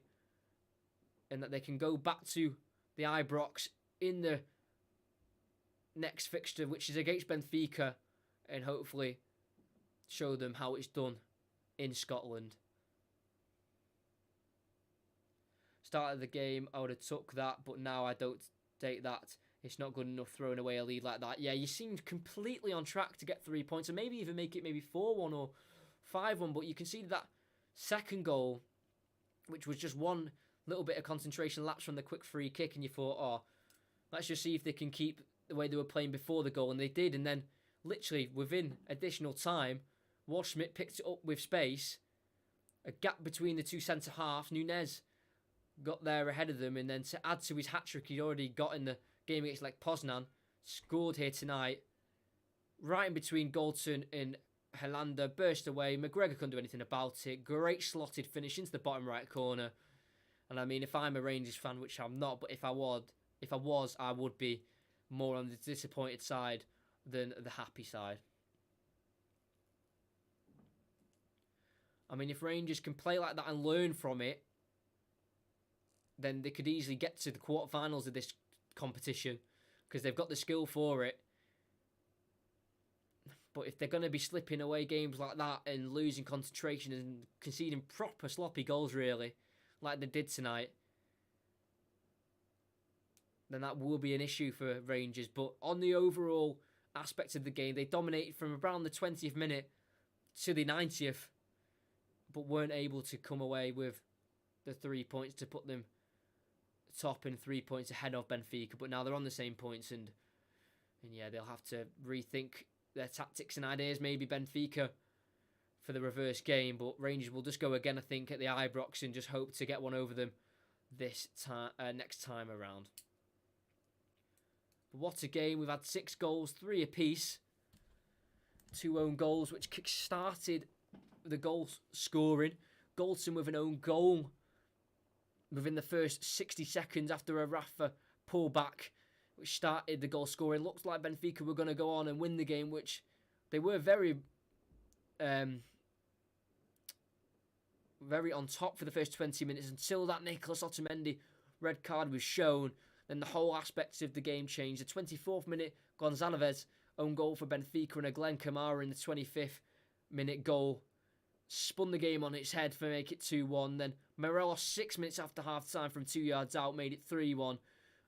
and that they can go back to the Ibrox in the next fixture, which is against Benfica, and hopefully show them how it's done in Scotland. Start of the game, I would have took that, but now I don't take that. It's not good enough throwing away a lead like that. Yeah, you seemed completely on track to get 3 points, and maybe even make it maybe 4-1 or 5-1, but you can see that second goal, which was just one little bit of concentration lapse from the quick free kick, and you thought, oh, let's just see if they can keep the way they were playing before the goal, and they did, and then literally within additional time, Waldschmidt picked it up with space, a gap between the 2 centre-halves. Nunes got there ahead of them, and then to add to his hat-trick he'd already got in the game against Lech Poznan, scored here tonight, right in between Goldson and Helander, burst away. McGregor couldn't do anything about it. Great slotted finish into the bottom right corner. And I mean, if I'm a Rangers fan, which I'm not, but if I was, I would be more on the disappointed side than the happy side. I mean, if Rangers can play like that and learn from it, then they could easily get to the quarterfinals of this competition, because they've got the skill for it. But if they're going to be slipping away games like that and losing concentration and conceding proper sloppy goals, really, like they did tonight, then that will be an issue for Rangers. But on the overall aspect of the game, they dominated from around the 20th minute to the 90th, but weren't able to come away with the 3 points to put them top and 3 points ahead of Benfica. But now they're on the same points, and yeah, they'll have to rethink their tactics and ideas, maybe Benfica, for the reverse game. But Rangers will just go again, I think, at the Ibrox and just hope to get one over them this time next time around. But what a game. We've had 6 goals, 3 apiece. 2 own goals, which kick-started the goal scoring. Goldson with an own goal within the first 60 seconds after a Rafa pullback, which started the goal scoring. Looked like Benfica were going to go on and win the game, which they were very on top for the first 20 minutes until that Nicolas Otamendi red card was shown. Then the whole aspects of the game changed. The 24th minute, Gonçalves own goal for Benfica and a Glenn Kamara in the 25th minute goal spun the game on its head for make it 2-1. Then Morelos 6 minutes after half time from 2 yards out made it 3-1.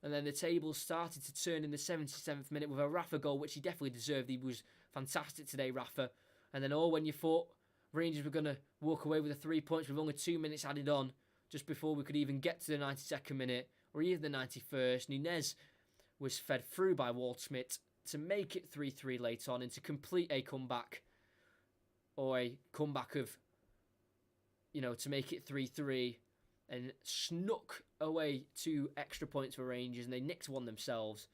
And then the table started to turn in the 77th minute with a Rafa goal, which he definitely deserved. He was fantastic today, Rafa. And then all when you thought Rangers were going to walk away with the 3 points with only 2 minutes added on, just before we could even get to the 92nd minute, or even the 91st, Nunez was fed through by Waldschmidt to make it 3-3 late on and to complete a comeback, or a comeback of, to make it 3-3, and snuck away 2 extra points for Rangers, and they nicked one themselves.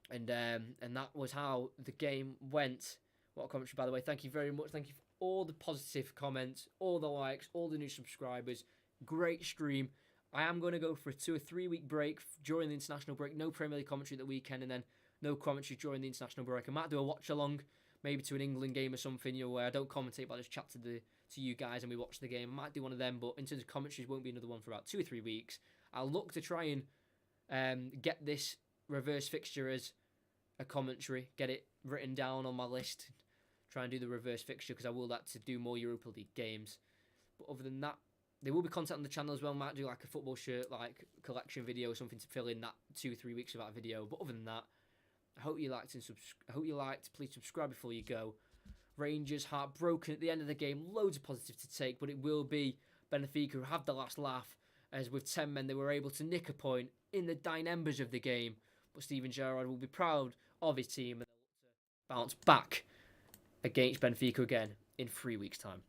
And that was how the game went. What a commentary, by the way. Thank you very much. Thank you for all the positive comments, all the likes, all the new subscribers. Great stream. I am going to go for a 2 or 3 week break during the international break. No Premier League commentary at the weekend, and then no commentary during the international break. I might do a watch along, maybe to an England game or something, where I don't commentate, but I just chat to you guys and we watch the game. I might do one of them, but in terms of commentaries, won't be another one for about 2 or 3 weeks. I'll look to try and get this reverse fixture as a commentary, get it written down on my list, try and do the reverse fixture, because I will like to do more Europa League games. But other than that, there will be content on the channel as well. Might do like a football shirt collection video or something to fill in that 2 or 3 weeks of that video. But other than that, I hope you liked. Please subscribe before you go. Rangers heartbroken at the end of the game. Loads of positive to take, but it will be Benfica who have the last laugh, as with 10 men they were able to nick a point in the dying embers of the game. But Steven Gerrard will be proud of his team and they'll look to bounce back against Benfica again in 3 weeks' time.